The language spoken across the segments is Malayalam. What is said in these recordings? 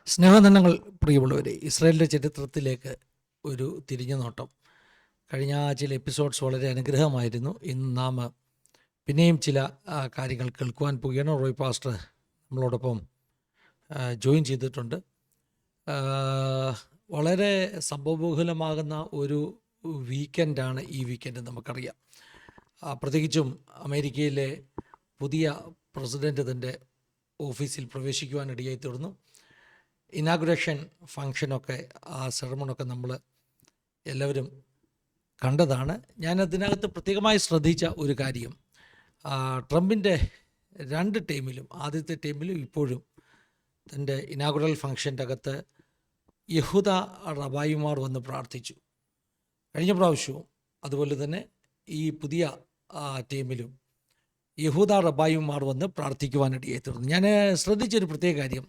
സ്നേഹനന്ദങ്ങൾ പ്രിയമുള്ളവരെ, ഇസ്രായേലിൻ്റെ ചരിത്രത്തിലേക്ക് ഒരു തിരിഞ്ഞു നോട്ടം. കഴിഞ്ഞ ചില എപ്പിസോഡ്സ് വളരെ അനുഗ്രഹമായിരുന്നു. ഇന്ന് നാം പിന്നെയും ചില കാര്യങ്ങൾ കേൾക്കുവാൻ പോവുകയാണ്. റോയ് പാസ്റ്റർ നമ്മളോടൊപ്പം ജോയിൻ ചെയ്തിട്ടുണ്ട്. വളരെ സംഭവബഹുലമാകുന്ന ഒരു വീക്കെൻഡാണ് ഈ വീക്കെൻഡ്, നമുക്കറിയാം. പ്രത്യേകിച്ചും അമേരിക്കയിലെ പുതിയ പ്രസിഡൻറ്റ് തൻ്റെ ഓഫീസിൽ പ്രവേശിക്കുവാനിടയായി തീർന്നു. ഇനാഗുറേഷൻ ഫങ്ഷനൊക്കെ, ആ സെറമണൊക്കെ നമ്മൾ എല്ലാവരും കണ്ടതാണ്. ഞാൻ അതിനകത്ത് പ്രത്യേകമായി ശ്രദ്ധിച്ച ഒരു കാര്യം, ട്രംപിൻ്റെ രണ്ട് ടീമിലും, ആദ്യത്തെ ടീമിലും ഇപ്പോഴും തൻ്റെ ഇനാഗുറൽ ഫങ്ഷൻ്റെ അകത്ത് യഹൂദ റബായിമാർ വന്ന് പ്രാർത്ഥിച്ചു. കഴിഞ്ഞ പ്രാവശ്യവും അതുപോലെ തന്നെ ഈ പുതിയ ടീമിലും യഹൂദ റബായിമാർ വന്ന് പ്രാർത്ഥിക്കുവാനിടയായി തീർന്നു. ഞാൻ ശ്രദ്ധിച്ചൊരു പ്രത്യേക കാര്യം,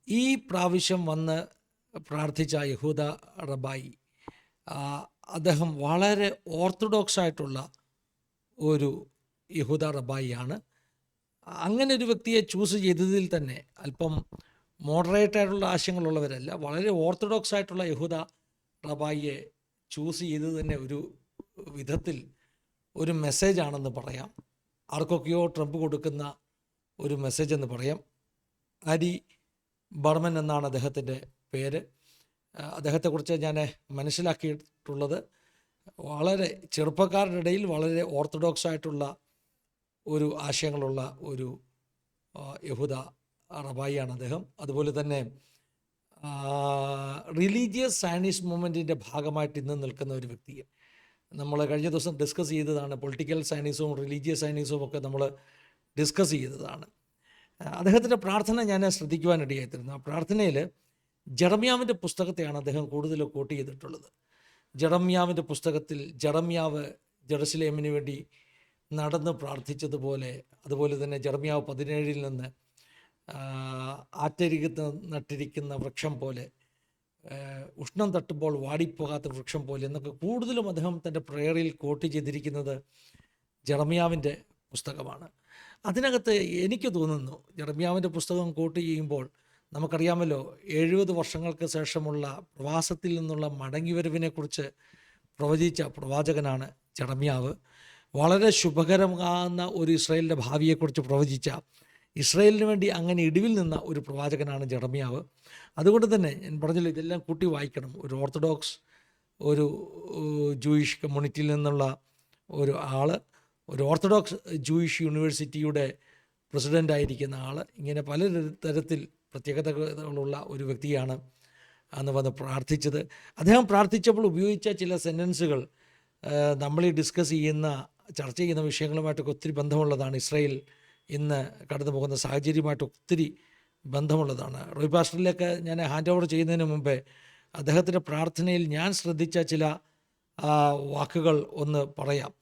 ഈ പ്രാവശ്യം വന്ന് പ്രാർത്ഥിച്ച യഹൂദ റബായി, അദ്ദേഹം വളരെ ഓർത്തഡോക്സ് ആയിട്ടുള്ള ഒരു യഹൂദ റബായിയാണ്. അങ്ങനെ ഒരു വ്യക്തിയെ ചൂസ് ചെയ്തതിൽ തന്നെ അല്പം മോഡറേറ്റ് ആയിട്ടുള്ള ആശയങ്ങളുള്ളവരല്ല, വളരെ ഓർത്തഡോക്സ് ആയിട്ടുള്ള യഹൂദ റബായിയെ ചൂസ് ചെയ്തത് തന്നെ ഒരു വിധത്തിൽ ഒരു മെസ്സേജാണെന്ന് പറയാം. ആർക്കൊക്കെയോ ട്രംപ് കൊടുക്കുന്ന ഒരു മെസ്സേജ് എന്ന് പറയാം. ആരി ബർമൻ എന്നാണ് അദ്ദേഹത്തിൻ്റെ പേര്. അദ്ദേഹത്തെക്കുറിച്ച് ഞാൻ മനസ്സിലാക്കിയിട്ടുള്ളത്, വളരെ ചെറുപ്പക്കാരുടെ ഇടയിൽ വളരെ ഓർത്തഡോക്സ് ആയിട്ടുള്ള ഒരു ആശയങ്ങളുള്ള ഒരു യഹൂദ റബായിയാണ് അദ്ദേഹം. അതുപോലെ തന്നെ റിലീജിയസ് സയനിസ്റ്റ് മൂവ്മെൻറ്റിൻ്റെ ഭാഗമായിട്ട് ഇന്ന് നിൽക്കുന്ന ഒരു വ്യക്തിയെ നമ്മൾ കഴിഞ്ഞ ദിവസം ഡിസ്കസ് ചെയ്തതാണ്. പൊളിറ്റിക്കൽ സയനിസവും റിലീജിയസ് സയനിസവും ഒക്കെ നമ്മൾ ഡിസ്കസ് ചെയ്തതാണ്. അദ്ദേഹത്തിൻ്റെ പ്രാർത്ഥന ഞാൻ ശ്രദ്ധിക്കുവാനിടയായിത്തീരുന്നു. ആ പ്രാർത്ഥനയിൽ ജെറമ്യാവിൻ്റെ പുസ്തകത്തെയാണ് അദ്ദേഹം കൂടുതൽ കോട്ട് ചെയ്തിട്ടുള്ളത്. ജെറമ്യാവിൻ്റെ പുസ്തകത്തിൽ ജെറമ്യാവ് ജെറുസലേമിന് വേണ്ടി നടന്ന് പ്രാർത്ഥിച്ചതുപോലെ, അതുപോലെ തന്നെ ജെറമ്യാവ് 17 നിന്ന് നട്ടിരിക്കുന്ന വൃക്ഷം പോലെ, ഉഷ്ണം തട്ടുമ്പോൾ വാടിപ്പോകാത്ത വൃക്ഷം പോലെ എന്നൊക്കെ കൂടുതലും അദ്ദേഹം തൻ്റെ പ്രേയറിൽ കോട്ട് ചെയ്തിരിക്കുന്നത് ജെറമ്യാവിൻ്റെ പുസ്തകമാണ്. അതിനകത്ത് എനിക്ക് തോന്നുന്നു, ജെറമ്യാവിൻ്റെ പുസ്തകം കോട്ട് ചെയ്യുമ്പോൾ നമുക്കറിയാമല്ലോ, 70 വർഷങ്ങൾക്ക് ശേഷമുള്ള പ്രവാസത്തിൽ നിന്നുള്ള മടങ്ങിവരവിനെക്കുറിച്ച് പ്രവചിച്ച പ്രവാചകനാണ് ജെറമ്യാവ്. വളരെ ശുഭകരമാകുന്ന ഒരു ഇസ്രായേലിൻ്റെ ഭാവിയെക്കുറിച്ച് പ്രവചിച്ച, ഇസ്രായേലിന് വേണ്ടി അങ്ങനെ ഇടിവിൽ നിന്ന ഒരു പ്രവാചകനാണ് ജെറമ്യാവ്. അതുകൊണ്ട് തന്നെ ഞാൻ പറഞ്ഞല്ലോ, ഇതെല്ലാം കൂട്ടി വായിക്കണം. ഒരു ഓർത്തഡോക്സ്, ഒരു ജൂയിഷ് കമ്മ്യൂണിറ്റിയിൽ നിന്നുള്ള ഒരു ആൾ, ഒരു ഓർത്തഡോക്സ് ജൂയിഷ് യൂണിവേഴ്സിറ്റിയുടെ പ്രസിഡൻ്റായിരിക്കുന്ന ആൾ, ഇങ്ങനെ പല തരത്തിൽ പ്രത്യേകതകളുള്ള ഒരു വ്യക്തിയാണ് അന്ന് വന്ന് പ്രാർത്ഥിച്ചത്. അദ്ദേഹം പ്രാർത്ഥിച്ചപ്പോൾ ഉപയോഗിച്ച ചില സെൻറ്റൻസുകൾ നമ്മളീ ഡിസ്കസ് ചെയ്യുന്ന, ചർച്ച ചെയ്യുന്ന വിഷയങ്ങളുമായിട്ടൊക്കെ ഒത്തിരി ബന്ധമുള്ളതാണ്. ഇസ്രായേൽ ഇന്ന് കടന്നു പോകുന്ന സാഹചര്യമായിട്ട് ഒത്തിരി ബന്ധമുള്ളതാണ്. റോയ് പാസ്റ്ററിലേക്ക് ഞാൻ ഹാൻഡ് ഓവർ ചെയ്യുന്നതിന് മുമ്പേ അദ്ദേഹത്തിൻ്റെ പ്രാർത്ഥനയിൽ ഞാൻ ശ്രദ്ധിച്ച ചില വാക്കുകൾ ഒന്ന് പറയാം.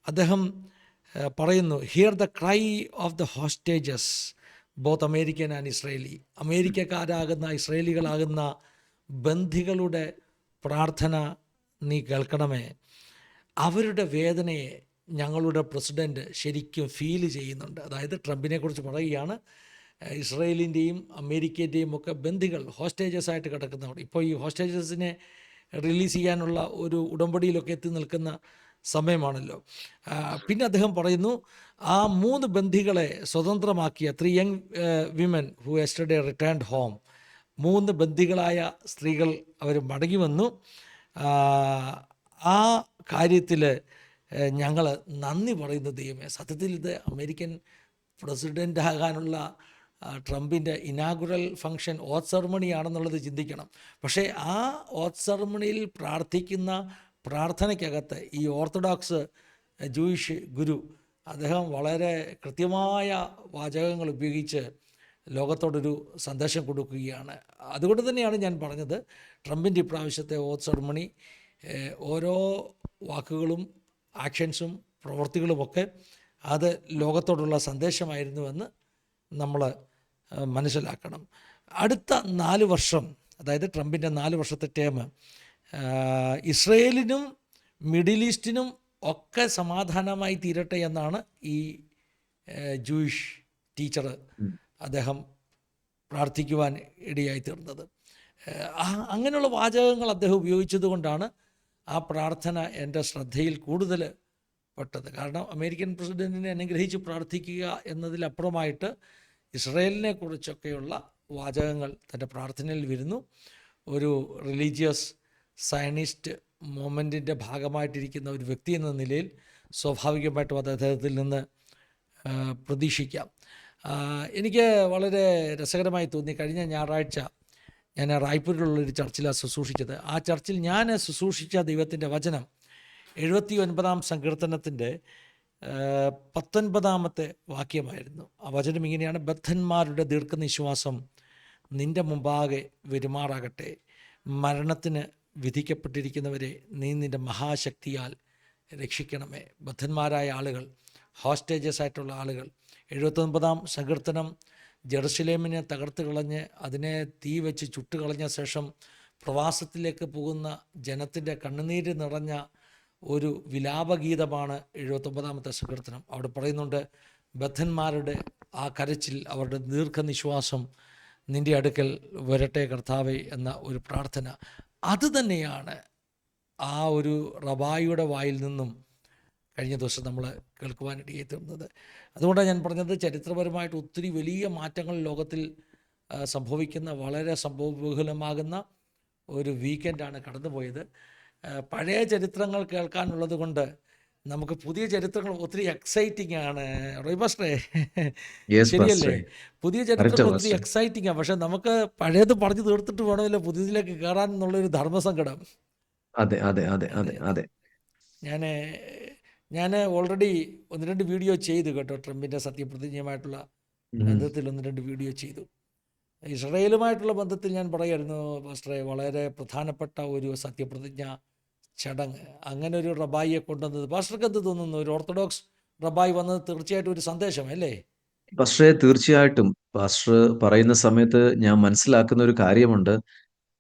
അദ്ദേഹം പറയുന്നു, hear the cry of the hostages both American and Israeli. അമേരിക്കക്കാരാകുന്ന ഇസ്രയേലികളാകുന്ന ബന്ധികളുടെ പ്രാർത്ഥന നീ കേൾക്കണമേ. അവരുടെ വേദനയെ ഞങ്ങളുടെ പ്രസിഡൻറ്റ് ശരിക്കും ഫീൽ ചെയ്യുന്നുണ്ട്. അതായത് ട്രംപിനെക്കുറിച്ച് പറയുകയാണ്. ഇസ്രയേലിൻ്റെയും അമേരിക്കേൻ്റെയും ഒക്കെ ബന്ധികൾ, ഹോസ്റ്റേജസ് ആയിട്ട് കിടക്കുന്നവർ, ഇപ്പോൾ ഈ ഹോസ്റ്റേജസിനെ റിലീസ് ചെയ്യാനുള്ള ഒരു ഉടമ്പടിയിലൊക്കെ എത്തി നിൽക്കുന്ന സമയമാണല്ലോ. പിന്നെ അദ്ദേഹം പറയുന്നു, ആ 3 ബന്ധികളെ സ്വതന്ത്രമാക്കിയ 3 young women who yesterday returned home, 3 ബന്ധികളായ സ്ത്രീകൾ അവർ മടങ്ങി വന്നു. ആ കാര്യത്തിൽ ഞങ്ങൾ നന്ദി പറയുന്ന ദൈവമേ. സത്യത്തിൽ ഇത് അമേരിക്കൻ പ്രസിഡൻ്റ് ആകാനുള്ള ട്രംപിൻ്റെ ഇനാഗുറൽ ഫങ്ഷൻ, ഓത്ത് സെറമണിയാണെന്നുള്ളത് ചിന്തിക്കണം. പക്ഷേ ആ ഓത്ത് സെറമണിയിൽ പ്രാർത്ഥിക്കുന്ന പ്രാർത്ഥനയ്ക്കകത്ത് ഈ ഓർത്തഡോക്സ് ജൂയിഷ് ഗുരു അദ്ദേഹം വളരെ കൃത്യമായ വാചകങ്ങൾ ഉപയോഗിച്ച് ലോകത്തോടൊരു സന്ദേശം കൊടുക്കുകയാണ്. അതുകൊണ്ട് തന്നെയാണ് ഞാൻ പറഞ്ഞത്, ട്രംപിൻ്റെ ഇപ്രാവശ്യത്തെ ഓത്ത് സെറമണി ഓരോ വാക്കുകളും ആക്ഷൻസും പ്രവൃത്തികളുമൊക്കെ അത് ലോകത്തോടുള്ള സന്ദേശമായിരുന്നുവെന്ന് നമ്മൾ മനസ്സിലാക്കണം. അടുത്ത 4 വർഷം, അതായത് ട്രംപിൻ്റെ 4 വർഷത്തെ ടേം, ഇസ്രയേലിനും മിഡിൽ ഈസ്റ്റിനും ഒക്കെ സമാധാനമായി തീരട്ടെ എന്നാണ് ഈ ജൂയിഷ് ടീച്ചർ അദ്ദേഹം പ്രാർത്ഥിക്കുവാൻ ഇടയായി തീർന്നത്. അങ്ങനെയുള്ള വാചകങ്ങൾ അദ്ദേഹം ഉപയോഗിച്ചതുകൊണ്ടാണ് ആ പ്രാർത്ഥന എൻ്റെ ശ്രദ്ധയിൽ കൂടുതൽ പെട്ടത്. കാരണം അമേരിക്കൻ പ്രസിഡൻറ്റിനെ അനുഗ്രഹിച്ച് പ്രാർത്ഥിക്കുക എന്നതിലപ്പുറമായിട്ട് ഇസ്രയേലിനെ കുറിച്ചൊക്കെയുള്ള വാചകങ്ങൾ തൻ്റെ പ്രാർത്ഥനയിൽ വരുന്നു. ഒരു റിലീജിയസ് സയനിസ്റ്റ് മൂവ്മെൻറ്റിൻ്റെ ഭാഗമായിട്ടിരിക്കുന്ന ഒരു വ്യക്തി എന്ന നിലയിൽ സ്വാഭാവികമായിട്ടും അത് അദ്ദേഹത്തിൽ നിന്ന് പ്രതീക്ഷിക്കാം. എനിക്ക് വളരെ രസകരമായി തോന്നി, കഴിഞ്ഞ ഞായറാഴ്ച ഞാൻ റായ്പൂരിലുള്ളൊരു ചർച്ചിലാണ് ശുശ്രൂഷിച്ചത്. ആ ചർച്ചിൽ ഞാൻ ശുശ്രൂഷിച്ച ദൈവത്തിൻ്റെ വചനം 79-ാം സങ്കീർത്തനത്തിൻ്റെ 19-ാമത്തെ വാക്യമായിരുന്നു. ആ വചനം ഇങ്ങനെയാണ്: ബദ്ധന്മാരുടെ ദീർഘനിശ്വാസം നിൻ്റെ മുമ്പാകെ വരുമാറാകട്ടെ, മരണത്തിന് വിധിക്കപ്പെട്ടിരിക്കുന്നവരെ നീ നിൻ്റെ മഹാശക്തിയാൽ രക്ഷിക്കണമേ. ബദ്ധന്മാരായ ആളുകൾ, ഹോസ്റ്റേജസ് ആയിട്ടുള്ള ആളുകൾ. 79-ാം സങ്കീർത്തനം ജെറുസലേമിനെ തകർത്ത് കളഞ്ഞ് അതിനെ തീ വെച്ച് ചുട്ടുകളഞ്ഞ ശേഷം പ്രവാസത്തിലേക്ക് പോകുന്ന ജനത്തിൻ്റെ കണ്ണുനീര് നിറഞ്ഞ ഒരു വിലാപഗീതമാണ് 79-ാമത്തെ സങ്കീർത്തനം. അവിടെ പറയുന്നുണ്ട്, ബദ്ധന്മാരുടെ ആ കരച്ചിൽ, അവരുടെ ദീർഘനിശ്വാസം നിൻ്റെ അടുക്കൽ വരട്ടെ കർത്താവേ എന്ന ഒരു പ്രാർത്ഥന. അത് തന്നെയാണ് ആ ഒരു റബായിയുടെ വായിൽ നിന്നും കഴിഞ്ഞ ദിവസം നമ്മൾ കേൾക്കുവാനിടയായി തീർന്നത്. അതുകൊണ്ടാണ് ഞാൻ പറഞ്ഞത്, ചരിത്രപരമായിട്ട് ഒത്തിരി വലിയ മാറ്റങ്ങൾ ലോകത്തിൽ സംഭവിക്കുന്ന, വളരെ സംഭവബഹുലമാകുന്ന ഒരു വീക്കെൻഡാണ് കടന്നുപോയത്. പഴയ ചരിത്രങ്ങൾ കേൾക്കാനുള്ളത് കൊണ്ട് നമുക്ക് പുതിയ ചരിത്രങ്ങൾ ഒത്തിരി എക്സൈറ്റിംഗ് ആണ്. റോയ്ബാസ്റ്റേ, ശരിയല്ലേ? പുതിയ ചരിത്രങ്ങൾ ഒത്തിരി എക്സൈറ്റിംഗ് ആണ്. പക്ഷെ നമുക്ക് പഴയത് പറഞ്ഞു തീർത്തിട്ട് വേണമല്ലോ പുതിയതിലേക്ക് കയറാൻ എന്നുള്ളൊരു ധർമ്മസങ്കടം. അതെ അതെ അതെ അതെ അതെ ഞാൻ ഓൾറെഡി 1-2 വീഡിയോ ചെയ്തു കേട്ടോ. ട്രംപിൻ്റെ സത്യപ്രതിജ്ഞയുമായിട്ടുള്ള ബന്ധത്തിൽ 1-2 വീഡിയോ ചെയ്തു. ഇസ്രയേലുമായിട്ടുള്ള ബന്ധത്തിൽ ഞാൻ പറയായിരുന്നു പാസ്റ്ററെ, വളരെ പ്രധാനപ്പെട്ട ഒരു സത്യപ്രതിജ്ഞ ചടങ്ങ്. അങ്ങനെ ഒരു റബായിയെ കൊണ്ടുവന്നത് പാസ്റ്റർക്ക് എന്ത് തോന്നുന്നു? ഒരു ഓർത്തഡോക്സ് റബായി വന്നത് തീർച്ചയായിട്ടും ഒരു സന്ദേശമല്ലേ? പാസ്റ്ററെ, തീർച്ചയായിട്ടും പാസ്റ്റർ പറയുന്ന സമയത്ത് ഞാൻ മനസ്സിലാക്കുന്ന ഒരു കാര്യമുണ്ട്.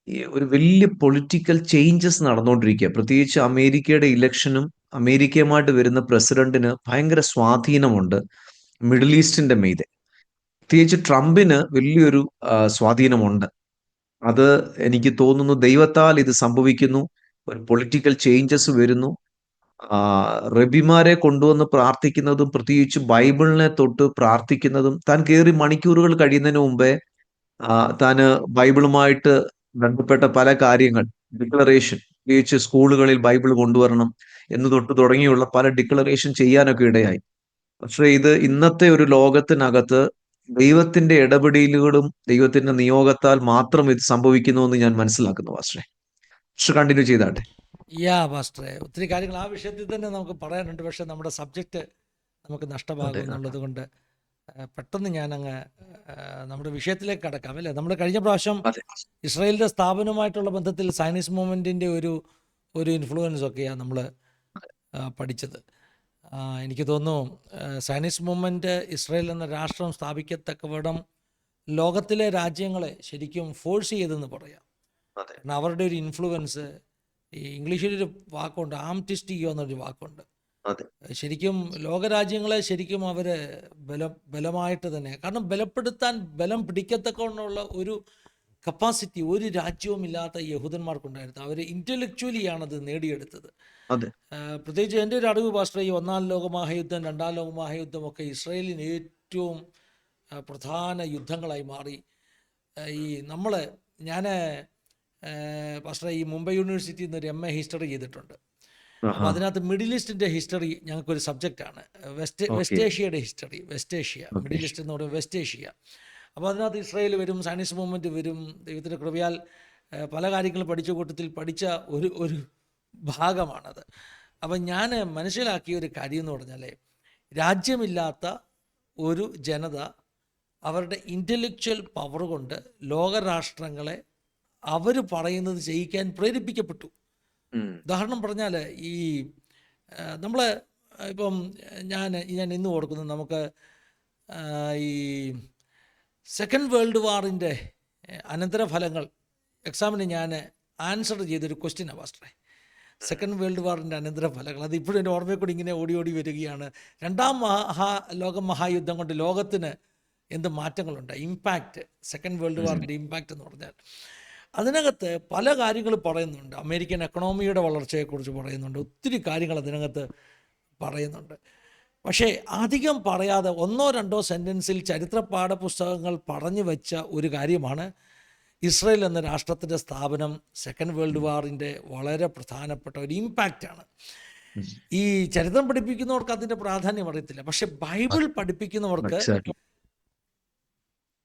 ഈ ഒരു വലിയ പൊളിറ്റിക്കൽ ചേഞ്ചസ് നടന്നുകൊണ്ടിരിക്കുക. പ്രത്യേകിച്ച് അമേരിക്കയുടെ ഇലക്ഷനും അമേരിക്കയുമായിട്ട് വരുന്ന പ്രസിഡന്റിന് ഭയങ്കര സ്വാധീനമുണ്ട് മിഡിൽ ഈസ്റ്റിന്റെ മീതെ. പ്രത്യേകിച്ച് ട്രംപിന് വലിയൊരു സ്വാധീനമുണ്ട്. അത് എനിക്ക് തോന്നുന്നു ദൈവത്താൽ ഇത് സംഭവിക്കുന്നു. ഒരു പൊളിറ്റിക്കൽ ചേഞ്ചസ് വരുന്നു. റബിമാരെ കൊണ്ടുവന്ന് പ്രാർത്ഥിക്കുന്നതും പ്രത്യേകിച്ച് ബൈബിളിനെ തൊട്ട് പ്രാർത്ഥിക്കുന്നതും, താൻ കയറി മണിക്കൂറുകൾ കഴിയുന്നതിന് മുമ്പേ താന് ബൈബിളുമായിട്ട് ബന്ധപ്പെട്ട പല കാര്യങ്ങൾ, ഡിക്ലറേഷൻ, പ്രത്യേകിച്ച് സ്കൂളുകളിൽ ബൈബിൾ കൊണ്ടുവരണം എന്ന് തൊട്ട് തുടങ്ങിയുള്ള പല ഡിക്ലറേഷൻ ചെയ്യാനൊക്കെ ഇടയായി. പക്ഷേ ഇത് ഇന്നത്തെ ഒരു ലോകത്തിനകത്ത് ദൈവത്തിന്റെ ഇടപെടലുകളും ദൈവത്തിന്റെ നിയോഗത്താൽ മാത്രം ഇത് സംഭവിക്കുന്നു എന്ന് ഞാൻ മനസ്സിലാക്കുന്നു. പാസ്റ്ററെ, കണ്ടിന്യൂ ചെയ്താട്ടെ. പാസ്റ്ററെ, ഒത്തിരി കാര്യങ്ങൾ ആ വിഷയത്തിൽ തന്നെ നമുക്ക് പറയാനുണ്ട്. പക്ഷേ നമ്മുടെ സബ്ജക്റ്റ് നമുക്ക് നഷ്ടമാകും എന്നുള്ളത് കൊണ്ട് പെട്ടെന്ന് ഞാനങ്ങ് നമ്മുടെ വിഷയത്തിലേക്ക് കടക്കാം, അല്ലേ? നമ്മൾ കഴിഞ്ഞ പ്രാവശ്യം ഇസ്രായേലിൻ്റെ സ്ഥാപനവുമായിട്ടുള്ള ബന്ധത്തിൽ സയനിസ്റ്റ് മൂവ്മെൻറ്റിൻ്റെ ഒരു ഇൻഫ്ലുവൻസ് ഒക്കെയാണ് നമ്മൾ പഠിച്ചത്. എനിക്ക് തോന്നുന്നു സയനിസ്റ്റ് മൂവ്മെൻറ്റ് ഇസ്രായേൽ എന്ന രാഷ്ട്രം സ്ഥാപിക്കത്തക്കവിടം ലോകത്തിലെ രാജ്യങ്ങളെ ശരിക്കും ഫോഴ്സ് ചെയ്തെന്ന് പറയാം. കാരണം അവരുടെ ഒരു ഇൻഫ്ലുവൻസ്, ഈ ഇംഗ്ലീഷിലൊരു വാക്കുണ്ട്, ആംറ്റിസ്റ്റിയോ എന്നൊരു വാക്കുണ്ട്. ശരിക്കും ലോകരാജ്യങ്ങളെ ശരിക്കും അവർ ബലമായിട്ട് തന്നെ, കാരണം ബലം പിടിക്കത്തക്കവണ്ണമുള്ള ഒരു കപ്പാസിറ്റി ഒരു രാജ്യവും ഇല്ലാത്ത യഹൂദന്മാർക്കുണ്ടായിരുന്നു. അവർ ഇൻ്റലക്ച്വലിയാണത് നേടിയെടുത്തത്. പ്രത്യേകിച്ച് എൻ്റെ ഒരു അറിവ് പാസ്റ്റർ, ഈ 1-ാം ലോകമഹായുദ്ധം, 2-ാം ലോകമഹായുദ്ധം ഒക്കെ ഇസ്രായേലിന് ഏറ്റവും പ്രധാന യുദ്ധങ്ങളായി മാറി. ഞാൻ പാസ്റ്റർ ഈ മുംബൈ യൂണിവേഴ്സിറ്റിയിൽ നിന്ന് ഒരു MA ഹിസ്റ്ററി ചെയ്തിട്ടുണ്ട്. അപ്പോൾ അതിനകത്ത് മിഡിൽ ഈസ്റ്റിൻ്റെ ഹിസ്റ്ററി ഞങ്ങൾക്കൊരു സബ്ജക്റ്റാണ്. വെസ്റ്റ് ഏഷ്യയുടെ history. West Asia, Middle East എന്ന് പറയുമ്പോൾ വെസ്റ്റ് ഏഷ്യ. അപ്പോൾ അതിനകത്ത് ഇസ്രായേൽ വരും, സയനിസ്റ്റ് മൂവ്മെൻറ്റ് വരും. ദൈവത്തിൻ്റെ കൃപയാൽ പല കാര്യങ്ങളും പഠിച്ച കൂട്ടത്തിൽ പഠിച്ച ഒരു ഭാഗമാണത്. അപ്പം ഞാൻ മനസ്സിലാക്കിയ ഒരു കാര്യം എന്ന് പറഞ്ഞാൽ, രാജ്യമില്ലാത്ത ഒരു ജനത അവരുടെ ഇൻ്റലക്ച്വൽ പവർ കൊണ്ട് ലോകരാഷ്ട്രങ്ങളെ അവർ പറയുന്നത് ചെയ്യിക്കാൻ പ്രേരിപ്പിക്കപ്പെട്ടു. ഉദാഹരണം പറഞ്ഞാൽ, ഈ നമ്മൾ ഇപ്പം ഞാൻ ഇന്ന് ഓർക്കുന്നു, നമുക്ക് ഈ സെക്കൻഡ് വേൾഡ് വാറിൻ്റെ അനന്തരഫലങ്ങൾ എക്സാമിന് ഞാൻ ആൻസർ ചെയ്തൊരു ക്വസ്റ്റ്യനാണ് പാസ്റ്ററെ. സെക്കൻഡ് വേൾഡ് വാറിൻ്റെ അനന്തരഫലങ്ങൾ, അത് ഇപ്പോഴും എൻ്റെ ഓർമ്മയിൽ കൂടി ഇങ്ങനെ ഓടി വരികയാണ്. 2-ാം ലോക മഹായുദ്ധം കൊണ്ട് ലോകത്തിന് എന്ത് മാറ്റങ്ങളുണ്ട്, ഇമ്പാക്റ്റ്, സെക്കൻഡ് വേൾഡ് വാറിൻ്റെ ഇമ്പാക്റ്റ് എന്ന് പറഞ്ഞാൽ അതിനകത്ത് പല കാര്യങ്ങൾ പറയുന്നുണ്ട്. അമേരിക്കൻ എക്കണോമിയുടെ വളർച്ചയെക്കുറിച്ച് പറയുന്നുണ്ട്, ഒത്തിരി കാര്യങ്ങൾ അതിനകത്ത് പറയുന്നുണ്ട്. പക്ഷേ അധികം പറയാതെ ഒന്നോ രണ്ടോ സെൻറ്റൻസിൽ ചരിത്ര പാഠപുസ്തകങ്ങൾ പറഞ്ഞു വെച്ച ഒരു കാര്യമാണ് ഇസ്രയേൽ എന്ന രാഷ്ട്രത്തിൻ്റെ സ്ഥാപനം സെക്കൻഡ് വേൾഡ് വാറിൻ്റെ വളരെ പ്രധാനപ്പെട്ട ഒരു ഇമ്പാക്റ്റാണ്. ഈ ചരിത്രം പഠിപ്പിക്കുന്നവർക്ക് അതിൻ്റെ പ്രാധാന്യം അറിയത്തില്ല, പക്ഷെ ബൈബിൾ പഠിപ്പിക്കുന്നവർക്ക് Exactly.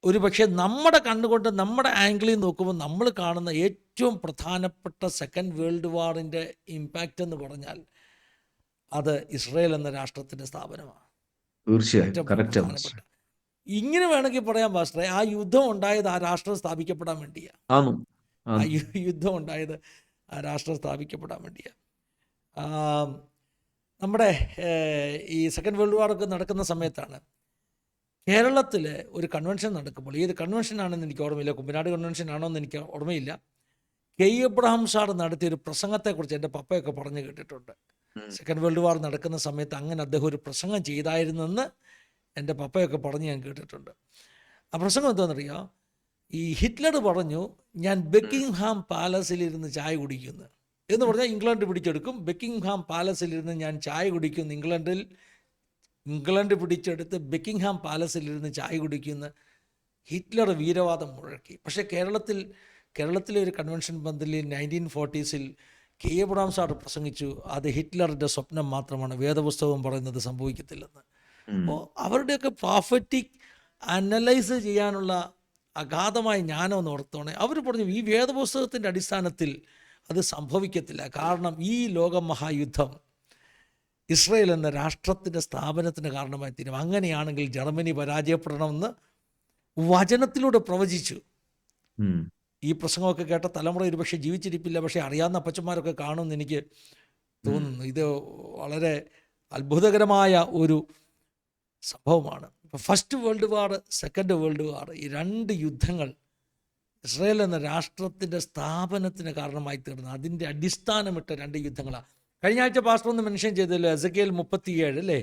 ഒരു പക്ഷേ നമ്മുടെ കണ്ണുകൊണ്ട് നമ്മുടെ ആംഗിളിൽ നോക്കുമ്പോൾ നമ്മൾ കാണുന്ന ഏറ്റവും പ്രധാനപ്പെട്ട സെക്കൻഡ് വേൾഡ് വാറിൻ്റെ ഇമ്പാക്റ്റ് എന്ന് പറഞ്ഞാൽ അത് ഇസ്രയേൽ എന്ന രാഷ്ട്രത്തിൻ്റെ സ്ഥാപനമാണ്. തീർച്ചയായും ഏറ്റവും കറക്റ്റ്. പ്രധാനപ്പെട്ട, ഇങ്ങനെ വേണമെങ്കിൽ പറയാം പാസ്റ്ററെ, ആ യുദ്ധം ഉണ്ടായത് ആ രാഷ്ട്രം സ്ഥാപിക്കപ്പെടാൻ വേണ്ടിയാണ്. ആന്നു ആ യുദ്ധം ഉണ്ടായത് ആ രാഷ്ട്രം സ്ഥാപിക്കപ്പെടാൻ വേണ്ടിയാണ്. നമ്മുടെ ഈ സെക്കൻഡ് വേൾഡ് വാറൊക്കെ നടക്കുന്ന സമയത്താണ് കേരളത്തിൽ ഒരു കൺവെൻഷൻ നടക്കുമ്പോൾ, ഏത് കൺവെൻഷനാണെന്ന് എനിക്ക് ഓർമ്മയില്ല, കുമ്പനാട് കൺവെൻഷൻ ആണോ എന്ന് എനിക്ക് ഓർമ്മയില്ല, കെ എബ്രഹാം സാർ നടത്തിയൊരു പ്രസംഗത്തെക്കുറിച്ച് എൻ്റെ പപ്പയൊക്കെ പറഞ്ഞു കേട്ടിട്ടുണ്ട്. സെക്കൻഡ് വേൾഡ് വാർ നടക്കുന്ന സമയത്ത് അങ്ങനെ അദ്ദേഹം ഒരു പ്രസംഗം ചെയ്തായിരുന്നെന്ന് എൻ്റെ പപ്പയൊക്കെ പറഞ്ഞ് ഞാൻ കേട്ടിട്ടുണ്ട്. ആ പ്രസംഗം എന്താണെന്നറിയാം, ഈ ഹിറ്റ്ലർ പറഞ്ഞു ഞാൻ ബക്കിംഗ്ഹാം പാലസിലിരുന്ന് ചായ കുടിക്കുന്നു എന്ന് പറഞ്ഞാൽ ഇംഗ്ലണ്ട് പിടിച്ചെടുക്കും. ബക്കിംഗ്ഹാം പാലസിലിരുന്ന് ഞാൻ ചായ കുടിക്കുന്നു, ഇംഗ്ലണ്ട് പിടിച്ചെടുത്ത് ബക്കിംഗ്ഹാം പാലസിലിരുന്ന് ചായ കുടിക്കുന്ന ഹിറ്റ്ലർ വീരവാദം മുഴക്കി. പക്ഷേ കേരളത്തിലെ ഒരു കൺവെൻഷൻ പന്തലിൽ 1940s കെ എബ്രഹാം സാർ പ്രസംഗിച്ചു, അത് ഹിറ്റ്ലറിൻ്റെ സ്വപ്നം മാത്രമാണ്, വേദപുസ്തകം പറയുന്നത് സംഭവിക്കത്തില്ലെന്ന്. അപ്പോൾ അവരുടെയൊക്കെ പ്രോഫറ്റിക് അനലൈസ് ചെയ്യാനുള്ള അഗാധമായ ജ്ഞാനം എന്ന് ഓർത്തോണേ. അവർ പറഞ്ഞു ഈ വേദപുസ്തകത്തിൻ്റെ അടിസ്ഥാനത്തിൽ അത് സംഭവിക്കത്തില്ല, കാരണം ഈ ലോകമഹായുദ്ധം ഇസ്രയേൽ എന്ന രാഷ്ട്രത്തിൻ്റെ സ്ഥാപനത്തിന് കാരണമായി തീരും. അങ്ങനെയാണെങ്കിൽ ജർമ്മനി പരാജയപ്പെടണമെന്ന് വചനത്തിലൂടെ പ്രവചിച്ചു. ഈ പ്രസംഗമൊക്കെ കേട്ട തലമുറ ഒരുപക്ഷെ ജീവിച്ചിരിപ്പില്ല, പക്ഷേ അറിയാവുന്ന അപ്പച്ചന്മാരൊക്കെ കാണുമെന്ന് എനിക്ക് തോന്നുന്നു. ഇത് വളരെ അത്ഭുതകരമായ ഒരു സംഭവമാണ്. ഇപ്പോൾ first world war, second world war, ഈ രണ്ട് യുദ്ധങ്ങൾ ഇസ്രയേൽ എന്ന രാഷ്ട്രത്തിൻ്റെ സ്ഥാപനത്തിന് കാരണമായി തീർന്നു. അതിൻ്റെ അടിസ്ഥാനമിട്ട രണ്ട് യുദ്ധങ്ങളാണ്. കഴിഞ്ഞ ആഴ്ച പാസ്റ്റർ ഒന്ന് മെൻഷൻ ചെയ്തല്ലോ, എസെക്കിയേൽ 37 അല്ലേ?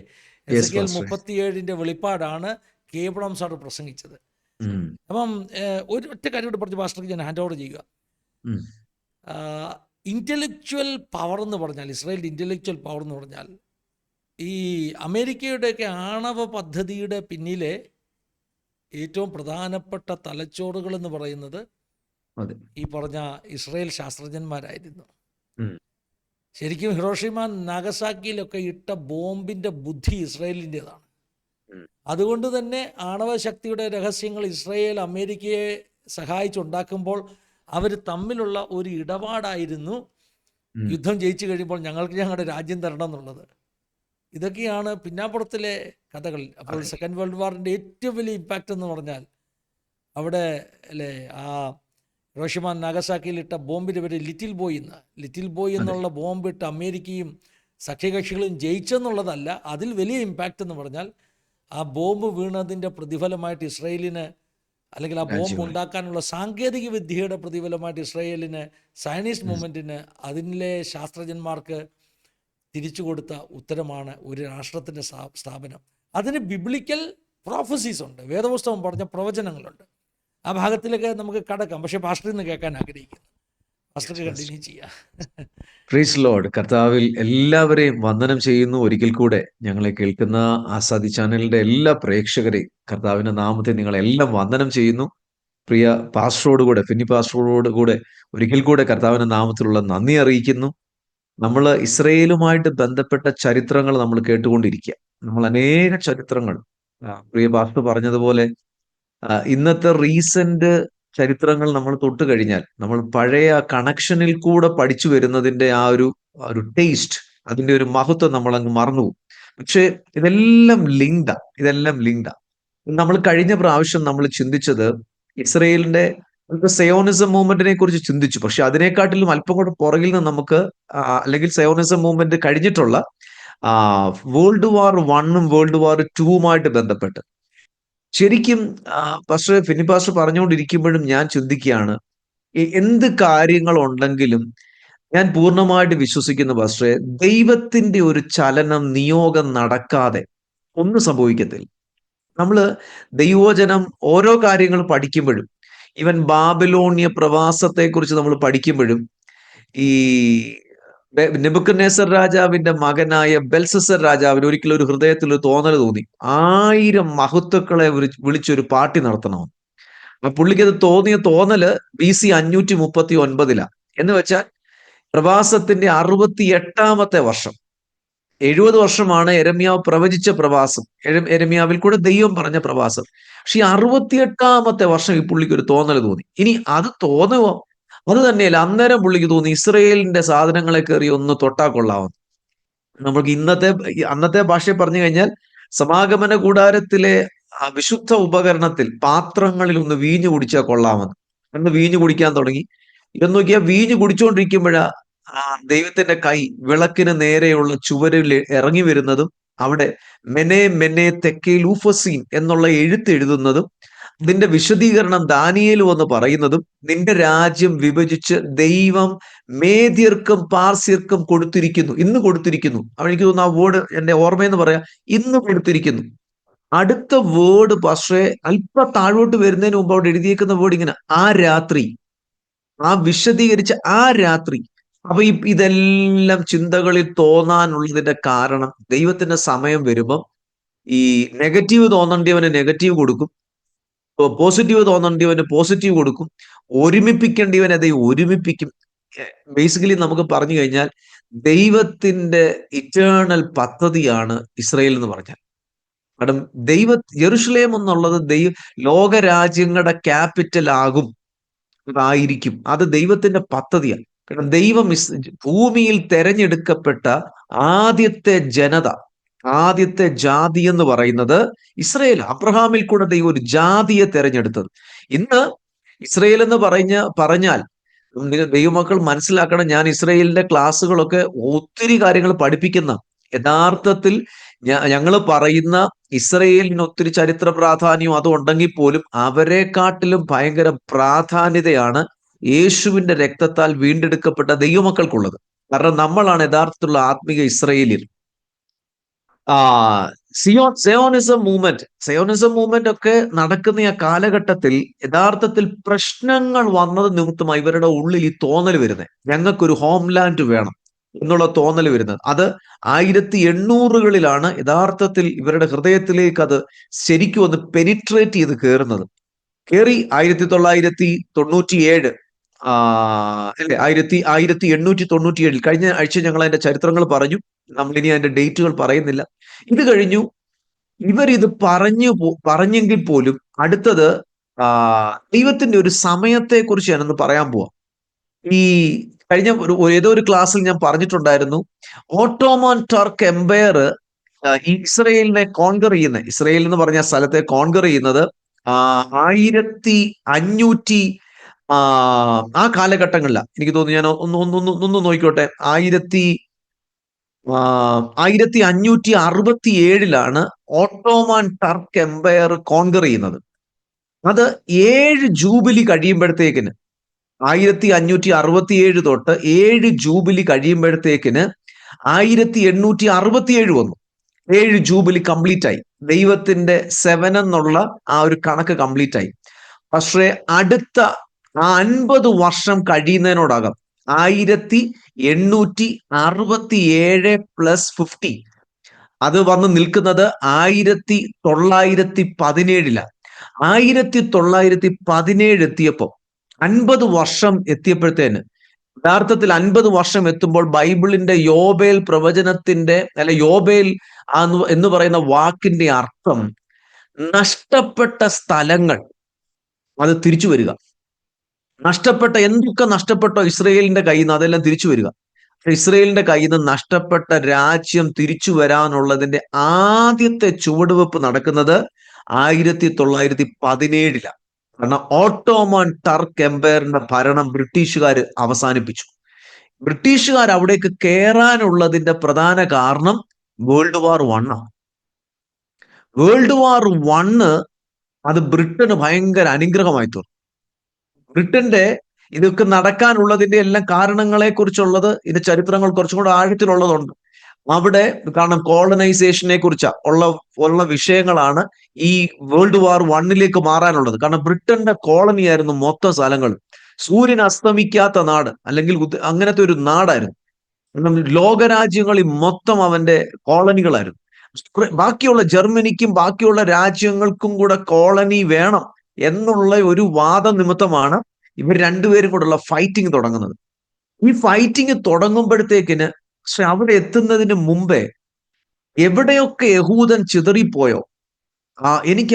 എസെക്കിയേൽ 37 വെളിപ്പാടാണ് കെ എബ്രഹാം സാർ പ്രസംഗിച്ചത്. അപ്പം ഒരു ഒറ്റ കാര്യം കൂടെ പറഞ്ഞ് പാസ്റ്റർക്ക് ഞാൻ ഹാൻഡ് ഓവർ ചെയ്യുക. ഇൻ്റലക്ച്വൽ പവർ എന്ന് പറഞ്ഞാൽ, ഇസ്രായേലിൻ്റെ ഇൻ്റലക്ച്വൽ പവർ എന്ന് പറഞ്ഞാൽ, ഈ അമേരിക്കയുടെയൊക്കെ ആണവ പദ്ധതിയുടെ പിന്നിലെ ഏറ്റവും പ്രധാനപ്പെട്ട തലച്ചോറുകൾ എന്ന് പറയുന്നത് ഈ പറഞ്ഞ ഇസ്രായേൽ ശാസ്ത്രജ്ഞന്മാരായിരുന്നു. ശരിക്കും ഹിരോഷിമ നാഗസാക്കിയിലൊക്കെ ഇട്ട ബോംബിൻ്റെ ബുദ്ധി ഇസ്രായേലിൻ്റെതാണ്. അതുകൊണ്ട് തന്നെ ആണവശക്തിയുടെ രഹസ്യങ്ങൾ ഇസ്രായേൽ അമേരിക്കയെ സഹായിച്ചുണ്ടാക്കുമ്പോൾ അവർ തമ്മിലുള്ള ഒരു ഇടപാടായിരുന്നു യുദ്ധം ജയിച്ചു കഴിയുമ്പോൾ ഞങ്ങൾക്ക് ഞങ്ങളുടെ രാജ്യം തരണം എന്നുള്ളത്. ഇതൊക്കെയാണ് പിന്നാമ്പുറത്തിലെ കഥകൾ. അപ്പോൾ സെക്കൻഡ് വേൾഡ് വാറിൻ്റെ ഏറ്റവും വലിയ ഇമ്പാക്റ്റ് എന്ന് പറഞ്ഞാൽ അവിടെ അല്ലേ, ആ ഹിരോഷിമ നാഗസാക്കിയിലിട്ട ബോംബിൻ്റെ പേര് ലിറ്റിൽ ബോയ് എന്നുള്ള ബോംബിട്ട് അമേരിക്കയും സഖ്യകക്ഷികളും ജയിച്ചെന്നുള്ളതല്ല, അതിൽ വലിയ ഇമ്പാക്റ്റ് എന്ന് പറഞ്ഞാൽ ആ ബോംബ് വീണതിൻ്റെ പ്രതിഫലമായിട്ട് ഇസ്രയേലിന്, അല്ലെങ്കിൽ ആ ബോംബ് ഉണ്ടാക്കാനുള്ള സാങ്കേതിക വിദ്യയുടെ പ്രതിഫലമായിട്ട് ഇസ്രയേലിന്, സയനിസ്റ്റ് മൂവ്മെൻറ്റിന്, അതിലെ ശാസ്ത്രജ്ഞന്മാർക്ക് തിരിച്ചു കൊടുത്ത ഉത്തരമാണ് ഒരു രാഷ്ട്രത്തിൻ്റെ സ്ഥാപനം. അതിന് ബിബ്ലിക്കൽ പ്രോഫസീസ് ഉണ്ട്, വേദപുസ്തകം പറഞ്ഞ പ്രവചനങ്ങളുണ്ട്. ആ ഭാഗത്തിലൊക്കെ നമുക്ക് കടക്കാം, പക്ഷേ പാസ്റ്ററിൽ നിന്ന് കേൾക്കാൻ ആഗ്രഹിക്കുന്നു. പാസ്റ്റർക്ക് കണ്ടിന്യൂ ചെയ്യാം. Praise Lord. കർത്താവിൽ എല്ലാവരെയും വന്ദനം ചെയ്യുന്നു. ഒരിക്കൽ കൂടെ ഞങ്ങളെ കേൾക്കുന്ന ആസാദി ചാനലിന്റെ എല്ലാ പ്രേക്ഷകരെയും കർത്താവിന്റെ നാമത്തിൽ നിങ്ങളെല്ലാം വന്ദനം ചെയ്യുന്നു. പ്രിയ പാസ്റ്ററോടുകൂടെ, ഫിന്നി പാസ്റ്ററോടുകൂടെ ഒരിക്കൽ കൂടെ കർത്താവിന്റെ നാമത്തിലുള്ള നന്ദി അറിയിക്കുന്നു. നമ്മൾ ഇസ്രയേലുമായിട്ട് ബന്ധപ്പെട്ട ചരിത്രങ്ങൾ നമ്മൾ കേട്ടുകൊണ്ടിരിക്കുക. നമ്മൾ അനേക ചരിത്രങ്ങൾ, പ്രിയ പാസ്റ്റർ പറഞ്ഞതുപോലെ ഇന്നത്തെ റീസെന്റ് ചരിത്രങ്ങൾ നമ്മൾ തൊട്ട് കഴിഞ്ഞാൽ നമ്മൾ പഴയ കണക്ഷനിൽ കൂടെ പഠിച്ചു വരുന്നതിന്റെ ആ ഒരു ടേസ്റ്റ്, അതിന്റെ ഒരു മഹത്വം നമ്മൾ അങ്ങ് മറന്നുപോകും. പക്ഷെ ഇതെല്ലാം ലിങ്ക്ഡാ. നമ്മൾ കഴിഞ്ഞ പ്രാവശ്യം നമ്മൾ ചിന്തിച്ചത് ഇസ്രയേലിന്റെ സയോണിസം മൂവ്മെന്റിനെ കുറിച്ച് ചിന്തിച്ചു. പക്ഷെ അതിനെക്കാട്ടിലും അല്പം കൂടെ പുറകിൽ നിന്ന് നമുക്ക്, അല്ലെങ്കിൽ സയോണിസം മൂവ്മെന്റ് കഴിഞ്ഞിട്ടുള്ള വേൾഡ് വാർ 1 വേൾഡ് വാർ 2 ബന്ധപ്പെട്ട് ശരിക്കും പാസ്റ്റർ ഫിന്നി പാസ്റ്റർ പറഞ്ഞുകൊണ്ടിരിക്കുമ്പോഴും ഞാൻ ചിന്തിക്കുകയാണ്, എന്ത് കാര്യങ്ങളുണ്ടെങ്കിലും ഞാൻ പൂർണ്ണമായിട്ട് വിശ്വസിക്കുന്ന പാസ്റ്ററെ, ദൈവത്തിന്റെ ഒരു ചലനം, നിയോഗം നടക്കാതെ ഒന്നും സംഭവിക്കത്തില്ല. നമ്മൾ ദൈവവചനം ഓരോ കാര്യങ്ങൾ പഠിക്കുമ്പോഴും, ഇവൻ ബാബിലോണിയ പ്രവാസത്തെക്കുറിച്ച് നമ്മൾ പഠിക്കുമ്പോഴും, ഈ നെബൂഖദ്നേസർ രാജാവിന്റെ മകനായ ബെൽസസർ രാജാവിന് ഒരിക്കലും ഒരു ഹൃദയത്തിൽ ഒരു തോന്നൽ തോന്നി, 1000 മഹത്തുക്കളെ വിളിച്ചൊരു പാർട്ടി നടത്തണമെന്ന്. അപ്പൊ പുള്ളിക്ക് അത് തോന്നിയ തോന്നല് BC 539 എന്ന് വെച്ചാൽ പ്രവാസത്തിന്റെ 68ാമത്തെ വർഷം. 70 വർഷമാണ് യെരമ്യാവ് പ്രവചിച്ച പ്രവാസം, യെരമ്യാവിൽ കൂടെ ദൈവം പറഞ്ഞ പ്രവാസം. പക്ഷെ ഈ 68ാമത്തെ വർഷം ഈ പുള്ളിക്ക് ഒരു തോന്നൽ തോന്നി. ഇനി അത് തോന്നുവോ? അത് തന്നെയല്ല, അന്നേരം പുള്ളിക്ക് തോന്നി ഇസ്രയേലിന്റെ സാധനങ്ങളെ കയറി ഒന്ന് തൊട്ടാ കൊള്ളാമെന്ന്. നമുക്ക് അന്നത്തെ ഭാഷയിൽ പറഞ്ഞു കഴിഞ്ഞാൽ, സമാഗമന കൂടാരത്തിലെ ആ വിശുദ്ധ ഉപകരണത്തിൽ പാത്രങ്ങളിൽ ഒന്ന് വീഞ്ഞു കുടിച്ചാൽ കൊള്ളാമെന്ന്. അന്ന് വീഞ്ഞു കുടിക്കാൻ തുടങ്ങി. ഇതെന്ന് നോക്കിയാൽ വീഞ്ഞു കുടിച്ചുകൊണ്ടിരിക്കുമ്പോഴാ ദൈവത്തിന്റെ കൈ വിളക്കിന് നേരെയുള്ള ചുവരിൽ ഇറങ്ങി വരുന്നതും, അവിടെ മെനെ മെനെ തെക്കേൽ ഊഫസീൻ എന്നുള്ള എഴുതുന്നതും, അതിന്റെ വിശദീകരണം ദാനിയേൽ വന്ന് പറയുന്നതും, നിന്റെ രാജ്യം വിഭജിച്ച് ദൈവം മേദ്യർക്കും പാർസ്യർക്കും കൊടുത്തിരിക്കുന്നു, ഇന്ന് കൊടുത്തിരിക്കുന്നു. അപ്പോൾ എനിക്ക് തോന്നുന്നു ആ വേർഡ് എന്റെ ഓർമ്മയെന്ന് പറയാം, ഇന്ന് കൊടുത്തിരിക്കുന്നു. അടുത്ത വേർഡ് പക്ഷേ അല്പ താഴോട്ട് വരുന്നതിന് മുമ്പ് അവിടെ എഴുതിയേക്കുന്ന വേർഡ് ഇങ്ങനെ, ആ രാത്രി, ആ വിശദീകരിച്ച ആ രാത്രി. അപ്പൊ ഇതെല്ലാം ചിന്തകളിൽ തോന്നാനുള്ളതിന്റെ കാരണം, ദൈവത്തിന്റെ സമയം വരുമ്പം ഈ നെഗറ്റീവ് തോന്നേണ്ടിയവന് നെഗറ്റീവ് കൊടുക്കും, പോസിറ്റീവ് തോന്നേണ്ടിയവന് പോസിറ്റീവ് കൊടുക്കും, ഒരുമിപ്പിക്കേണ്ടിയവനെ ദൈവം ഒരുമിപ്പിക്കും. ബേസിക്കലി നമുക്ക് പറഞ്ഞു കഴിഞ്ഞാൽ ദൈവത്തിന്റെ ഇറ്റേണൽ പദ്ധതിയാണ് ഇസ്രയേൽ എന്ന് പറഞ്ഞാൽ. കാരണം യെരുശലേം എന്നുള്ളത് ലോകരാജ്യങ്ങളുടെ ക്യാപിറ്റൽ ആയിരിക്കും. അത് ദൈവത്തിന്റെ പദ്ധതിയാണ്. കാരണം ദൈവം ഭൂമിയിൽ തെരഞ്ഞെടുക്കപ്പെട്ട ആദ്യത്തെ ജനത, ആദ്യത്തെ ജാതി എന്ന് പറയുന്നത് ഇസ്രയേൽ. അബ്രഹാമിൽ കൂടെ ദൈവം ഒരു ജാതിയെ തെരഞ്ഞെടുത്തത്. ഇന്ന് ഇസ്രയേൽ എന്ന് പറഞ്ഞാൽ ദൈവമക്കൾ മനസ്സിലാക്കണം, ഞാൻ ഇസ്രയേലിന്റെ ക്ലാസ്സുകളൊക്കെ ഒത്തിരി കാര്യങ്ങൾ പഠിപ്പിക്കുന്ന, യഥാർത്ഥത്തിൽ ഞങ്ങൾ പറയുന്ന ഇസ്രയേലിന് ഒത്തിരി ചരിത്ര പ്രാധാന്യം അത് ഉണ്ടെങ്കിൽ പോലും അവരെക്കാട്ടിലും ഭയങ്കര പ്രാധാന്യതയാണ് യേശുവിന്റെ രക്തത്താൽ വീണ്ടെടുക്കപ്പെട്ട ദൈവമക്കൾക്കുള്ളത്. കാരണം നമ്മളാണ് യഥാർത്ഥത്തിലുള്ള ആത്മീക ഇസ്രയേലിൽ. സയോണിസം മൂവ്മെന്റ് ഒക്കെ നടക്കുന്ന ആ കാലഘട്ടത്തിൽ യഥാർത്ഥത്തിൽ പ്രശ്നങ്ങൾ വന്നത് നിമിത്തമായി ഇവരുടെ ഉള്ളിൽ ഈ തോന്നൽ വരുന്നത്, ഞങ്ങൾക്കൊരു ഹോംലാൻഡ് വേണം എന്നുള്ള തോന്നൽ വരുന്നത്. അത് 1800കളിലാണ് യഥാർത്ഥത്തിൽ ഇവരുടെ ഹൃദയത്തിലേക്ക് അത് ശരിക്കും ഒന്ന് പെനിട്രേറ്റ് ചെയ്ത് കയറുന്നത്. 1997 അല്ലെ 1897, കഴിഞ്ഞ ആഴ്ച ഞങ്ങൾ അതിന്റെ ചരിത്രങ്ങൾ പറഞ്ഞു, നമ്മളിനി അതിന്റെ ഡേറ്റുകൾ പറയുന്നില്ല. ഇത് കഴിഞ്ഞു. ഇവരിത് പറഞ്ഞെങ്കിൽ പോലും അടുത്തത് ദൈവത്തിന്റെ ഒരു സമയത്തെ കുറിച്ച് ഞാനൊന്ന് പറയാൻ പോവാം. ഈ കഴിഞ്ഞ ഏതോ ഒരു ക്ലാസ്സിൽ ഞാൻ പറഞ്ഞിട്ടുണ്ടായിരുന്നു, ഓട്ടോമൻ ടർക്ക് എംപയർ ഇസ്രയേലിനെ കോൺകർ ചെയ്യുന്നത്, ഇസ്രയേൽ എന്ന് പറഞ്ഞ സ്ഥലത്തെ കോൺകർ ചെയ്യുന്നത് 1500 ആ കാലഘട്ടങ്ങളിലാണ്. എനിക്ക് തോന്നുന്നു, ഞാൻ ഒന്ന് നോക്കിക്കോട്ടെ, 1567 ഓട്ടോമൻ ടർക്ക് എംപയർ കോൺകർ ചെയ്യുന്നത്. അത് 7 ജൂബിലി കഴിയുമ്പോഴത്തേക്കിന്, 1567 തൊട്ട് 7 ജൂബിലി കഴിയുമ്പോഴത്തേക്കിന് 1867 വന്നു. 7 ജൂബിലി കംപ്ലീറ്റ് ആയി. ദൈവത്തിന്റെ 7 എന്നുള്ള ആ ഒരു കണക്ക് കംപ്ലീറ്റ് ആയി. പക്ഷേ അടുത്ത 50 വർഷം കഴിയുന്നതിനോടകം 1867 പ്ലസ് 50 അത് വന്ന് നിൽക്കുന്നത് 1917. 1917 എത്തിയപ്പോൾ 50 വർഷം എത്തിയപ്പോഴത്തേന്, യഥാർത്ഥത്തിൽ 50 വർഷം എത്തുമ്പോൾ ബൈബിളിന്റെ യോബേൽ പ്രവചനത്തിന്റെ യോബേൽ എന്ന് പറയുന്ന വാക്കിന്റെ അർത്ഥം നഷ്ടപ്പെട്ട സ്ഥലങ്ങൾ അത് തിരിച്ചു വരിക. എന്തൊക്കെ നഷ്ടപ്പെട്ടോ ഇസ്രയേലിന്റെ കയ്യിൽ നിന്ന് അതെല്ലാം തിരിച്ചു വരിക. ഇസ്രയേലിന്റെ കയ്യിൽ നിന്ന് നഷ്ടപ്പെട്ട രാജ്യം തിരിച്ചു വരാനുള്ളതിന്റെ ആദ്യത്തെ ചുവടുവെപ്പ് നടക്കുന്നത് 1917. കാരണം ഓട്ടോമൻ ടർക്ക് എംപയറിന്റെ ഭരണം ബ്രിട്ടീഷുകാർ അവസാനിപ്പിച്ചു. ബ്രിട്ടീഷുകാർ അവിടേക്ക് കയറാനുള്ളതിന്റെ പ്രധാന കാരണം വേൾഡ് വാർ 1 ആണ്. വേൾഡ് വാർ 1 അത് ബ്രിട്ടന് ഭയങ്കര അനുഗ്രഹമായി തീർന്നു. ബ്രിട്ടന്റെ ഇതൊക്കെ നടക്കാനുള്ളതിന്റെ എല്ലാം കാരണങ്ങളെ കുറിച്ചുള്ളത് ഇതിന്റെ ചരിത്രങ്ങൾ കുറച്ചും കൂടെ ആഴത്തിലുള്ളതുണ്ട്. അവിടെ കാരണം കോളനൈസേഷനെ കുറിച്ച് ഉള്ള വിഷയങ്ങളാണ് ഈ വേൾഡ് വാർ വണ്ണിലേക്ക് മാറാനുള്ളത്. കാരണം ബ്രിട്ടന്റെ കോളനി ആയിരുന്നു മൊത്തം സ്ഥലങ്ങൾ. സൂര്യൻ അസ്തമിക്കാത്ത നാട്, അല്ലെങ്കിൽ അങ്ങനത്തെ ഒരു നാടായിരുന്നു. കാരണം ലോകരാജ്യങ്ങളിൽ മൊത്തം അവന്റെ കോളനികളായിരുന്നു. ബാക്കിയുള്ള ജർമ്മനിക്കും ബാക്കിയുള്ള രാജ്യങ്ങൾക്കും കൂടെ കോളനി വേണം എന്നുള്ള ഒരു വാദ നിമിത്തമാണ് ഇവർ രണ്ടുപേരും കൂടെയുള്ള ഫൈറ്റിംഗ് തുടങ്ങുന്നത്. ഈ ഫൈറ്റിംഗ് തുടങ്ങുമ്പോഴത്തേക്കിന് പക്ഷെ അവിടെ എത്തുന്നതിന് മുമ്പേ എവിടെയൊക്കെ യഹൂദൻ ചിതറിപ്പോയോ, എനിക്ക്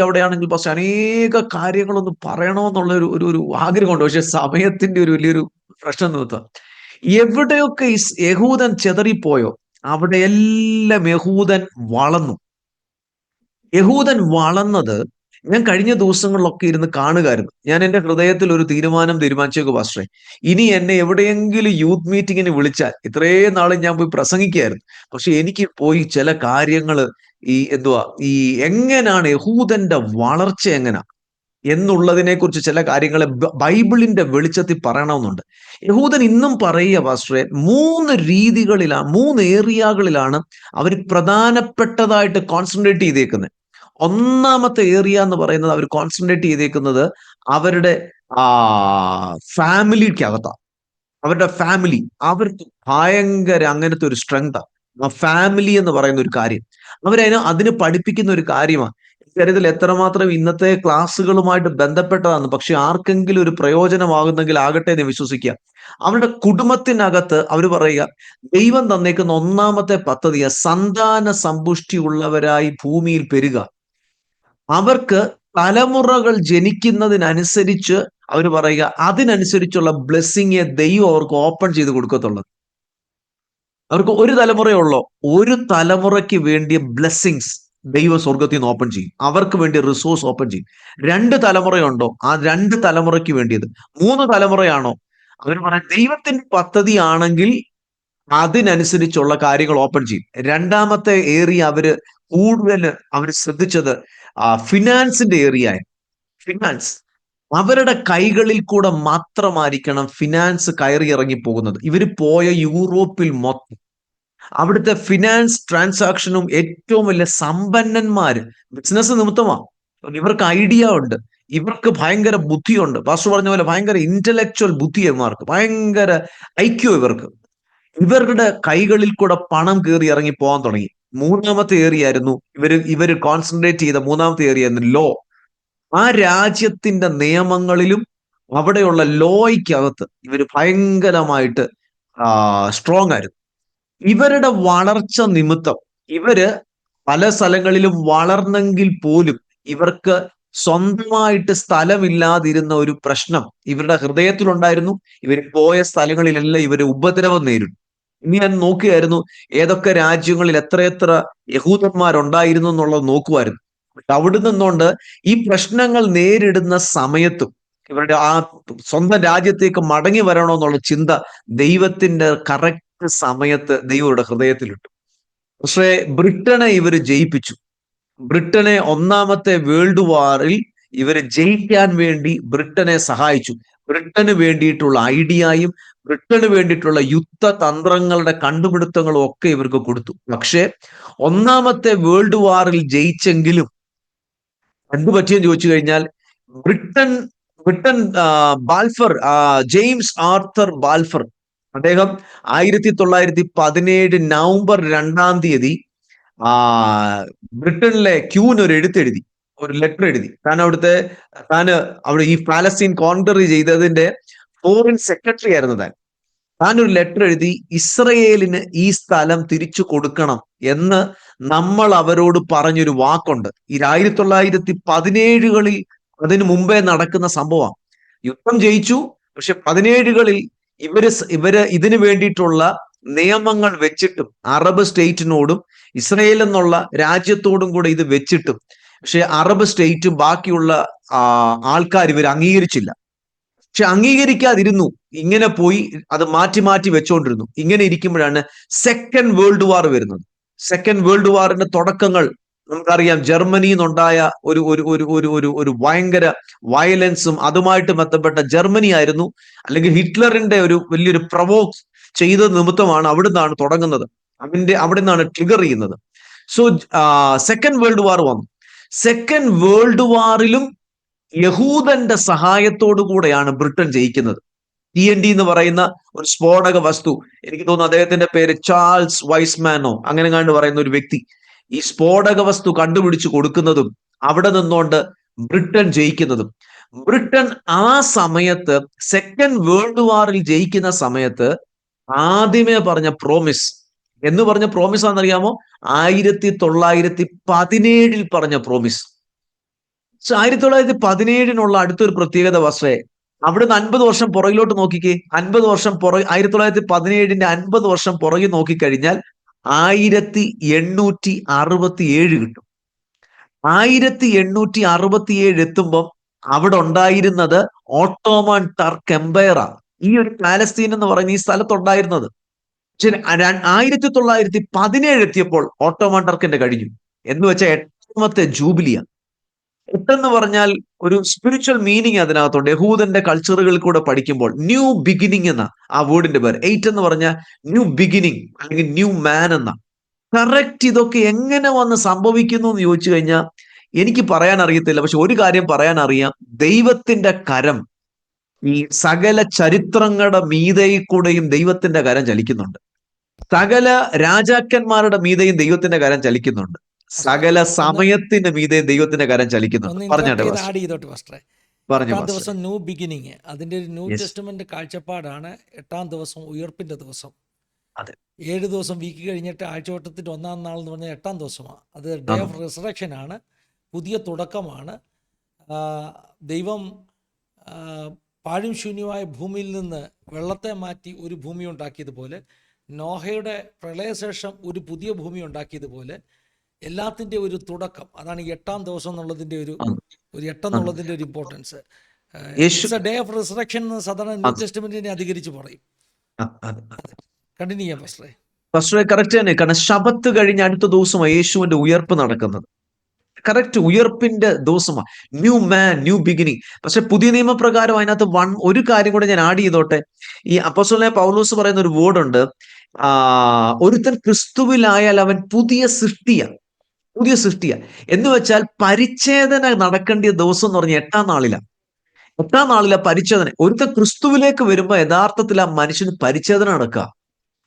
അവിടെയാണെങ്കിൽ പക്ഷെ അനേക കാര്യങ്ങളൊന്ന് പറയണമെന്നുള്ള ഒരു ആഗ്രഹമുണ്ട്. പക്ഷെ സമയത്തിന്റെ ഒരു വലിയൊരു പ്രശ്നം നിമിത്തം എവിടെയൊക്കെ യഹൂദൻ ചിതറിപ്പോയോ അവിടെയെല്ലാം യഹൂദൻ വളർന്നു. യഹൂദൻ വളർന്നത് ഞാൻ കഴിഞ്ഞ ദിവസങ്ങളിലൊക്കെ ഇരുന്ന് കാണുകയായിരുന്നു. ഞാൻ എൻ്റെ ഹൃദയത്തിൽ ഒരു തീരുമാനിച്ചേക്ക് പാസ്റ്ററെ, ഇനി എന്നെ എവിടെയെങ്കിലും യൂത്ത് മീറ്റിങ്ങിന് വിളിച്ചാൽ, ഇത്രയും നാളും ഞാൻ പോയി പ്രസംഗിക്കായിരുന്നു, പക്ഷെ എനിക്ക് പോയി ചില കാര്യങ്ങൾ ഈ എങ്ങനെയാണ് യഹൂദന്റെ വളർച്ച എങ്ങനെയാ എന്നുള്ളതിനെ കുറിച്ച് ചില കാര്യങ്ങൾ ബൈബിളിന്റെ വെളിച്ചത്തിൽ പറയണമെന്നുണ്ട്. യഹൂദൻ ഇന്നും പറയുക പാസ്റ്ററെ, 3 ഏരിയകളിലാണ് അവർ പ്രധാനപ്പെട്ടതായിട്ട് കോൺസെൻട്രേറ്റ് ചെയ്തേക്കുന്നത്. ഒന്നാമത്തെ ഏരിയ എന്ന് പറയുന്നത് അവർ കോൺസെൻട്രേറ്റ് ചെയ്തേക്കുന്നത് അവരുടെ ഫാമിലിക്കകത്താണ്. അവരുടെ ഫാമിലി അവർക്ക് ഭയങ്കര അങ്ങനത്തെ ഒരു സ്ട്രെങ്താണ്. ഫാമിലി എന്ന് പറയുന്ന ഒരു കാര്യം അതിന് പഠിപ്പിക്കുന്ന ഒരു കാര്യമാണ്. ഇക്കാര്യത്തിൽ എത്രമാത്രം ഇന്നത്തെ ക്ലാസ്സുകളുമായിട്ട് ബന്ധപ്പെട്ടതാണ്, പക്ഷെ ആർക്കെങ്കിലും ഒരു പ്രയോജനമാകുന്നെങ്കിൽ ആകട്ടെ എന്ന് വിശ്വസിക്കുക. അവരുടെ കുടുംബത്തിനകത്ത് അവർ പറയുക, ദൈവം തന്നേക്കുന്ന ഒന്നാമത്തെ പദ്ധതിയ സന്താന സമ്പുഷ്ടി ഉള്ളവരായി ഭൂമിയിൽ പെരുക. അവർക്ക് തലമുറകൾ ജനിക്കുന്നതിനനുസരിച്ച് അവർ പറയുക അതിനനുസരിച്ചുള്ള ബ്ലെസ്സിങ് ദൈവം അവർക്ക് ഓപ്പൺ ചെയ്ത് കൊടുക്കത്തുള്ളൂ. അവർക്ക് ഒരു തലമുറയുള്ളോ, ഒരു തലമുറയ്ക്ക് വേണ്ടിയ ബ്ലെസ്സിങ്സ് ദൈവ സ്വർഗത്തിൽ നിന്ന് ഓപ്പൺ ചെയ്യും. അവർക്ക് വേണ്ടി റിസോഴ്സ് ഓപ്പൺ ചെയ്യും. 2 തലമുറയുണ്ടോ, ആ 2 തലമുറയ്ക്ക് വേണ്ടിയത്. 3 തലമുറയാണോ, അവർ പറയാം ദൈവത്തിന്റെ പദ്ധതി ആണെങ്കിൽ അതിനനുസരിച്ചുള്ള കാര്യങ്ങൾ ഓപ്പൺ ചെയ്യും. രണ്ടാമത്തെ ഏരിയ കൂടുതൽ അവർ ശ്രദ്ധിച്ചത് ഫിനാൻസിന്റെ ഏരിയ. ഫിനാൻസ് അവരുടെ കൈകളിൽ കൂടെ മാത്രമായിരിക്കണം ഫിനാൻസ് കയറി ഇറങ്ങി പോകുന്നത്. ഇവർ പോയ യൂറോപ്പിൽ മൊത്തം അവിടുത്തെ ഫിനാൻസ് ട്രാൻസാക്ഷനും ഏറ്റവും വലിയ സമ്പന്നന്മാര് ബിസിനസ് നിമിത്തമാണ്. ഇവർക്ക് ഐഡിയ ഉണ്ട്, ഇവർക്ക് ഭയങ്കര ബുദ്ധിയുണ്ട്. പാസ്റ്റർ പറഞ്ഞ പോലെ ഭയങ്കര ഇന്റലക്ച്വൽ ബുദ്ധിയന്മാർക്ക്, ഭയങ്കര ഐക്യം ഇവരുടെ കൈകളിൽ കൂടെ പണം കയറി ഇറങ്ങി പോകാൻ തുടങ്ങി. മൂന്നാമത്തെ ഏരിയ ആയിരുന്നു ഇവര് കോൺസെൻട്രേറ്റ് ചെയ്ത മൂന്നാമത്തെ ഏരിയ ആയിരുന്നു ലോ. ആ രാജ്യത്തിന്റെ നിയമങ്ങളിലും അവിടെയുള്ള ലോയ്ക്കകത്ത് ഇവർ ഭയങ്കരമായിട്ട് സ്ട്രോങ് ആയിരുന്നു. ഇവരുടെ വളർച്ച നിമിത്തം ഇവര് പല സ്ഥലങ്ങളിലും വളർന്നെങ്കിൽ പോലും ഇവർക്ക് സ്വന്തമായിട്ട് സ്ഥലമില്ലാതിരുന്ന ഒരു പ്രശ്നം ഇവരുടെ ഹൃദയത്തിലുണ്ടായിരുന്നു. ഇവർ പോയ സ്ഥലങ്ങളിലെല്ലാം ഇവര് ഉപദ്രവം നേരിടും. ഇനി ഞാൻ നോക്കുകയായിരുന്നു ഏതൊക്കെ രാജ്യങ്ങളിൽ എത്രയെത്ര യഹൂദന്മാരുണ്ടായിരുന്നു എന്നുള്ളത് നോക്കുമായിരുന്നു. അവിടെ നിന്നുകൊണ്ട് ഈ പ്രശ്നങ്ങൾ നേരിടുന്ന സമയത്തും ഇവരുടെ ആ സ്വന്തം രാജ്യത്തേക്ക് മടങ്ങി വരണമെന്നുള്ള ചിന്ത ദൈവത്തിന്റെ കറക്റ്റ് സമയത്ത് ദൈവയുടെ ഹൃദയത്തിലിട്ടു. പക്ഷേ ബ്രിട്ടനെ ഇവര് ജയിപ്പിച്ചു. ബ്രിട്ടനെ ഒന്നാമത്തെ വേൾഡ് വാറിൽ ഇവര് ജയിക്കാൻ വേണ്ടി ബ്രിട്ടനെ സഹായിച്ചു. ബ്രിട്ടന് വേണ്ടിയിട്ടുള്ള ഐഡിയയും ബ്രിട്ടന് വേണ്ടിയിട്ടുള്ള യുദ്ധതന്ത്രങ്ങളുടെ കണ്ടുപിടുത്തങ്ങളും ഒക്കെ ഇവർക്ക് കൊടുത്തു. പക്ഷേ ഒന്നാമത്തെ വേൾഡ് വാറിൽ ജയിച്ചെങ്കിലും എന്തു പറ്റിയെന്ന് ചോദിച്ചു കഴിഞ്ഞാൽ Britain Balfour, James Arthur Balfour, അദ്ദേഹം 1917 നവംബർ 2 ബ്രിട്ടനിലെ ക്യൂന് ഒരു എഴുത്തെഴുതി, ഒരു ലെറ്റർ എഴുതി. അവിടെ ഈ പാലസ്തീൻ കോൺകർ ചെയ്തതിന്റെ ഫോറിൻ സെക്രട്ടറി ആയിരുന്നു താൻ ഒരു ലെറ്റർ എഴുതി, ഇസ്രയേലിന് ഈ സ്ഥലം തിരിച്ചു കൊടുക്കണം എന്ന് നമ്മൾ അവരോട് പറഞ്ഞൊരു വാക്കുണ്ട്. ഈ 1917 അതിനു മുമ്പേ നടക്കുന്ന സംഭവം. യുദ്ധം ജയിച്ചു, പക്ഷെ 17 ഇവര് ഇതിനു വേണ്ടിയിട്ടുള്ള നിയമങ്ങൾ വെച്ചിട്ടും അറബ് സ്റ്റേറ്റിനോടും ഇസ്രയേൽ എന്നുള്ള രാജ്യത്തോടും കൂടെ ഇത് വെച്ചിട്ടും പക്ഷെ അറബ് സ്റ്റേറ്റും ബാക്കിയുള്ള ആൾക്കാർ ഇവർ അംഗീകരിച്ചില്ല. പക്ഷെ അംഗീകരിക്കാതിരുന്നു, ഇങ്ങനെ പോയി അത് മാറ്റി മാറ്റി വെച്ചുകൊണ്ടിരുന്നു. ഇങ്ങനെ ഇരിക്കുമ്പോഴാണ് സെക്കൻഡ് വേൾഡ് വാർ വരുന്നത്. സെക്കൻഡ് വേൾഡ് വാറിന്റെ തുടക്കങ്ങൾ നമുക്കറിയാം. ജർമ്മനിയിൽ നിന്നുണ്ടായ ഒരു ഭയങ്കര വയലൻസും അതുമായിട്ട് ബന്ധപ്പെട്ട ജർമ്മനി ആയിരുന്നു, അല്ലെങ്കിൽ ഹിറ്റ്ലറിന്റെ ഒരു വലിയൊരു പ്രൊവോക്ക് ചെയ്തത് നിമിത്തമാണ് അവിടുന്നാണ് തുടങ്ങുന്നത്. അവിടെ നിന്നാണ് ട്രിഗർ ചെയ്യുന്നത്. സോ സെക്കൻഡ് വേൾഡ് വാർ വന്നു. സെക്കൻഡ് വേൾഡ് വാറിലും യഹൂദന്റെ സഹായത്തോടു കൂടെയാണ് ബ്രിട്ടൻ ജയിക്കുന്നത്. TNT എന്ന് പറയുന്ന ഒരു സ്ഫോടക വസ്തു, എനിക്ക് തോന്നുന്നു അദ്ദേഹത്തിന്റെ പേര് ചാൾസ് വൈസ്മാനോ അങ്ങനെ കണ്ട് പറയുന്ന ഒരു വ്യക്തി, ഈ സ്ഫോടക വസ്തു കണ്ടുപിടിച്ചു കൊടുക്കുന്നതും അവിടെ നിന്നുകൊണ്ട് ബ്രിട്ടൻ ജയിക്കുന്നതും. ബ്രിട്ടൻ ആ സമയത്ത് സെക്കൻഡ് വേൾഡ് വാറിൽ ജയിക്കുന്ന സമയത്ത് ആദ്യമേ പറഞ്ഞ പ്രോമിസ് എന്ന് പറഞ്ഞ പ്രോമിസ് ആണെന്നറിയാമോ? 1917 പറഞ്ഞ പ്രോമിസ്. 1917 അടുത്തൊരു പ്രത്യേകത വസ്ത്രേ, അവിടുന്ന് 50 വർഷം പുറകിലോട്ട് നോക്കിക്കേ. 50 വർഷം 1917 50 വർഷം പുറകിൽ നോക്കിക്കഴിഞ്ഞാൽ 1867 കിട്ടും. 1867 എത്തുമ്പം അവിടെ ഉണ്ടായിരുന്നത് ഓട്ടോമൻ ടർക്ക് എംപയറാണ്. ഈ ഒരു പാലസ്തീൻ എന്ന് പറയുന്ന ഈ സ്ഥലത്തുണ്ടായിരുന്നത്. പക്ഷെ 1917 എത്തിയപ്പോൾ ഓട്ടോമൻ ടർക്കിന്റെ കഴിഞ്ഞു. എന്ന് വെച്ചാൽ 8ാമത്തെ ജൂബിലിയാണ്. 8 എന്ന് പറഞ്ഞാൽ ഒരു സ്പിരിച്വൽ മീനിങ് അതിനകത്തുണ്ട്. യഹൂദന്റെ കൾച്ചറുകളിൽ കൂടെ പഠിക്കുമ്പോൾ ന്യൂ ബിഗിനിങ് എന്ന ആ വേർഡിന്റെ പേര്. 8 എന്ന് പറഞ്ഞാൽ ന്യൂ ബിഗിനിങ് അല്ലെങ്കിൽ ന്യൂ മാൻ എന്ന. കറക്റ്റ് ഇതൊക്കെ എങ്ങനെ വന്ന് സംഭവിക്കുന്നു എന്ന് ചോദിച്ചു കഴിഞ്ഞാൽ എനിക്ക് പറയാൻ അറിയത്തില്ല. പക്ഷെ ഒരു കാര്യം പറയാൻ അറിയാം, ദൈവത്തിന്റെ കരം ഈ സകല ചരിത്രങ്ങളുടെ മീതയിൽ കൂടെയും ദൈവത്തിന്റെ കരം ചലിക്കുന്നുണ്ട്. സകല രാജാക്കന്മാരുടെ മീതയും ദൈവത്തിന്റെ കരം ചലിക്കുന്നുണ്ട്. സകല സമയത്തിന്റെ മീതെ ദൈവത്തിന്റെ കരം ചലിക്കുന്നുണ്ട്. പറഞ്ഞോട്ടെ പറഞ്ഞു. 8ാം ദിവസം ന്യൂ ബിഗിനിങ്, അതിന്റെ ഒരു ന്യൂ ടെസ്റ്റ്മെന്റ് കാഴ്ചപ്പാടാണ് 8ാം ദിവസം ഉയർപ്പിന്റെ ദിവസം. 7 ദിവസം വീക്ക് കഴിഞ്ഞിട്ട് ആഴ്ചവട്ടത്തിന്റെ 1ാം നാൾ എന്ന് പറഞ്ഞാൽ 8ാം ദിവസമാണ്. അത് ഡേ ഓഫ് റിസറക്ഷൻ ആണ്, പുതിയ തുടക്കമാണ്. ദൈവം പാഴും ശൂന്യമായ ഭൂമിയിൽ നിന്ന് വെള്ളത്തെ മാറ്റി ഒരു ഭൂമി ഉണ്ടാക്കിയതുപോലെ, നോഹയുടെ പ്രളയശേഷം ഒരു പുതിയ ഭൂമി ഉണ്ടാക്കിയതുപോലെ എല്ലാത്തിൻ്റെ ഒരു തുടക്കം. അതാണ് ഈ 8ാം ദിവസം എന്നുള്ളതിൻ്റെ ഒരു 8 എന്നുള്ളതിൻ്റെ ഒരു ഇമ്പോർട്ടൻസ്. ഡേ ഓഫ് റിസറക്ഷൻ എന്ന് സാധാരണ ന്യൂ ടെസ്റ്റ്മെന്റിനെ അധികരിച്ച് പറയും. കണ്ടിന്യൂ ചെയ്യാം ഫസ്റ്റ് കറക്റ്റ് തന്നെ. കാരണം ശബത്ത് കഴിഞ്ഞ അടുത്ത ദിവസമാണ് യേശുവിന്റെ ഉയർപ്പ് നടക്കുന്നത്. കറക്റ്റ്, ഉയർപ്പിന്റെ ദിവസമാണ്. ന്യൂ മാൻ, ന്യൂ ബിഗിനിങ്. പക്ഷെ പുതിയ നിയമപ്രകാരം അതിനകത്ത് ഒരു കാര്യം കൂടെ ഞാൻ ആഡ് ചെയ്തോട്ടെ. ഈ അപ്പോസ്തലനായ പൗലോസ് പറയുന്ന ഒരു വേർഡ് ഉണ്ട്, ഒരുത്തൻ ക്രിസ്തുവിലായാൽ അവൻ പുതിയ സൃഷ്ടിയാണ്. പുതിയ സൃഷ്ടിയാണ് എന്ന് വെച്ചാൽ പരിച്ഛേദന നടക്കേണ്ട ദിവസം എന്ന് പറഞ്ഞാൽ 8ാം നാളിലാണ്. 8ാം നാളിലെ പരിച്ഛേദന. ഒരുത്തൻ ക്രിസ്തുവിലേക്ക് വരുമ്പോൾ യഥാർത്ഥത്തിൽ ആ മനുഷ്യന് പരിച്ഛേദന നടക്കുക.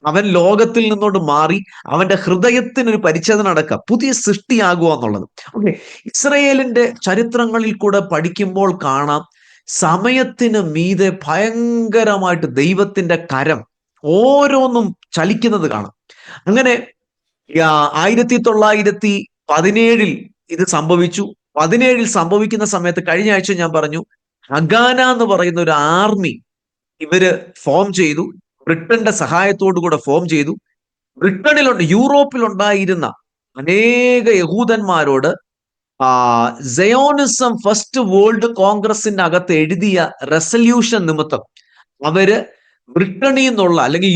അവൻ ലോകത്തിൽ നിന്നോട് മാറി അവന്റെ ഹൃദയത്തിനൊരു പരിച്ഛേദന നടക്കുക, പുതിയ സൃഷ്ടിയാകുക എന്നുള്ളത്. ഓക്കെ, ഇസ്രയേലിന്റെ ചരിത്രങ്ങളിൽ കൂടെ പഠിക്കുമ്പോൾ കാണാം സമയത്തിന് മീതെ ഭയങ്കരമായിട്ട് ദൈവത്തിന്റെ കരം ഓരോന്നും ചലിക്കുന്നത് കാണാം. അങ്ങനെ 1917 ഇത് സംഭവിച്ചു. 17 സംഭവിക്കുന്ന സമയത്ത് കഴിഞ്ഞ ആഴ്ച ഞാൻ പറഞ്ഞു, ഹഗാന എന്ന് പറയുന്ന ഒരു ആർമി ഇവര് ഫോം ചെയ്തു. ബ്രിട്ടന്റെ സഹായത്തോടു കൂടെ ഫോം ചെയ്തു. യൂറോപ്പിലുണ്ടായിരുന്ന അനേക യഹൂദന്മാരോട് സയോണിസം ഫസ്റ്റ് വേൾഡ് കോൺഗ്രസിന്റെ അകത്ത് എഴുതിയ റെസല്യൂഷൻ നിമിത്തം അവര് ബ്രിട്ടനിൽ നിന്നുള്ള അല്ലെങ്കിൽ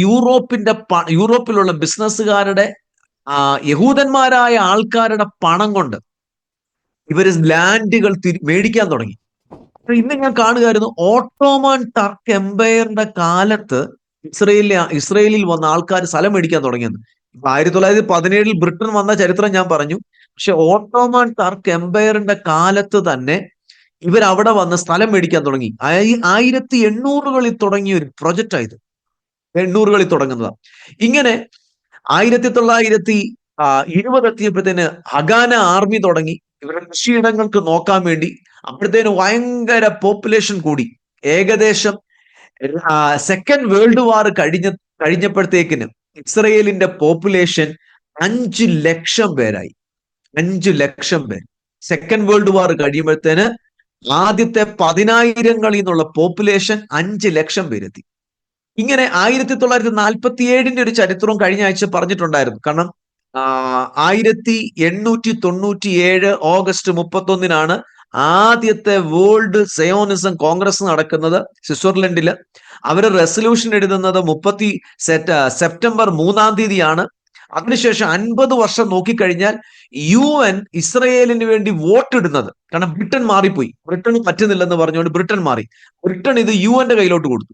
യൂറോപ്പിലുള്ള ബിസിനസ്സുകാരുടെ യഹൂദന്മാരായ ആൾക്കാരുടെ പണം കൊണ്ട് ഇവര് ലാൻഡുകൾ മേടിക്കാൻ തുടങ്ങി. ഇന്ന് ഞാൻ കാണുകയായിരുന്നു, ഓട്ടോമൻ ടർക്ക് എംപയറിന്റെ കാലത്ത് ഇസ്രയേലിൽ വന്ന ആൾക്കാർ സ്ഥലം മേടിക്കാൻ തുടങ്ങിയത്. 1917 ബ്രിട്ടൻ വന്ന ചരിത്രം ഞാൻ പറഞ്ഞു. പക്ഷെ ഓട്ടോമൻ ടർക്ക് എംപയറിന്റെ കാലത്ത് തന്നെ ഇവരവിടെ വന്ന് സ്ഥലം മേടിക്കാൻ തുടങ്ങി. 1800കളിൽ തുടങ്ങിയ ഒരു പ്രൊജക്റ്റ് ആയത്. 800കളിൽ തുടങ്ങുന്നതാണ്. ഇങ്ങനെ 1920 എത്തിയപ്പോഴത്തേന് ഹഗാന ആർമി തുടങ്ങി. ഇവരുടെ കൃഷിയിടങ്ങൾക്ക് നോക്കാൻ വേണ്ടി. അപ്പോഴത്തേന് ഭയങ്കര പോപ്പുലേഷൻ കൂടി. ഏകദേശം സെക്കൻഡ് വേൾഡ് വാർ കഴിഞ്ഞപ്പോഴത്തേക്കിന് ഇസ്രയേലിന്റെ പോപ്പുലേഷൻ 5 ലക്ഷം പേരായി. 5 ലക്ഷം പേര്. സെക്കൻഡ് വേൾഡ് വാർ കഴിയുമ്പോഴത്തേന് ആദ്യത്തെ 10,000ങ്ങളിൽ നിന്നുള്ള പോപ്പുലേഷൻ 5 ലക്ഷം പേരെത്തി. ഇങ്ങനെ 1947 ഒരു ചരിത്രവും കഴിഞ്ഞ ആഴ്ച പറഞ്ഞിട്ടുണ്ടായിരുന്നു. കാരണം 1897 ഓഗസ്റ്റ് 31 ആദ്യത്തെ വേൾഡ് സയോണിസം കോൺഗ്രസ് നടക്കുന്നത് സ്വിറ്റ്സർലൻഡില്. അവര് റെസൊല്യൂഷൻ എഴുതുന്നത് സെപ്റ്റംബർ 3 അതിനുശേഷം 50 വർഷം നോക്കിക്കഴിഞ്ഞാൽ UN ഇസ്രയേലിന് വേണ്ടി വോട്ട് ഇടുന്നത്, കാരണം ബ്രിട്ടൻ മാറിപ്പോയി, ബ്രിട്ടന് പറ്റുന്നില്ലെന്ന് പറഞ്ഞുകൊണ്ട് ബ്രിട്ടൻ മാറി. ബ്രിട്ടൻ ഇത് UN കയ്യിലോട്ട് കൊടുത്തു.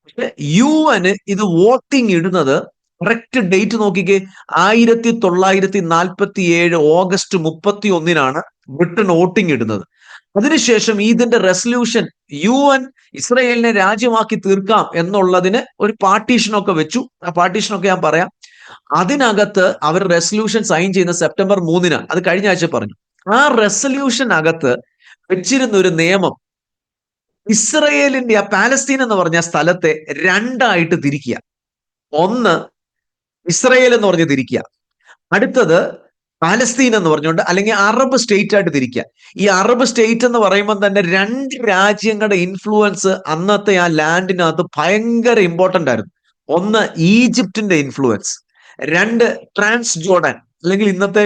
പക്ഷെ UN ഇത് വോട്ടിംഗ് ഇടുന്നത് കറക്റ്റ് ഡേറ്റ് നോക്കിക്കേ, 1947 ഓഗസ്റ്റ് 31 ബ്രിട്ടൻ വോട്ടിംഗ് ഇടുന്നത്. അതിനുശേഷം ഇതിന്റെ റെസൊല്യൂഷൻ UN ഇസ്രയേലിനെ രാജ്യമാക്കി തീർക്കാം എന്നുള്ളതിന് ഒരു പാർട്ടീഷനൊക്കെ വെച്ചു. ആ പാർട്ടീഷനൊക്കെ ഞാൻ പറയാം. അതിനകത്ത് അവർ റെസൊല്യൂഷൻ സൈൻ ചെയ്യുന്ന സെപ്റ്റംബർ 3 അത് കഴിഞ്ഞ ആഴ്ച പറഞ്ഞു. ആ റെസൊല്യൂഷനകത്ത് വെച്ചിരുന്ന ഒരു നിയമം, ഇസ്രയേലിന്റെ പാലസ്തീൻ എന്ന് പറഞ്ഞ സ്ഥലത്തെ രണ്ടായിട്ട് തിരിക്കുക. ഒന്ന് ഇസ്രയേൽ എന്ന് പറഞ്ഞ് തിരിക്കുക, അടുത്തത് പാലസ്തീൻ എന്ന് പറഞ്ഞുകൊണ്ട് അല്ലെങ്കിൽ അറബ് സ്റ്റേറ്റ് ആയിട്ട് തിരിക്കുക. ഈ അറബ് സ്റ്റേറ്റ് എന്ന് പറയുമ്പോൾ തന്നെ രണ്ട് രാജ്യങ്ങളുടെ ഇൻഫ്ലുവൻസ് അന്നത്തെ ആ ലാൻഡിനകത്ത് ഭയങ്കര ഇമ്പോർട്ടന്റ് ആയിരുന്നു. ഒന്ന് ഈജിപ്തിന്റെ ഇൻഫ്ലുവൻസ്, രണ്ട് ട്രാൻസ് ജോർഡാൻ അല്ലെങ്കിൽ ഇന്നത്തെ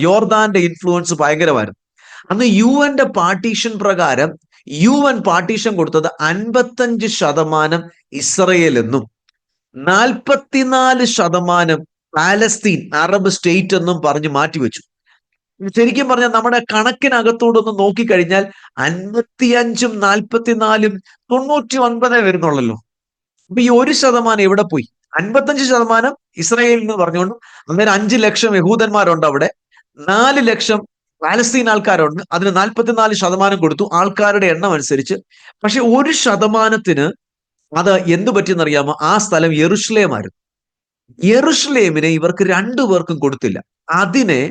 യോർദാന്റെ ഇൻഫ്ലുവൻസ് ഭയങ്കരമായിരുന്നു. അന്ന് UN പാർട്ടീഷൻ പ്രകാരം UN പാർട്ടീഷൻ കൊടുത്തത് 55% ഇസ്രയേൽ എന്നും 44% പാലസ്തീൻ അറബ് സ്റ്റേറ്റ് എന്നും പറഞ്ഞ് മാറ്റിവെച്ചു. ശരിക്കും പറഞ്ഞാൽ നമ്മുടെ കണക്കിനകത്തോടൊന്ന് നോക്കിക്കഴിഞ്ഞാൽ 55ഉം 44ഉം 99 വരുന്നുള്ളല്ലോ. അപ്പൊ ഈ 1% എവിടെ പോയി? 55% ഇസ്രയേൽ എന്ന് പറഞ്ഞുകൊണ്ട് അന്നേരം 5 ലക്ഷം യഹൂദന്മാരുണ്ട് അവിടെ, 4 ലക്ഷം പാലസ്തീൻ ആൾക്കാരുണ്ട്. അതിന് 44% കൊടുത്തു ആൾക്കാരുടെ എണ്ണം അനുസരിച്ച്. പക്ഷെ 1%ത്തിന് അത് എന്തു പറ്റിയെന്നറിയാമോ? ആ സ്ഥലം യെറുശലേമായിരുന്നു. യെറുശലേമിനെ ഇവർക്ക് രണ്ടുപേർക്കും കൊടുത്തില്ല. അതിനെ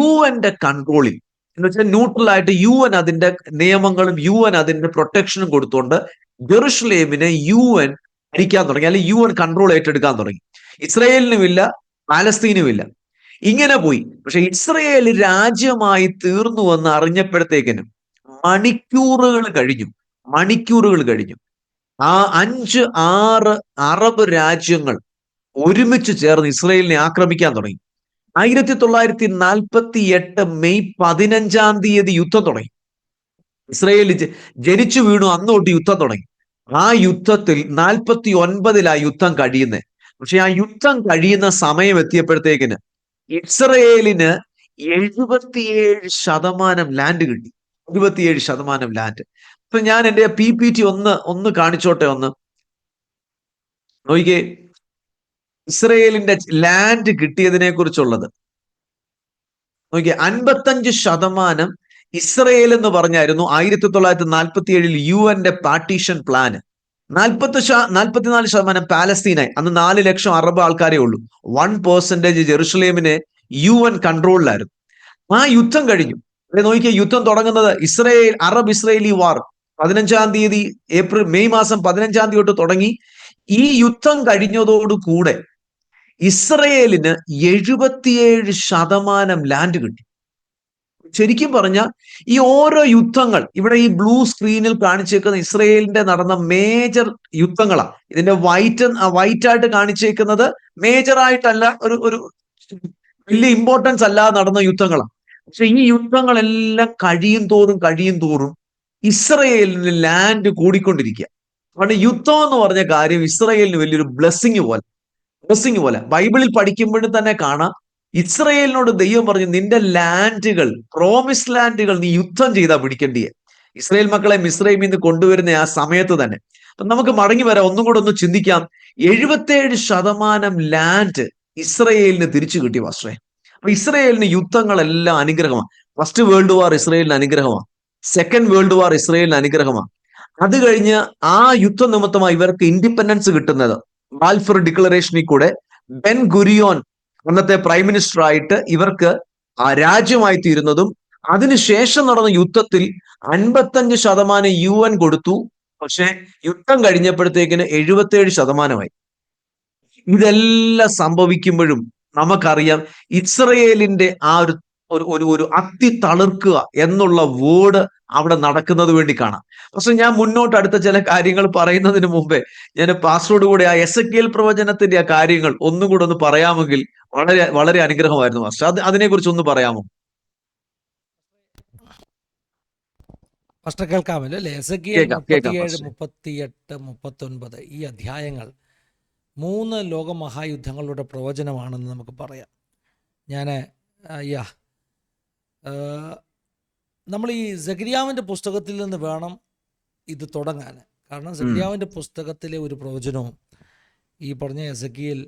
UN കൺട്രോളിൽ എന്ന് വെച്ചാൽ ന്യൂട്രൽ ആയിട്ട് UN അതിന്റെ നിയമങ്ങളും UN അതിന്റെ പ്രൊട്ടക്ഷനും കൊടുത്തുകൊണ്ട് ജെറുസലേമിനെ UN ഭരിക്കാൻ തുടങ്ങി, അല്ലെങ്കിൽ UN കൺട്രോൾ ഏറ്റെടുക്കാൻ തുടങ്ങി. ഇസ്രയേലിനുമില്ല പാലസ്തീനുമില്ല. ഇങ്ങനെ പോയി. പക്ഷെ ഇസ്രയേൽ രാജ്യമായി തീർന്നു എന്ന് അറിഞ്ഞപ്പോഴത്തേക്കിനും മണിക്കൂറുകൾ കഴിഞ്ഞു. ആ 5-6 അറബ് രാജ്യങ്ങൾ ഒരുമിച്ച് ചേർന്ന് ഇസ്രയേലിനെ ആക്രമിക്കാൻ തുടങ്ങി. 1948 മെയ് 15 യുദ്ധം തുടങ്ങി. ഇസ്രയേൽ ജനിച്ചു വീണു അന്ന് തൊട്ട് യുദ്ധം തുടങ്ങി. ആ യുദ്ധത്തിൽ 49 യുദ്ധം കഴിയുന്നത്. പക്ഷെ ആ യുദ്ധം കഴിയുന്ന സമയം എത്തിയപ്പോഴത്തേക്കിന് ഇസ്രയേലിന് 77% ലാൻഡ് കിട്ടി. 77% ലാൻഡ്. അപ്പൊ ഞാൻ എൻ്റെ PPT ഒന്ന് കാണിച്ചോട്ടെ. ഒന്ന് നോക്കിക്കേ, ഇസ്രയേലിന്റെ ലാൻഡ് കിട്ടിയതിനെ കുറിച്ചുള്ളത് നോക്കിയേ. 55% ഇസ്രയേൽ എന്ന് പറഞ്ഞായിരുന്നു 1947 UN പാർട്ടീഷൻ പ്ലാന്. 44% പാലസ്തീനായി. അന്ന് 4 ലക്ഷം അറബ് ആൾക്കാരേ ഉള്ളൂ. 1% ജെറുസലേമിനെ UN കൺട്രോളിലായിരുന്നു. ആ യുദ്ധം കഴിഞ്ഞു. നോക്കിയ യുദ്ധം തുടങ്ങുന്നത് അറബ് ഇസ്രയേലി വാർ 15 മെയ് മാസം 15 തൊട്ട് തുടങ്ങി. ഈ യുദ്ധം കഴിഞ്ഞതോടുകൂടെ ഇസ്രയേലിന് 77% ലാൻഡ് കിട്ടി. ശരിക്കും പറഞ്ഞാൽ ഈ ഓരോ യുദ്ധങ്ങൾ ഇവിടെ ഈ ബ്ലൂ സ്ക്രീനിൽ കാണിച്ചേക്കുന്ന ഇസ്രയേലിന്റെ നടന്ന മേജർ യുദ്ധങ്ങളാണ്. ഇതിന്റെ വൈറ്റ് ആയിട്ട് കാണിച്ചേക്കുന്നത് മേജർ ആയിട്ടല്ല, ഒരു വലിയ ഇമ്പോർട്ടൻസ് അല്ലാതെ നടന്ന യുദ്ധങ്ങളാണ്. പക്ഷെ ഈ യുദ്ധങ്ങളെല്ലാം കഴിയും തോറും ഇസ്രയേലിന് ലാൻഡ് കൂടിക്കൊണ്ടിരിക്കുക. അതുകൊണ്ട് യുദ്ധം എന്ന് പറഞ്ഞ കാര്യം ഇസ്രയേലിന് വലിയൊരു ബ്ലെസ്സിങ് പോലെ ബൈബിളിൽ പഠിക്കുമ്പോഴും തന്നെ കാണാം. ഇസ്രയേലിനോട് ദൈവം പറഞ്ഞു, നിന്റെ ലാൻഡുകൾ, പ്രോമിസ് ലാൻഡുകൾ നീ യുദ്ധം ചെയ്താ പിടിക്കേണ്ടിയേ. ഇസ്രയേൽ മക്കളെ മിസ്രൈമിൽ നിന്ന് കൊണ്ടുവരുന്ന ആ സമയത്ത് തന്നെ. അപ്പൊ നമുക്ക് മടങ്ങി വരാം, ഒന്നും കൂടെ ഒന്ന് ചിന്തിക്കാം. 77% ലാൻഡ് ഇസ്രയേലിന് തിരിച്ചു കിട്ടി പാസ്റ്ററെ. അപ്പൊ ഇസ്രയേലിന് യുദ്ധങ്ങളെല്ലാം അനുഗ്രഹമാണ്. ഫസ്റ്റ് വേൾഡ് വാർ ഇസ്രയേലിന് അനുഗ്രഹമാണ്. സെക്കൻഡ് വേൾഡ് വാർ ഇസ്രയേലിന് അനുഗ്രഹമാണ്. അത് കഴിഞ്ഞ് ആ യുദ്ധ നിമിത്തമായി ഇവർക്ക് ഇൻഡിപെൻഡൻസ് കിട്ടുന്നത് ബാൽഫർ ഡിക്ലറേഷനിൽ കൂടെ ബെൻ ഗുരിയോൻ അന്നത്തെ പ്രൈം മിനിസ്റ്റർ ആയിട്ട് ഇവർക്ക് ആ രാജ്യമായി തീരുന്നതും, അതിനുശേഷം നടന്ന യുദ്ധത്തിൽ 55% UN കൊടുത്തു. പക്ഷെ യുദ്ധം കഴിഞ്ഞപ്പോഴത്തേക്കിന് 77%. ഇതെല്ലാം സംഭവിക്കുമ്പോഴും നമുക്കറിയാം ഇസ്രയേലിന്റെ ആ ഒരു അത്തി തളിർക്കുക എന്നുള്ള വേർഡ് അവിടെ നടക്കുന്നത് വേണ്ടി കാണാം. പക്ഷെ ഞാൻ മുന്നോട്ട് അടുത്ത ചില കാര്യങ്ങൾ പറയുന്നതിന് മുമ്പേ ഞാൻ പാസ്റ്ററോട് കൂടെ ആ എസെക്കിയേൽ പ്രവചനത്തിന്റെ ആ കാര്യങ്ങൾ ഒന്നും കൂടെ ഒന്ന് പറയാമെങ്കിൽ വളരെ വളരെ അനുഗ്രഹമായിരുന്നു പാസ്റ്റർ. അതിനെക്കുറിച്ച് ഒന്ന് പറയാമോ? പാസ്റ്റർ കേൾക്കാമല്ലോ അല്ലേ? എസെക്കിയേൽ 37, 38, 39 ഈ അധ്യായങ്ങൾ 3 ലോകമഹായുദ്ധങ്ങളുടെ പ്രവചനമാണെന്ന് നമുക്ക് പറയാം. നമ്മൾ ഈ സെഖര്യാവിൻ്റെ പുസ്തകത്തിൽ നിന്ന് വേണം ഇത് തുടങ്ങാൻ. കാരണം ഉം. സെഖര്യാവിൻ്റെ പുസ്തകത്തിലെ ഒരു പ്രവചനവും ഈ പറഞ്ഞ എസെക്കിയേൽ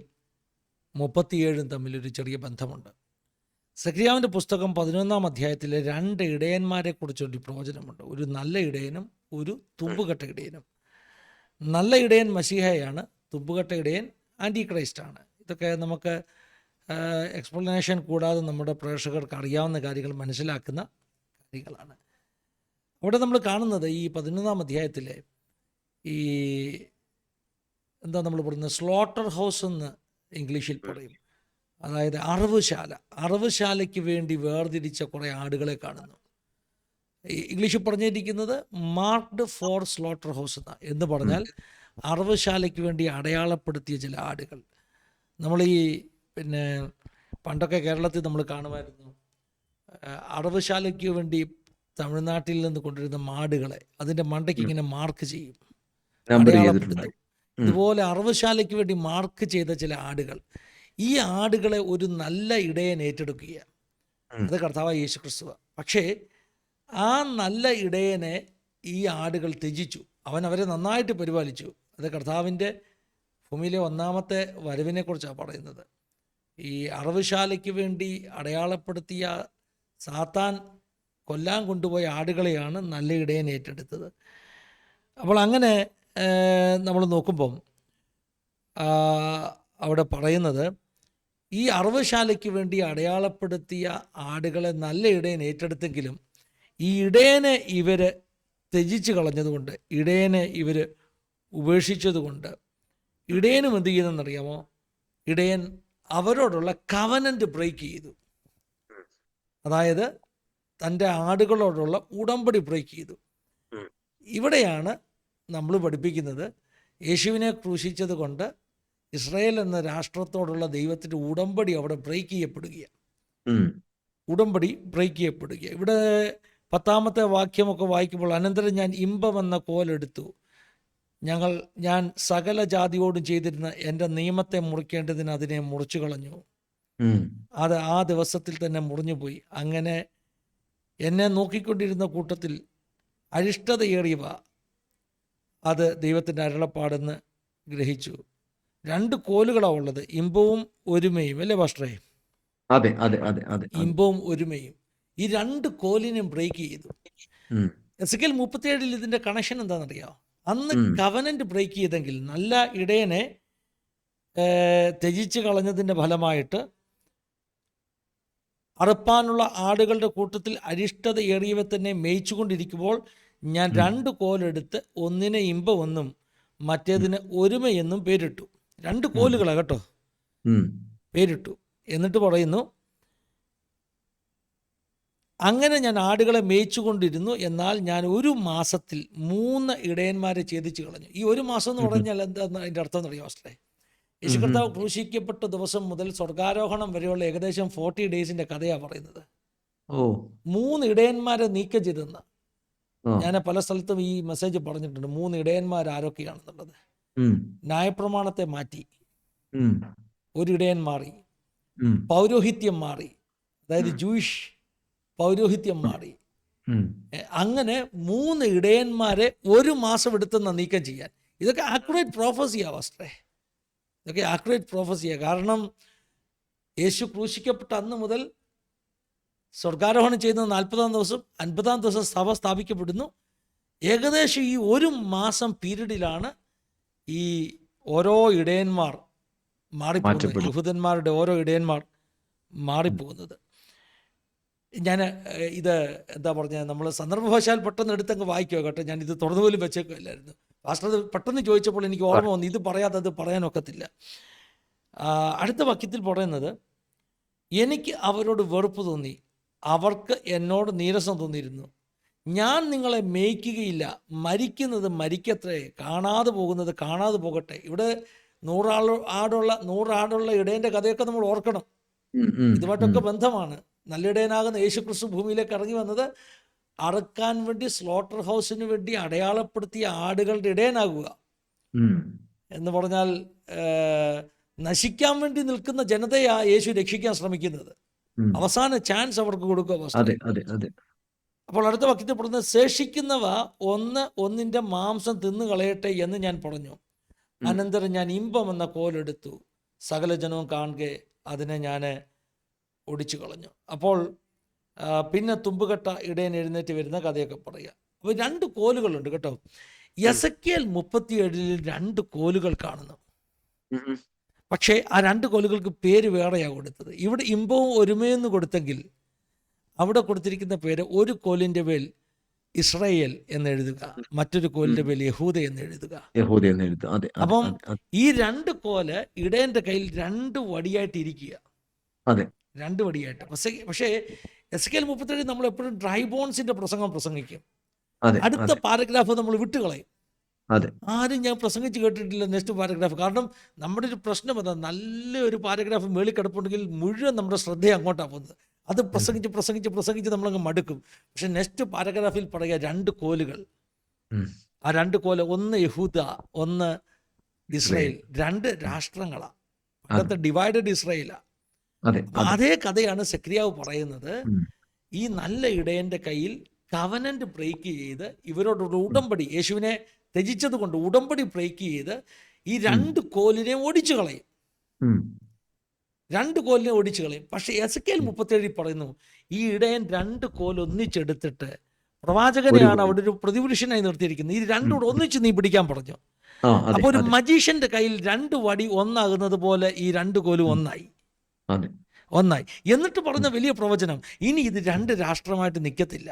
37 തമ്മിലൊരു ചെറിയ ബന്ധമുണ്ട്. സെഖര്യാവിൻ്റെ പുസ്തകം 11-ാം അധ്യായത്തിലെ 2 ഇടയന്മാരെ കുറിച്ചൊരു പ്രവചനമുണ്ട്. ഒരു നല്ല ഇടയനും ഒരു തുമ്പുകെട്ട ഇടയനും. നല്ല ഇടയൻ മശീഹയാണ്, തുമ്പുകെട്ട ഇടയൻ ആൻറ്റി ക്രൈസ്റ്റാണ്. ഇതൊക്കെ നമുക്ക് എക്സ്പ്ലനേഷൻ കൂടാതെ നമ്മുടെ പ്രേക്ഷകർക്ക് അറിയാവുന്ന കാര്യങ്ങൾ മനസ്സിലാക്കുന്ന കാര്യങ്ങളാണ്. അവിടെ നമ്മൾ കാണുന്നത് ഈ 11-ാം അധ്യായത്തിലെ ഈ എന്താ നമ്മൾ പറയുന്നത്, സ്ലോട്ടർ ഹൗസ് എന്ന് ഇംഗ്ലീഷിൽ പറയും. അതായത് അറവുശാലയ്ക്ക് വേണ്ടി വേർതിരിച്ച കുറേ ആടുകളെ കാണുന്നു. ഇംഗ്ലീഷിൽ പറഞ്ഞിരിക്കുന്നത് മാർക്ക്ഡ് ഫോർ സ്ലോട്ടർ ഹൗസ് എന്ന് പറഞ്ഞാൽ അറവുശാലയ്ക്ക് വേണ്ടി അടയാളപ്പെടുത്തിയ ചില ആടുകൾ. നമ്മൾ പിന്നെ പണ്ടൊക്കെ കേരളത്തിൽ നമ്മൾ കാണുമായിരുന്നു, അറവുശാലയ്ക്ക് വേണ്ടി തമിഴ്നാട്ടിൽ നിന്ന് കൊണ്ടുവരുന്ന മാടുകളെ അതിൻ്റെ മണ്ടയ്ക്ക് ഇങ്ങനെ മാർക്ക് ചെയ്യും, അടയാളപ്പെടുത്തും. ഇതുപോലെ അറവുശാലയ്ക്ക് വേണ്ടി മാർക്ക് ചെയ്ത ചില ആടുകൾ, ഈ ആടുകളെ ഒരു നല്ല ഇടയൻ ഏറ്റെടുക്കുക. അത് കർത്താവായ യേശു ക്രിസ്തുവ. പക്ഷേ ആ നല്ല ഇടയനെ ഈ ആടുകൾ ത്യജിച്ചു. അവൻ അവരെ നന്നായിട്ട് പരിപാലിച്ചു. അത് കർത്താവിൻ്റെ ഭൂമിയിലെ 1-ാമത്തെ വരവിനെക്കുറിച്ചാണ് പറയുന്നത്. ഈ അറവുശാലയ്ക്ക് വേണ്ടി അടയാളപ്പെടുത്തിയ സാത്താൻ കൊല്ലാൻ കൊണ്ടുപോയ ആടുകളെയാണ് നല്ല ഇടയൻ ഏറ്റെടുത്തത്. അപ്പോൾ അങ്ങനെ നമ്മൾ നോക്കുമ്പം അവിടെ പറയുന്നത്, ഈ അറവുശാലയ്ക്ക് വേണ്ടി അടയാളപ്പെടുത്തിയ ആടുകളെ നല്ല ഇടയൻ ഏറ്റെടുത്തെങ്കിലും ഈ ഇടയനെ ഇവർ ത്യജിച്ച് കളഞ്ഞതുകൊണ്ട്, ഇടയനെ ഇവർ ഉപേക്ഷിച്ചതുകൊണ്ട് ഇടയനും എന്ത് ചെയ്യുന്നതെന്നറിയാമോ? ഇടയൻ അവരോടുള്ള കവനൻ്റ് ബ്രേക്ക് ചെയ്തു. അതായത് തൻ്റെ ആടുകളോടുള്ള ഉടമ്പടി ബ്രേക്ക് ചെയ്തു. ഇവിടെയാണ് നമ്മൾ പഠിപ്പിക്കുന്നത്, യേശുവിനെ ക്രൂശിച്ചത് കൊണ്ട് ഇസ്രായേൽ എന്ന രാഷ്ട്രത്തോടുള്ള ദൈവത്തിൻ്റെ ഉടമ്പടി അവിടെ ബ്രേക്ക് ചെയ്യപ്പെടുകയാണ്. ഉടമ്പടി ബ്രേക്ക് ചെയ്യപ്പെടുക. ഇവിടെ 10-ാമത്തെ വാക്യമൊക്കെ വായിക്കുമ്പോൾ, അനന്തരം ഞാൻ ഇമ്പമെന്ന കോലെടുത്തു, ഞാൻ സകല ജാതിയോടും ചെയ്തിരുന്ന എൻ്റെ നിയമത്തെ മുറിക്കേണ്ടതിന് അതിനെ മുറിച്ചു കളഞ്ഞു. അത് ആ ദിവസത്തിൽ തന്നെ മുറിഞ്ഞുപോയി. അങ്ങനെ എന്നെ നോക്കിക്കൊണ്ടിരുന്ന കൂട്ടത്തിൽ അരിഷ്ടതയേറിയവ അത് ദൈവത്തിൻ്റെ അരുളപ്പാടെന്ന് ഗ്രഹിച്ചു. 2 കോലുകളാണ് ഉള്ളത്, ഇമ്പവും ഒരുമയും, അല്ലേ പാസ്റ്ററേ? അതെ അതെ അതെ അതെ. ഇമ്പവും ഒരുമയും. ഈ 2 കോലിനെയും ബ്രേക്ക് ചെയ്തു. എസെക്കിയേൽ 37 ഇതിൻ്റെ കണക്ഷൻ എന്താണെന്നറിയാമോ? അന്ന് കവനൻ്റ് ബ്രേക്ക് ചെയ്തെങ്കിൽ, നല്ല ഇടയനെ ത്യജിച്ച് കളഞ്ഞതിൻ്റെ ഫലമായിട്ട് അറുപ്പാനുള്ള ആടുകളുടെ കൂട്ടത്തിൽ അരിഷ്ടതയേറിയവ തന്നെ മേയിച്ചുകൊണ്ടിരിക്കുമ്പോൾ ഞാൻ 2 കോലെടുത്ത് ഒന്നിനെ ഇമ്പമെന്നും മറ്റേതിന് ഒരുമയെന്നും പേരിട്ടു. 2 കോലുകളാണ് കേട്ടോ പേരിട്ടു. എന്നിട്ട് പറയുന്നു, അങ്ങനെ ഞാൻ ആടുകളെ മേയിച്ചുകൊണ്ടിരുന്നു, എന്നാൽ ഞാൻ 1 മാസത്തിൽ 3 ഇടയന്മാരെ ഛേദിച്ച് കളഞ്ഞു. ഈ 1 മാസം എന്ന് പറഞ്ഞാൽ എന്താന്ന് അതിൻ്റെ അർത്ഥം എന്നറിയാം അവസ്ഥ? യേശു കർത്താവ് ക്രൂശിക്കപ്പെട്ട ദിവസം മുതൽ സ്വർഗാരോഹണം വരെയുള്ള ഏകദേശം 40 ഡേയ്സിൻ്റെ കഥയാണ് പറയുന്നത്. 3 ഇടയന്മാരെ നീക്കം ചെയ്തെന്ന് ഞാൻ പല സ്ഥലത്തും ഈ മെസ്സേജ് പറഞ്ഞിട്ടുണ്ട്. 3 ഇടയന്മാർ ആരൊക്കെയാണെന്നുള്ളത്. ന്യായപ്രമാണത്തെ മാറ്റി, 1 ഇടയൻ മാറി. പൗരോഹിത്യം മാറി, അതായത് ജൂയിഷ് പൗരോഹിത്യം മാറി. അങ്ങനെ 3 ഇടയന്മാരെ 1 മാസം എടുത്തെന്ന നീക്കം ചെയ്യാൻ. ഇതൊക്കെ ആക്യുറേറ്റ് പ്രോഫസിയാണ് പാസ്റ്ററേ, ഇതൊക്കെ ആക്യുറേറ്റ് പ്രോഫസിയാണ്. കാരണം യേശു ക്രൂശിക്കപ്പെട്ട അന്ന് മുതൽ സ്വർഗാരോഹണം ചെയ്യുന്ന 40-ാം ദിവസം 50-ാം ദിവസം സഭ സ്ഥാപിക്കപ്പെടുന്നു. ഏകദേശം ഈ 1 മാസം പീരീഡിലാണ് ഈ ഓരോ ഇടയന്മാർ മാറിപ്പോകുന്നത്, യഹൂദന്മാരുടെ ഓരോ ഇടയന്മാർ മാറിപ്പോകുന്നത്. ഞാൻ ഇത് എന്താ പറഞ്ഞത്, നമ്മൾ സന്ദർഭവശാൽ പെട്ടെന്ന് എടുത്തങ്ങ് വായിക്കുക കേട്ടോ. ഞാൻ ഇത് തുറന്നു പോലും വെച്ചേക്കില്ലായിരുന്നു. പാസ്റ്റർ പെട്ടെന്ന് ചോദിച്ചപ്പോൾ എനിക്ക് ഓർമ്മ വന്നു, ഇത് പറയാതെ അത് പറയാനൊക്കത്തില്ല. അടുത്ത വാക്യത്തിൽ പറയുന്നത്, എനിക്ക് അവരോട് വെറുപ്പ് തോന്നി, അവർക്ക് എന്നോട് നീരസം തോന്നിയിരുന്നു. ഞാൻ നിങ്ങളെ മേയ്ക്കുകയില്ല, മരിക്കുന്നത് മരിക്കത്രേ, കാണാതെ പോകുന്നത് കാണാതെ പോകട്ടെ. ഇവിടെ 100 ആടുള്ള ഇടയൻ്റെ കഥയൊക്കെ നമ്മൾ ഓർക്കണം. ഇതുമായിട്ടൊക്കെ ബന്ധമാണ്. നല്ല ഇടയനാകുന്ന യേശു ക്രിസ്തു ഭൂമിയിലേക്ക് ഇറങ്ങി വന്നത് അറുക്കാൻ വേണ്ടി, സ്ലോട്ടർ ഹൗസിന് വേണ്ടി അടയാളപ്പെടുത്തിയ ആടുകളുടെ ഇടയനാകുക എന്ന് പറഞ്ഞാൽ, നശിക്കാൻ വേണ്ടി നിൽക്കുന്ന ജനതയാ യേശു രക്ഷിക്കാൻ ശ്രമിക്കുന്നത്. അവസാന ചാൻസ് അവർക്ക് കൊടുക്കുക. അപ്പോൾ അടുത്ത വാക്യത്തിൽ പറയുന്നത്, ശേഷിക്കുന്നവ ഒന്നിൻ്റെ മാംസം തിന്നു കളയട്ടെ എന്ന് ഞാൻ പറഞ്ഞു. അനന്തരം ഞാൻ ഇമ്പം എന്ന കോലെടുത്തു, സകല ജനവും കാണുകെ അതിനെ ഞാൻ ഒടിച്ചു കളഞ്ഞു. അപ്പോൾ പിന്നെ തുമ്പുകെട്ട ഇടയൻ എഴുന്നേറ്റ് വരുന്ന കഥയൊക്കെ പറയുക. അപ്പോൾ 2 കോലുകളുണ്ട് കേട്ടോ. എസെക്കിയേൽ 37 2 കോലുകൾ കാണുന്നു. പക്ഷേ ആ 2 കോലുകൾക്ക് പേര് വേറെയാണ് കൊടുത്തത്. ഇവിടെ ഇമ്പവും ഒരുമയെന്ന് കൊടുത്തെങ്കിൽ അവിടെ കൊടുത്തിരിക്കുന്ന പേര്, ഒരു കോലിൻ്റെ മേൽ ഇസ്രായേൽ എന്ന് എഴുതുക, മറ്റൊരു കോലിൻ്റെ മേൽ യഹൂദ എന്ന് എഴുതുക. അപ്പം ഈ 2 കോല് ഇടയൻ്റെ കയ്യിൽ 2 വടിയായിട്ട് ഇരിക്കുക. 2 വടിയായിട്ട്. പക്ഷേ എസെക്കിയേൽ 37 നമ്മൾ എപ്പോഴും ഡ്രൈ ബോൺസിന്റെ പ്രസംഗം പ്രസംഗിക്കും. അടുത്ത പാരഗ്രാഫ് നമ്മൾ വിട്ടുകളയും. ആരും ഞാൻ പ്രസംഗിച്ച് കേട്ടിട്ടില്ല നെക്സ്റ്റ് പാരഗ്രാഫ്. കാരണം നമ്മുടെ ഒരു പ്രശ്നം അതാ, നല്ലൊരു പാരഗ്രാഫ് മേളിൽ കിടപ്പുണ്ടെങ്കിൽ മുഴുവൻ നമ്മുടെ ശ്രദ്ധയെ അങ്ങോട്ടാണ് പോകുന്നത്. അത് പ്രസംഗിച്ച് നമ്മളങ്ങ് മടുക്കും. പക്ഷെ നെക്സ്റ്റ് പാരഗ്രാഫിൽ പറയുക 2 കോലുകൾ. ആ 2 കോല്, ഒന്ന് യഹൂദ, ഒന്ന് ഇസ്രായേൽ. 2 രാഷ്ട്രങ്ങളാണ്. അന്നത്തെ ഡിവൈഡഡ് ഇസ്രായേലാ. അതേ കഥയാണ് സെക്രിയാവ് പറയുന്നത്. ഈ നല്ല ഇടയന്റെ കയ്യിൽ കവനന്റ് ബ്രേക്ക് ചെയ്ത് ഇവരോടൊരു ഉടമ്പടി, യേശുവിനെ ത്യജിച്ചത് കൊണ്ട് ഉടമ്പടി ബ്രേക്ക് ചെയ്ത് ഈ 2 കോലിനെ ഒടിച്ചു കളയും. 2 കോലിനെ ഒടിച്ചു കളയും. പക്ഷെ എസെക്കിയേൽ 37 പറയുന്നു, ഈ ഇടയൻ 2 കോൽ ഒന്നിച്ചെടുത്തിട്ട്, പ്രവാചകനെയാണ് അവിടെ ഒരു പ്രതിപുരുഷനായി നിർത്തിയിരിക്കുന്നത്, ഈ 2 കൂടെ ഒന്നിച്ച് നീ പിടിക്കാൻ പറഞ്ഞു. അപ്പൊ ഒരു മജീഷ്യന്റെ കയ്യിൽ 2 വടി ഒന്നാകുന്നത് പോലെ ഈ 2 കോലും ഒന്നായി. എന്നിട്ട് പറഞ്ഞ വലിയ പ്രവചനം, ഇനി ഇത് 2 രാഷ്ട്രമായിട്ട് നിൽക്കത്തില്ല.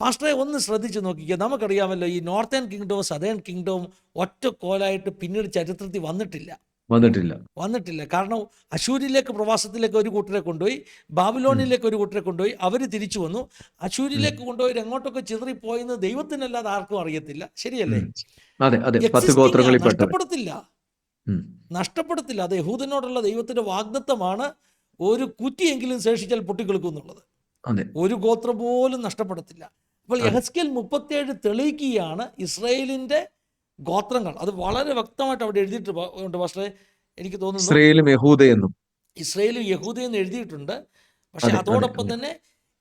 പാസ്റ്ററെ ഒന്ന് ശ്രദ്ധിച്ച് നോക്കിക്കുക. നമുക്കറിയാമല്ലോ, ഈ നോർത്തേൺ കിങ്ഡവും സദേൺ കിങ്ഡവും ഒറ്റ കോലായിട്ട് പിന്നീട് ചരിത്രത്തിൽ വന്നിട്ടില്ല. കാരണം അശൂരിലേക്ക് പ്രവാസത്തിലേക്ക് ഒരു കൂട്ടരെ കൊണ്ടുപോയി, ബാബിലോണിലേക്ക് ഒരു കൂട്ടരെ കൊണ്ടുപോയി, അവർ തിരിച്ചു വന്നു. അശൂരിലേക്ക് കൊണ്ടുപോയി എങ്ങോട്ടൊക്കെ ചിതറിപ്പോയെന്ന് ദൈവത്തിനല്ലാതെ ആർക്കും അറിയത്തില്ല. ശരിയല്ലേ? നഷ്ടപ്പെടത്തില്ല. അത് യഹൂദനോടുള്ള ദൈവത്തിന്റെ വാഗ്ദത്തമാണ്. ഒരു കുറ്റിയെങ്കിലും ശേഷിച്ചാൽ പൊട്ടിക്കിളിക്കും എന്നുള്ളത്. ഒരു ഗോത്രം പോലും നഷ്ടപ്പെടത്തില്ല. അപ്പോൾ യെഹെസ്കേൽ 37 തെളിയിക്കുകയാണ് ഇസ്രായേലിന്റെ ഗോത്രങ്ങൾ. അത് വളരെ വ്യക്തമായിട്ട് അവിടെ എഴുതിയിട്ടുണ്ട്. പക്ഷേ എനിക്ക് തോന്നുന്നു ഇസ്രായേലും യഹൂദയെന്ന് എഴുതിയിട്ടുണ്ട്. പക്ഷെ അതോടൊപ്പം തന്നെ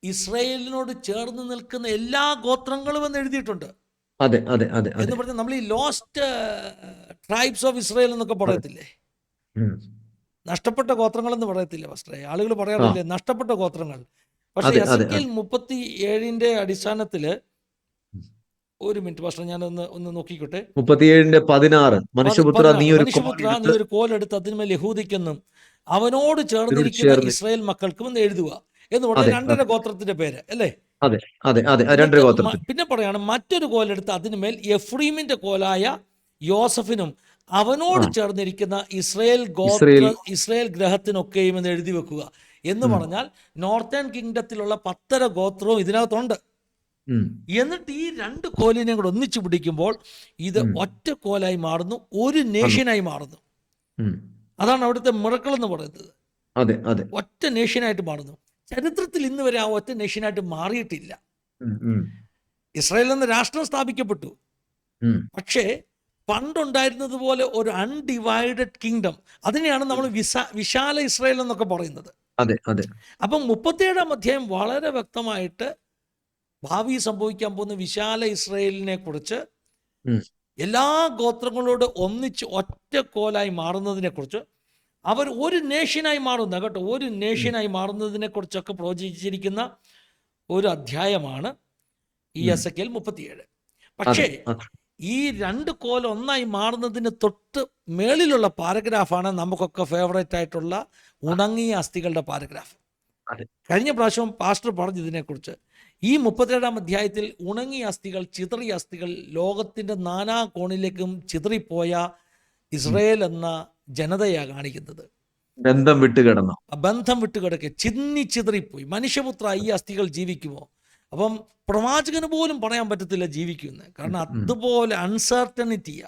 ഇസ്രായേലിനോട് ചേർന്ന് നിൽക്കുന്ന എല്ലാ ഗോത്രങ്ങളും എന്ന് എഴുതിയിട്ടുണ്ട്. എന്ന് പറഞ്ഞാൽ നമ്മൾ ഈ ലോസ്റ്റ് ട്രൈബ്സ് ഓഫ് ഇസ്രായേൽ എന്നൊക്കെ പറയത്തില്ലേ, നഷ്ടപ്പെട്ട ഗോത്രങ്ങൾ എന്ന് പറയത്തില്ല പക്ഷേ ആളുകൾ പറയാറില്ലേ നഷ്ടപ്പെട്ട ഗോത്രങ്ങൾ. പക്ഷേ എസെക്കിയേൽ 37 അടിസ്ഥാനത്തില്, ഒരു മിനിറ്റ് പക്ഷേ ഞാൻ ഒന്ന് നോക്കിക്കോട്ടെ. 37:16 മനുഷ്യപുത്ര നീ ഒരു കോലെടുത്ത് അതിന്മേൽ യഹൂദിക്കെന്നും അവനോട് ചേർന്നിരിക്കുന്ന ഇസ്രായേൽ മക്കൾക്കും എന്ന് എഴുതുക എന്ന് പറഞ്ഞാൽ 2.5 ഗോത്രത്തിന്റെ പേര് അല്ലേ? പിന്നെ പറയാണ്, മറ്റൊരു കോലെടുത്ത് അതിന്മേൽ എഫ്രീമിന്റെ കോലായ യോസഫിനും അവനോട് ചേർന്നിരിക്കുന്ന ഇസ്രായേൽ ഗ്രഹത്തിനൊക്കെയും എന്ന് എഴുതി വെക്കുക എന്ന് പറഞ്ഞാൽ നോർത്തേൺ കിങ്ഡത്തിലുള്ള 10 ഗോത്രവും ഇതിനകത്തുണ്ട്. എന്നിട്ട് ഈ 2 കോലിനെ കൂടെ ഒന്നിച്ചു പിടിക്കുമ്പോൾ ഇത് ഒറ്റ കോലായി മാറുന്നു, ഒരു നേഷനായി മാറുന്നു. അതാണ് അവിടുത്തെ മിറക്കിൾ എന്ന് പറയുന്നത്. ഒറ്റ നേഷനായിട്ട് മാറുന്നു. ചരിത്രത്തിൽ ഇന്ന് വരെ ആ ഒറ്റ നേഷനായിട്ട് മാറിയിട്ടില്ല. ഇസ്രായേൽ എന്ന രാഷ്ട്രം സ്ഥാപിക്കപ്പെട്ടു. പക്ഷേ പണ്ടുണ്ടായിരുന്നത് പോലെ ഒരു അൺഡിവൈഡഡ് കിങ്ഡം, അതിനെയാണ് നമ്മൾ വിശാല ഇസ്രായേൽ എന്നൊക്കെ പറയുന്നത്. അപ്പം 37-ാം അധ്യായം വളരെ വ്യക്തമായിട്ട് ഭാവി സംഭവിക്കാൻ പോകുന്ന വിശാല ഇസ്രായേലിനെ കുറിച്ച്, എല്ലാ ഗോത്രങ്ങളോട് ഒന്നിച്ച് ഒറ്റ കോലായി മാറുന്നതിനെ കുറിച്ച്, അവർ ഒരു നേഷനായി മാറുന്ന കേട്ടോ, ഒരു നേഷനായി മാറുന്നതിനെ കുറിച്ചൊക്കെ പ്രവചിച്ചിരിക്കുന്ന ഒരു അധ്യായമാണ് ഈ എസെക്കിയേൽ 37. പക്ഷേ ഈ 2 കോൽ ഒന്നായി മാറുന്നതിന് തൊട്ട് മേളിലുള്ള പാരഗ്രാഫാണ് നമുക്കൊക്കെ ഫേവറേറ്റ് ആയിട്ടുള്ള ഉണങ്ങിയ അസ്ഥികളുടെ പാരഗ്രാഫ്. കഴിഞ്ഞ പ്രാവശ്യം പാസ്റ്റർ പറഞ്ഞു ഇതിനെക്കുറിച്ച്. ഈ 37-ാം അധ്യായത്തിൽ ഉണങ്ങിയ അസ്ഥികൾ, ചിതറിയ അസ്ഥികൾ, ലോകത്തിന്റെ നാനാ കോണിലേക്കും ചിതറിപ്പോയ ഇസ്രായേൽ എന്ന ജനതയാണ് കാണിക്കുന്നത്. ബന്ധം വിട്ടുകിടക്കുക, ചിതറിപ്പോയി. മനുഷ്യപുത്ര, ഈ അസ്ഥികൾ ജീവിക്കുമോ? അപ്പം പ്രവാചകന് പോലും പറയാൻ പറ്റത്തില്ല ജീവിക്കുമെന്ന്. കാരണം അതുപോലെ അൺസർട്ടനിറ്റിയാ,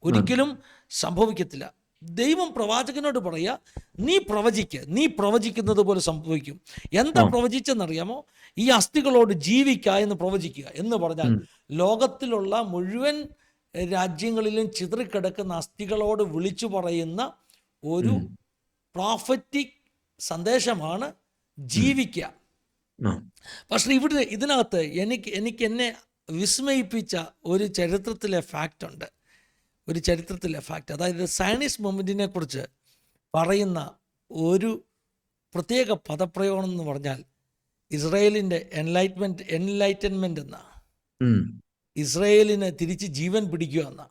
ഒരിക്കലും സംഭവിക്കത്തില്ല. ദൈവം പ്രവാചകനോട് പറയുക, നീ പ്രവചിക്കുന്നത് പോലെ സംഭവിക്കും. എന്താ പ്രവചിച്ചെന്നറിയാമോ? ഈ അസ്ഥികളോട് ജീവിക്കുക എന്ന് പ്രവചിക്കുക എന്ന് പറഞ്ഞാൽ ലോകത്തിലുള്ള മുഴുവൻ രാജ്യങ്ങളിലും ചിതറിക്കിടക്കുന്ന അസ്ഥികളോട് വിളിച്ചു പറയുന്ന ഒരു പ്രോഫറ്റിക് സന്ദേശമാണ് ജീവിക്കുക. ആ. പക്ഷേ ഇവിടെ ഇതിനകത്ത് എനിക്ക് എന്നെ വിസ്മയിപ്പിച്ച ഒരു ചരിത്രത്തിലെ ഫാക്റ്റ് ഉണ്ട്. ഒരു ചരിത്രത്തിലെ ഫാക്റ്റ്, അതായത് സയനിസ്റ്റ് മൂവ്മെൻറ്റിനെ കുറിച്ച് പറയുന്ന ഒരു പ്രത്യേക പദപ്രയോഗം എന്ന് പറഞ്ഞാൽ ഇസ്രായേലിൻ്റെ എൻലൈറ്റൻമെൻറ്റ് എന്ന, ഇസ്രായേലിന് തിരിച്ച് ജീവൻ പിടിക്കുക എന്ന.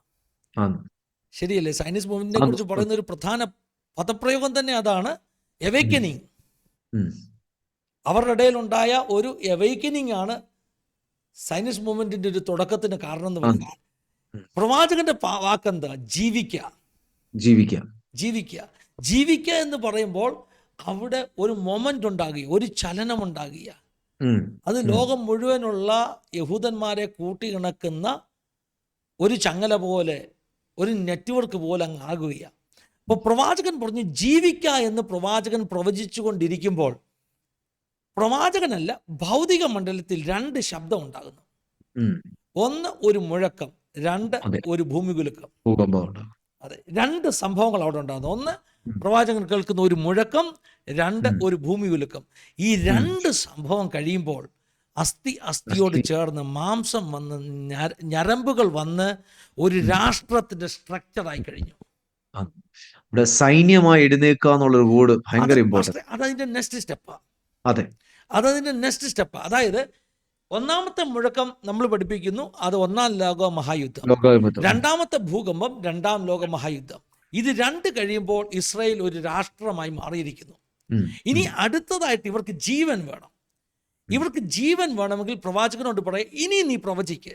ശരിയല്ലേ? സയനിസ്റ്റ് മൂവ്മെൻറ്റിനെ കുറിച്ച് പറയുന്ന ഒരു പ്രധാന പദപ്രയോഗം തന്നെ അതാണ്, എവേക്കനിങ്. അവരുടെ ഇടയിലുണ്ടായ ഒരു എവേക്കനിങ് ആണ് സയനിസ്റ്റ് മൂവ്മെൻറ്റിൻ്റെ ഒരു തുടക്കത്തിന് കാരണം എന്ന് പറയുന്നത്. പ്രവാചകന്റെ വാക്കെന്താ? ജീവിക്കുക എന്ന് പറയുമ്പോൾ അവിടെ ഒരു മൊമെന്റ് ഉണ്ടാകുക, ഒരു ചലനം ഉണ്ടാകുക. അത് ലോകം മുഴുവനുള്ള യഹൂദന്മാരെ കൂട്ടിയിണക്കുന്ന ഒരു ചങ്ങല പോലെ, ഒരു നെറ്റ്വർക്ക് പോലെ അങ്ങ് ആകുകയാണ്. അപ്പോൾ പ്രവാചകൻ പറഞ്ഞു ജീവിക്കുക എന്ന് പ്രവാചകൻ പ്രവചിച്ചു കൊണ്ടിരിക്കുമ്പോൾ പ്രവാചകനല്ല, ഭൗതിക മണ്ഡലത്തിൽ രണ്ട് ശബ്ദം ഉണ്ടാകുന്നു. ഒന്ന് ഒരു മുഴക്കം, രണ്ട് ഒരു ഭൂമികുലുക്കം. അതെ, രണ്ട് സംഭവങ്ങൾ അവിടെ ഉണ്ടാകുന്നു. ഒന്ന് പ്രവാചകൻ കേൾക്കുന്ന ഒരു മുഴക്കം, രണ്ട് ഒരു ഭൂമികുലുക്കം. ഈ രണ്ട് സംഭവം കഴിയുമ്പോൾ അസ്ഥിയോട് ചേർന്ന് മാംസം വന്ന് ഞരമ്പുകൾ വന്ന് ഒരു രാഷ്ട്രത്തിന്റെ സ്ട്രക്ചറായി കഴിഞ്ഞു. സൈന്യമായി എഴുന്നേക്കുക എന്നുള്ള വേർഡ് ഭയങ്കര ഇമ്പോർട്ടന്റ്. അതതിന്റെ നെക്സ്റ്റ് സ്റ്റെപ്പാ. അതെ, അതതിന്റെ നെക്സ്റ്റ് സ്റ്റെപ്പാ. അതായത് ഒന്നാമത്തെ മുഴക്കം നമ്മൾ പഠിപ്പിക്കുന്നു, അത് ഒന്നാം ലോക മഹായുദ്ധം. രണ്ടാമത്തെ ഭൂകമ്പം, രണ്ടാം ലോക മഹായുദ്ധം. ഇത് രണ്ട് കഴിയുമ്പോൾ ഇസ്രായേൽ ഒരു രാഷ്ട്രമായി മാറിയിരിക്കുന്നു. ഇനി അടുത്തതായിട്ട് ഇവർക്ക് ജീവൻ വേണം. ഇവർക്ക് ജീവൻ വേണമെങ്കിൽ പ്രവാചകനോട് പറയും, ഇനി നീ പ്രവചിക്ക്.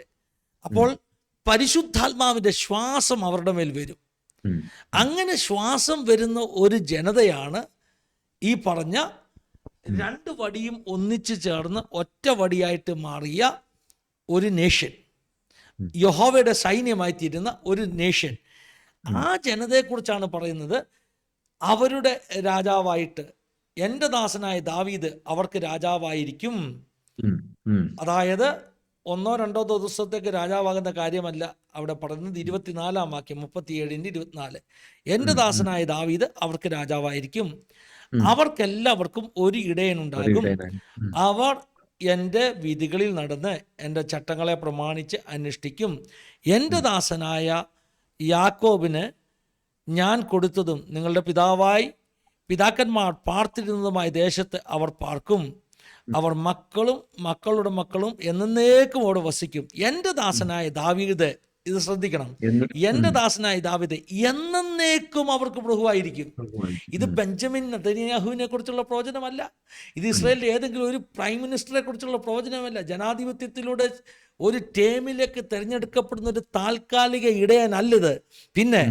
അപ്പോൾ പരിശുദ്ധാത്മാവിന്റെ ശ്വാസം അവരുടെ മേൽ വരും. അങ്ങനെ ശ്വാസം വരുന്ന ഒരു ജനതയാണ് ഈ പറഞ്ഞ രണ്ട് വടിയും ഒന്നിച്ചു ചേർന്ന് ഒറ്റ വടിയായിട്ട് മാറിയ ഒരു നേഷൻ, യഹോവയുടെ സൈന്യമായി തീരുന്ന ഒരു നേഷൻ. ആ ജനതയെക്കുറിച്ചാണ് പറയുന്നത്. അവരുടെ രാജാവായിട്ട് എൻ്റെ ദാസനായ ദാവീദ് അവർക്ക് രാജാവായിരിക്കും. അതായത് ഒന്നോ രണ്ടോ ദിവസത്തേക്ക് രാജാവാകുന്ന കാര്യമല്ല അവിടെ പറയുന്നത്. 24-ാം വാക്യം, 37-24. എൻ്റെ ദാസനായ ദാവീദ് അവർക്ക് രാജാവായിരിക്കും. അവർക്കെല്ലാവർക്കും ഒരു ഇടയനുണ്ടാകും. അവർ എൻ്റെ വിധികളിൽ നടന്ന് എൻ്റെ ചട്ടങ്ങളെ പ്രമാണിച്ച് അനുഷ്ഠിക്കും. എൻ്റെ ദാസനായ യാക്കോബിന് ഞാൻ കൊടുത്തതും നിങ്ങളുടെ പിതാക്കന്മാർ പാർത്തിരുന്നതുമായ ദേശത്ത് അവർ പാർക്കും. അവർ മക്കളും മക്കളുടെ മക്കളും എന്നേക്കും അവിടെ വസിക്കും. എൻ്റെ ദാസനായ ദാവീദ്, ഇത് ശ്രദ്ധിക്കണം, എൻ്റെ ദാസനായ ദാവീദ് എന്നേക്കും അവർക്ക് പ്രഭുവായിരിക്കും. ഇത് ബെഞ്ചമിൻ നെതന്യാഹുവിനെ കുറിച്ചുള്ള പ്രവചനമല്ല. ഇത് ഇസ്രായേലിലെ ഏതെങ്കിലും ഒരു പ്രൈം മിനിസ്റ്ററെ കുറിച്ചുള്ള പ്രവചനമല്ല. ജനാധിപത്യത്തിലൂടെ ഒരു ടേമിലേക്ക് തിരഞ്ഞെടുക്കപ്പെടുന്ന ഒരു താൽക്കാലിക ഇടയനല്ലത്. പിന്നെ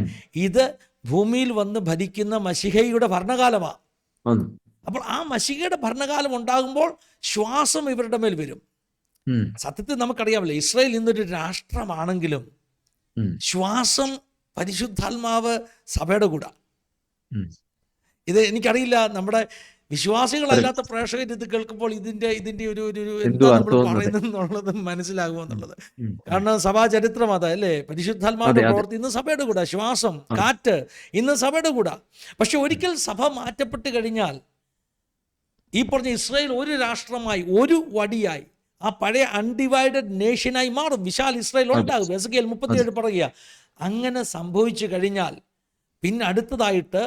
ഇത് ഭൂമിയിൽ വന്ന് ഭരിക്കുന്ന മശിഹയുടെ ഭരണകാലമാണ്. അപ്പോൾ ആ മശിഹയുടെ ഭരണകാലം ഉണ്ടാകുമ്പോൾ ശ്വാസം ഇവരുടെ മേൽ വരും. സത്യത്തിൽ നമുക്കറിയാമല്ലോ, ഇസ്രായേൽ ഇന്നൊരു രാഷ്ട്രമാണെങ്കിലും ശ്വാസം പരിശുദ്ധാത്മാവ് സഭയുടെ കൂടെ. ഇത് എനിക്കറിയില്ല, നമ്മുടെ വിശ്വാസികളല്ലാത്ത പ്രേക്ഷകർ ഇത് കേൾക്കുമ്പോൾ ഇതിന്റെ ഒരു എന്താ നമ്മൾ പറയുന്നത് മനസ്സിലാകുമെന്നുള്ളത്. കാരണം സഭാ ചരിത്രം അതല്ലേ, പരിശുദ്ധാത്മാവിന്റെ പ്രവൃത്തി ഇന്ന് സഭയുടെ കൂടെ, ശ്വാസം, കാറ്റ് ഇന്ന് സഭയുടെ കൂടെ. പക്ഷെ ഒരിക്കൽ സഭ മാറ്റപ്പെട്ട് കഴിഞ്ഞാൽ ഈ പറഞ്ഞ ഇസ്രായേൽ ഒരു രാഷ്ട്രമായി, ഒരു വടിയായി, ആ പഴയ അൺഡിവൈഡഡ് നേഷനായി മാറും. വിശാൽ ഇസ്രായേൽ ഉണ്ടാകും. എസെക്കിയേൽ 37 പറയുക. അങ്ങനെ സംഭവിച്ചു കഴിഞ്ഞാൽ പിന്നെ അടുത്തതായിട്ട്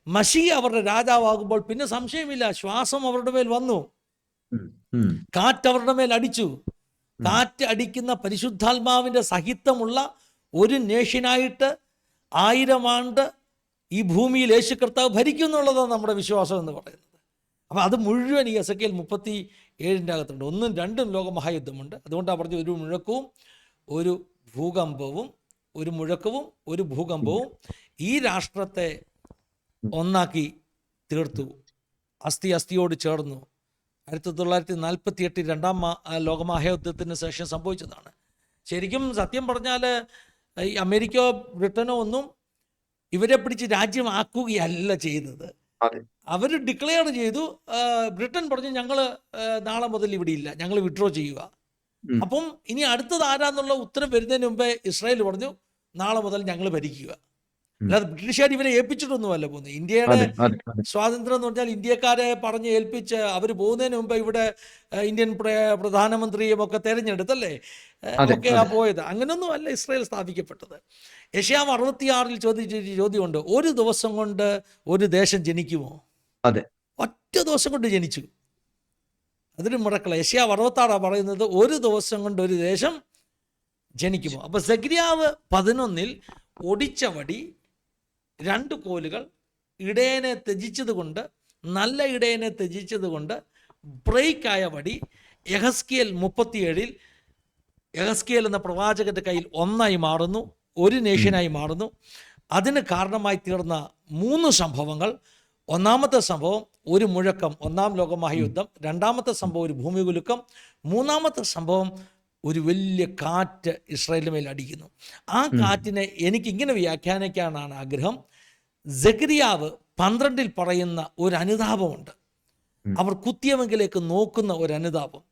മശീഹ അവരുടെ രാജാവാകുമ്പോൾ പിന്നെ സംശയമില്ല, ശ്വാസം അവരുടെ മേൽ വന്നു, കാറ്റ് അവരുടെ മേൽ അടിച്ചു. കാറ്റ് അടിക്കുന്ന പരിശുദ്ധാത്മാവിന്റെ സഹിതമുള്ള ഒരു നേഷനായിട്ട് 1000 ആണ്ട് ഈ ഭൂമിയിൽ യേശു കർത്താവ് ഭരിക്കും എന്നുള്ളതാണ് നമ്മുടെ വിശ്വാസം എന്ന് പറയുന്നത്. അപ്പം അത് മുഴുവൻ ഈ എസെക്കിയേൽ 37 അകത്തുണ്ട്. 1ഉം 2ഉം ലോകമഹായുദ്ധമുണ്ട്. അതുകൊണ്ടാണ് പറഞ്ഞത് ഒരു മുഴക്കവും ഒരു ഭൂകമ്പവും, ഒരു മുഴക്കവും ഒരു ഭൂകമ്പവും ഈ രാഷ്ട്രത്തെ ഒന്നാക്കി തീർത്തു. അസ്ഥിയോട് ചേർന്നു. 1948 രണ്ടാം ലോകമഹായുദ്ധത്തിന് ശേഷം സംഭവിച്ചതാണ്. ശരിക്കും സത്യം പറഞ്ഞാൽ ഈ അമേരിക്കയോ ബ്രിട്ടനോ ഒന്നും ഇവരെ പിടിച്ച് രാജ്യമാക്കുകയല്ല ചെയ്തത്. അവർ ഡിക്ലെയർ ചെയ്തു. ബ്രിട്ടൻ പറഞ്ഞു ഞങ്ങൾ നാളെ മുതൽ ഇവിടെ ഇല്ല, ഞങ്ങൾ വിഡ്രോ ചെയ്യുക. അപ്പം ഇനി അടുത്തത് ആരാന്നുള്ള ഉത്തരം വരുന്നതിന് മുമ്പേ ഇസ്രായേൽ പറഞ്ഞു നാളെ മുതൽ ഞങ്ങൾ ഭരിക്കുക. അല്ലാതെ ബ്രിട്ടീഷുകാർ ഇവരെ ഏൽപ്പിച്ചിട്ടൊന്നുമല്ല പോകുന്നത്. ഇന്ത്യയുടെ അതെ അതെ അതെ സ്വാതന്ത്ര്യം എന്ന് പറഞ്ഞാൽ ഇന്ത്യക്കാരെ പറഞ്ഞ് ഏൽപ്പിച്ച് അവർ പോകുന്നതിന് മുമ്പ് ഇവിടെ ഇന്ത്യൻ പ്രധാനമന്ത്രിയും ഒക്കെ തെരഞ്ഞെടുത്തല്ലേ അതെ ഒക്കെയാ അതെ പോയത്. അങ്ങനൊന്നും അല്ല ഇസ്രായേൽ സ്ഥാപിക്കപ്പെട്ടത്. യെശയ്യാവ് 66 ചോദിച്ചൊരു ചോദ്യമുണ്ട്, ഒരു ദിവസം കൊണ്ട് ഒരു ദേശം ജനിക്കുമോ? അതെ ഒറ്റ ദിവസം കൊണ്ട് ജനിച്ചു. അതൊരു മിറക്കിളാണ്. യെശയ്യാവ് 66 പറയുന്നത് ഒരു ദിവസം കൊണ്ട് ഒരു ദേശം ജനിക്കുമോ. അപ്പോൾ സെഖര്യാവ് 11 ഒടിച്ച വടി, 2 കോലുകൾ, ഇടയനെ ത്യജിച്ചത് കൊണ്ട്, നല്ല ഇടയനെ ത്യജിച്ചത് കൊണ്ട് ബ്രേക്കായ വടി, യെഹസ്കേൽ 37 യെഹസ്കേൽ എന്ന പ്രവാചകന്റെ കയ്യിൽ ഒന്നായി മാറുന്നു, ഒരു നേഷ്യനായി മാറുന്നു. അതിന് കാരണമായി തീർന്ന 3 സംഭവങ്ങൾ. ഒന്നാമത്തെ സംഭവം ഒരു മുഴക്കം, 1-ാം ലോകമഹായുദ്ധം. രണ്ടാമത്തെ സംഭവം ഒരു ഭൂമികുലുക്കം. മൂന്നാമത്തെ സംഭവം ഒരു വലിയ കാറ്റ് ഇസ്രായേലിന് മേൽ അടിക്കുന്നു. ആ കാറ്റിനെ എനിക്കിങ്ങനെ വ്യാഖ്യാനിക്കാനാണ് ആഗ്രഹം. സെഖര്യാവ് 12 പറയുന്ന ഒരു അനുതാപമുണ്ട്. അവർ കുത്തിയവെങ്കിലേക്ക് നോക്കുന്ന ഒരു അനുതാപം.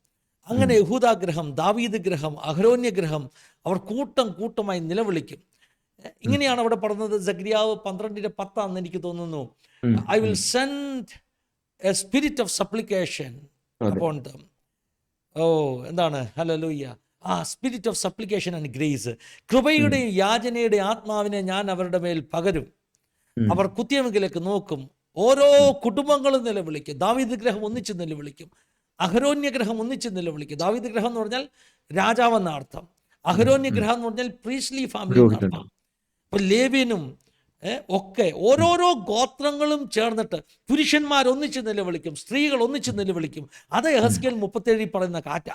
അങ്ങനെ യഹൂദാഗ്രഹം, ദാവീദ് ഗ്രഹം, അഹരോന്യഗ്രഹം അവർ കൂട്ടം കൂട്ടമായി നിലവിളിക്കും. ഇങ്ങനെയാണ് അവിടെ പറഞ്ഞത്. സെഖര്യാവ് 12:10 എനിക്ക് തോന്നുന്നു. I will send a spirit of supplication upon them. എന്താണ് ഹല്ലേലൂയ. Spirit of supplication and grace, കൃപയുടെയും യാചനയുടെയും ആത്മാവിനെ ഞാൻ അവരുടെ മേൽ പകരും. അവർ കുത്തിയമെങ്കിലേക്ക് നോക്കും. ഓരോ കുടുംബങ്ങളും നിലവിളിക്കും. ദാവീദ് ഗ്രഹം ഒന്നിച്ച് നിലവിളിക്കും, അഹരോന്യഗ്രഹം ഒന്നിച്ച് നിലവിളിക്കും. ദാവീദ് ഗ്രഹം എന്ന് പറഞ്ഞാൽ രാജാവെന്ന അർത്ഥം, അഹരോന്യഗ്രഹം എന്ന് പറഞ്ഞാൽ പ്രീസ്ലി ഫാമിലി എന്ന അർത്ഥം. അപ്പോൾ ലേവ്യനും ഒക്കെ ഓരോരോ ഗോത്രങ്ങളും ചേർന്നിട്ട് പുരുഷന്മാർ ഒന്നിച്ച് നിലവിളിക്കും, സ്ത്രീകൾ ഒന്നിച്ച് നിലവിളിക്കും. അത് യെഹസ്കേൽ 37 പറയുന്ന കാറ്റ,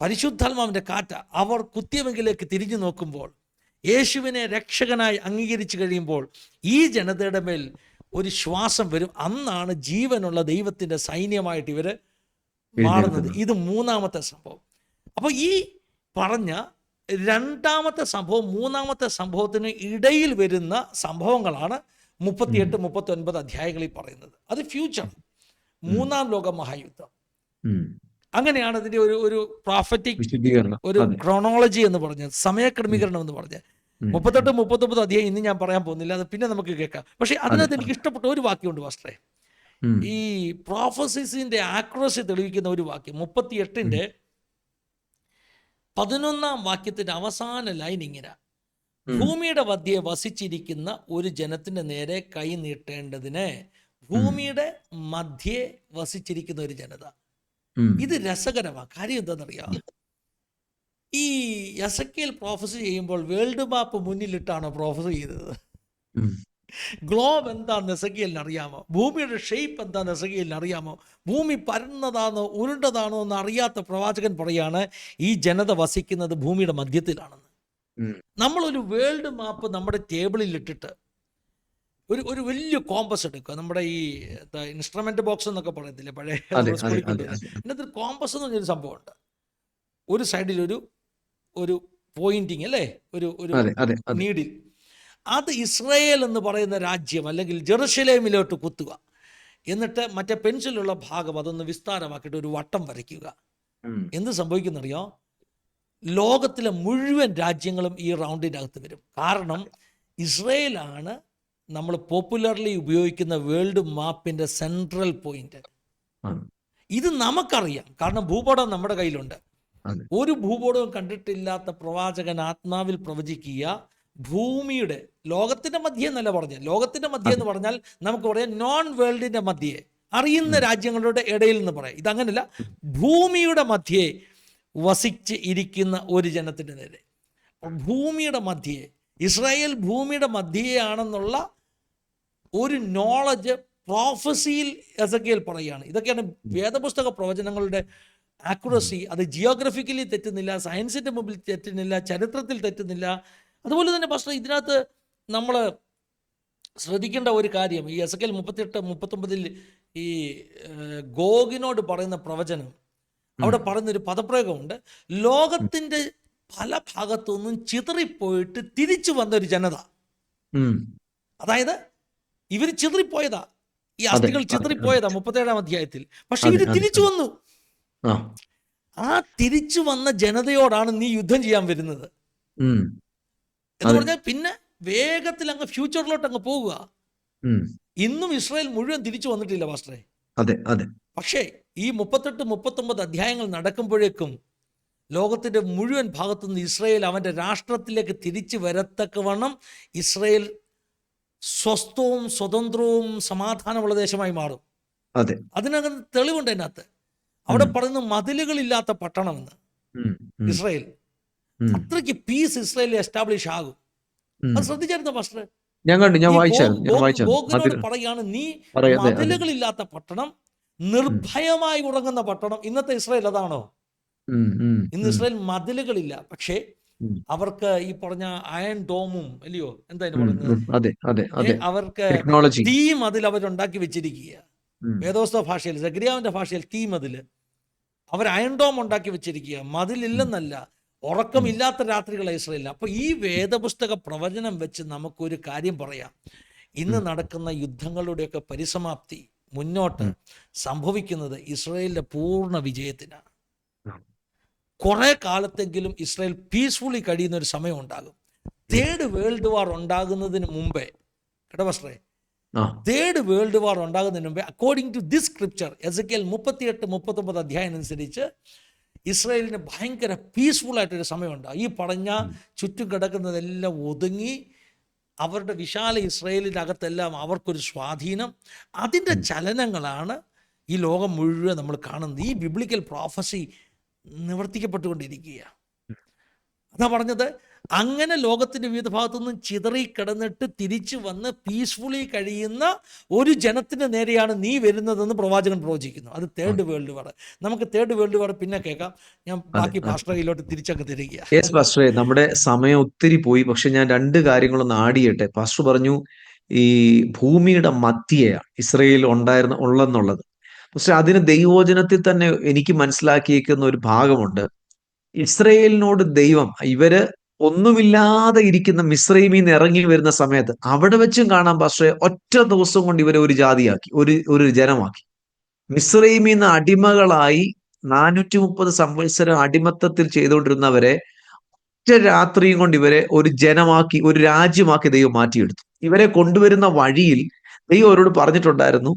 പരിശുദ്ധാത്മാവിൻ്റെ കാറ്റ. അവർ കുത്തിയവെങ്കിലേക്ക് തിരിഞ്ഞു നോക്കുമ്പോൾ, യേശുവിനെ രക്ഷകനായി അംഗീകരിച്ചു കഴിയുമ്പോൾ ഈ ജനതയുടെ മേൽ ഒരു ശ്വാസം വരും. അന്നാണ് ജീവനുള്ള ദൈവത്തിൻ്റെ സൈന്യമായിട്ട് ഇവർ മാറുന്നത്. ഇത് 3-ാമത്തെ സംഭവം. അപ്പോൾ ഈ പറഞ്ഞ 2-ാമത്തെ സംഭവം 3-ാമത്തെ സംഭവത്തിന് ഇടയിൽ വരുന്ന സംഭവങ്ങളാണ് 38-39 അധ്യായങ്ങളിൽ പറയുന്നത്. അത് ഫ്യൂച്ചർ, 3-ാം ലോക മഹായുദ്ധം. അങ്ങനെയാണ് അതിൻ്റെ ഒരു പ്രോഫറ്റിക് ഒരു ക്രോണോളജി എന്ന് പറഞ്ഞത്, സമയക്രമീകരണം എന്ന് പറഞ്ഞത്. 38-39 അധ്യായം ഇന്ന് ഞാൻ പറയാൻ പോകുന്നില്ല, അത് പിന്നെ നമുക്ക് കേൾക്കാം. പക്ഷേ അതിനകത്ത് എനിക്ക് ഇഷ്ടപ്പെട്ട ഒരു വാക്യമുണ്ട് പാസ്റ്ററെ. ഈ പ്രോഫസീസിന്റെ ആക്യുറസി തെളിയിക്കുന്ന ഒരു വാക്യം 38-ന്റെ 11-ാം വാക്യത്തിന്റെ അവസാന ലൈൻ ഇങ്ങനെ: ഭൂമിയുടെ മധ്യേ വസിച്ചിരിക്കുന്ന ഒരു ജനത്തിന്റെ നേരെ കൈ നീട്ടേണ്ടതിന്. ഭൂമിയുടെ മധ്യേ വസിച്ചിരിക്കുന്ന ഒരു ജനത. ഇത് രസകരമാണ്. കാര്യം എന്താണെന്നറിയാം, ഈ യെസക്കേൽ പ്രോഫസി ചെയ്യുമ്പോൾ വേൾഡ് മാപ്പ് മുന്നിലിട്ടാണ് പ്രോഫസി ചെയ്തത്. ഗ്ലോബ് എന്താണെന്ന് എസെക്കിയേലിന് അറിയാമോ? ഭൂമിയുടെ ഷേപ്പ് എന്താണെന്ന് എസെക്കിയേലിന് അറിയാമോ? ഭൂമി പരന്നതാണോ ഉരുണ്ടതാണോ എന്ന് അറിയാത്ത പ്രവാചകൻ പറയാണ് ഈ ജനത വസിക്കുന്നത് ഭൂമിയുടെ മധ്യത്തിലാണെന്ന്. നമ്മളൊരു വേൾഡ് മാപ്പ് നമ്മുടെ ടേബിളിൽ ഇട്ടിട്ട് ഒരു വലിയ കോമ്പസ് എടുക്കുക. നമ്മുടെ ഈ ഇൻസ്ട്രുമെന്റ് ബോക്സ് എന്നൊക്കെ പറയത്തില്ലേ പഴയ സ്കൂളിൽ കൊണ്ടുവരുന്നത്, ഇതിനകത്ത് കോമ്പസ് എന്ന് പറഞ്ഞൊരു സംഭവമുണ്ട്. ഒരു സൈഡിൽ ഒരു പോയിന്റിങ് അല്ലേ, ഒരു നീഡിൽ. അത് ഇസ്രായേൽ എന്ന് പറയുന്ന രാജ്യം അല്ലെങ്കിൽ ജെറുസലേമിലോട്ട് കുത്തുക. എന്നിട്ട് മറ്റേ പെൻസിലുള്ള ഭാഗം അതൊന്ന് വിസ്താരമാക്കിയിട്ട് ഒരു വട്ടം വരയ്ക്കുക. എന്ത് സംഭവിക്കുന്നറിയോ? ലോകത്തിലെ മുഴുവൻ രാജ്യങ്ങളും ഈ റൗണ്ടിൻ്റെ അകത്ത് വരും. കാരണം ഇസ്രായേലാണ് നമ്മൾ പോപ്പുലർലി ഉപയോഗിക്കുന്ന വേൾഡ് മാപ്പിൻ്റെ സെൻട്രൽ പോയിന്റ്. ഇത് നമുക്കറിയാം, കാരണം ഭൂപടം നമ്മുടെ കയ്യിലുണ്ട്. ഒരു ഭൂപടവും കണ്ടിട്ടില്ലാത്ത പ്രവാചകൻ ആത്മാവിൽ പ്രവചിക്കുക, ഭൂമിയുടെ ലോകത്തിന്റെ മധ്യേ എന്നല്ല പറഞ്ഞത്. ലോകത്തിന്റെ മധ്യേ എന്ന് പറഞ്ഞാൽ നമുക്ക് പറയാം നോൺ വേൾഡിന്റെ മധ്യേ, അറിയുന്ന രാജ്യങ്ങളുടെ ഇടയിൽ നിന്ന് പറയാം. ഇതങ്ങനല്ല, ഭൂമിയുടെ മധ്യേ വസിച്ച് ഇരിക്കുന്ന ഒരു ജനത്തിന്റെ നേരെ. ഭൂമിയുടെ മധ്യേ, ഇസ്രായേൽ ഭൂമിയുടെ മധ്യയാണെന്നുള്ള ഒരു നോളജ് പ്രോഫസിയിൽ എസെക്കിയേൽ പറയുകയാണ്. ഇതൊക്കെയാണ് വേദപുസ്തക പ്രവചനങ്ങളുടെ ആക്യുറസി. അത് ജിയോഗ്രഫിക്കലി തെറ്റുന്നില്ല, സയൻസിന്റെ മുമ്പിൽ തെറ്റുന്നില്ല, ചരിത്രത്തിൽ തെറ്റുന്നില്ല. അതുപോലെ തന്നെ പാസ്റ്റർ, ഇതിനകത്ത് നമ്മൾ ശ്രദ്ധിക്കേണ്ട ഒരു കാര്യം, ഈ എസെക്കിയേൽ 38-39 ഈ ഗോഗിനോട് പറയുന്ന പ്രവചനം, അവിടെ പറയുന്നൊരു പദപ്രയോഗമുണ്ട്. ലോകത്തിന്റെ പല ഭാഗത്തുനിന്നും ചിതറിപ്പോയിട്ട് തിരിച്ചു വന്നൊരു ജനത. അതായത് ഇവർ ചിതറിപ്പോയതാ, ഈ അസ്ഥികൾ ചിതറിപ്പോയതാ 37-ാം അധ്യായത്തിൽ. പക്ഷെ ഇവർ തിരിച്ചു വന്നു. ആ തിരിച്ചു വന്ന ജനതയോടാണ് നീ യുദ്ധം ചെയ്യാൻ വരുന്നത് എന്ന് പറഞ്ഞാൽ പിന്നെ വേഗത്തിൽ അങ്ങ് ഫ്യൂച്ചറിലോട്ട് അങ്ങ് പോവുക. ഉം. ഇന്നും ഇസ്രായേൽ മുഴുവൻ തിരിച്ചു വന്നിട്ടില്ല പാസ്റ്ററെ. അതെ അതെ. പക്ഷേ ഈ 38-39 അധ്യായങ്ങൾ നടക്കുമ്പോഴേക്കും ലോകത്തിൻ്റെ മുഴുവൻ ഭാഗത്തുനിന്ന് ഇസ്രായേൽ അവൻ്റെ രാഷ്ട്രത്തിലേക്ക് തിരിച്ചു വരത്തക്കവണ്ണം ഇസ്രായേൽ സ്വസ്ഥവും സ്വതന്ത്രവും സമാധാനമുള്ള ദേശമായി മാറും. അതെ. അതിനകത്ത് തെളിവുണ്ട്. അതിനകത്ത് അവിടെ പറയുന്നു മതിലുകളില്ലാത്ത പട്ടണമെന്ന്. ഇസ്രായേൽ അത്രയ്ക്ക് പീസ് ഇസ്രായേലിൽ എസ്റ്റാബ്ലിഷ് ആകും. അത് ശ്രദ്ധിച്ചായിരുന്നോ പാസ്റ്റർ? ഞാൻ വായിച്ചായിരുന്നു. ഗോഗിനോട് പറയാണ്, നീ മതിലുകളില്ലാത്ത പട്ടണം, നിർഭയമായി ഉറങ്ങുന്ന പട്ടണം. ഇന്നത്തെ ഇസ്രായേൽ അതാണോ? ഇന്ന് ഇസ്രായേൽ മതിലുകളില്ല, പക്ഷേ അവർക്ക് ഈ പറഞ്ഞ അയൺ ഡോമും അല്ലയോ, എന്താ പറയുന്നത്, അവർക്ക് തീ മതിൽ അവരുണ്ടാക്കി വെച്ചിരിക്കുക. വേദോസ്ത ഭാഷയിൽ, സക്രിയാവിന്റെ ഭാഷയിൽ തീ മതിൽ അവർ അയൺ ഡോം ഉണ്ടാക്കി വെച്ചിരിക്കുക. മതിലില്ലെന്നല്ല, ഉറക്കമില്ലാത്ത രാത്രികളെ ഇസ്രായേലിൽ. അപ്പോൾ ഈ വേദപുസ്തക പ്രവചനം വെച്ച് നമുക്കൊരു കാര്യം പറയാം. ഇന്ന് നടക്കുന്ന യുദ്ധങ്ങളുടെയൊക്കെ പരിസമാപ്തി മുന്നോട്ട് സംഭവിക്കുന്നത് ഇസ്രായേലിന്റെ പൂർണ്ണ വിജയത്തിനാണ്. കുറെ കാലത്തെങ്കിലും ഇസ്രായേൽ പീസ്ഫുള്ളി കഴിയുന്ന ഒരു സമയം ഉണ്ടാകും. തേർഡ് വേൾഡ് വാർ ഉണ്ടാകുന്നതിന് മുമ്പേ, കേട്ടോ പാസ്റ്ററെ, തേർഡ് വേൾഡ് വാർ ഉണ്ടാകുന്നതിന് മുമ്പേ അക്കോർഡിംഗ് ടു ദിസ് സ്ക്രിപ്ചർ, എസെക്കിയേൽ 38-39 അധ്യായം അനുസരിച്ച് ഇസ്രായേലിന് ഭയങ്കര പീസ്ഫുൾ ആയിട്ടൊരു സമയമുണ്ടാകും. ഈ പറഞ്ഞ ചുറ്റും കിടക്കുന്നതെല്ലാം ഒതുങ്ങി അവരുടെ വിശാല ഇസ്രായേലിൻ്റെ അകത്തെല്ലാം അവർക്കൊരു സ്വാധീനം, അതിൻ്റെ ചലനങ്ങളാണ് ഈ ലോകം മുഴുവൻ നമ്മൾ കാണുന്നത്. ഈ ബിബ്ലിക്കൽ പ്രോഫസി നിവർത്തിക്കപ്പെട്ടുകൊണ്ടിരിക്കുക. അതാ പറഞ്ഞത്, അങ്ങനെ ലോകത്തിൻ്റെ വിവിധ ഭാഗത്തുനിന്നും ചിതറിക്കിടന്നിട്ട് തിരിച്ചു വന്ന് പീസ്ഫുള്ളി കഴിയുന്ന ഒരു ജനത്തിന് നേരെയാണ് നീ വരുന്നതെന്ന് പ്രവാചകൻ പ്രവചിക്കുന്നു. അത് തേർഡ് വേൾഡ് വാർ. നമുക്ക് തേർഡ് വേൾഡ് വാർ പിന്നെ കേൾക്കാം. ഞാൻ ബാക്കി പാസ്റ്ററിലോട്ട് തിരിച്ചങ്ങ് തിരികെ. പാസ്റ്ററെ, നമ്മുടെ സമയം ഒത്തിരി പോയി, പക്ഷെ ഞാൻ 2 കാര്യങ്ങളൊന്ന് ആഡ് ചെയ്യട്ടെ. പാസ്റ്റർ പറഞ്ഞു ഈ ഭൂമിയുടെ മധ്യയാണ് ഇസ്രായേൽ ഉള്ളെന്നുള്ളത്. പക്ഷെ അതിന് ദൈവവചനത്തിൽ തന്നെ എനിക്ക് മനസ്സിലാക്കിയേക്കുന്ന ഒരു ഭാഗമുണ്ട്. ഇസ്രായേലിനോട് ദൈവം, ഇവര് ഒന്നുമില്ലാതെ ഇരിക്കുന്ന മിസ്രൈമിൽ നിന്ന് ഇറങ്ങി വരുന്ന സമയത്ത് അവിടെ വെച്ചും കാണാം പക്ഷേ ഒറ്റ ദിവസം കൊണ്ട് ഇവരെ ഒരു ജാതിയാക്കി, ഒരു ജനമാക്കി. മിസ്രൈമിൽ നിന്ന് അടിമകളായി 430 സംവത്സരം അടിമത്തത്തിൽ ചെയ്തുകൊണ്ടിരുന്നവരെ ഒറ്റ രാത്രിയും കൊണ്ട് ഇവരെ ഒരു ജനമാക്കി, ഒരു രാജ്യമാക്കി ദൈവം മാറ്റിയെടുത്തു. ഇവരെ കൊണ്ടുവരുന്ന വഴിയിൽ ദൈവം അവരോട് പറഞ്ഞിട്ടുണ്ടായിരുന്നു,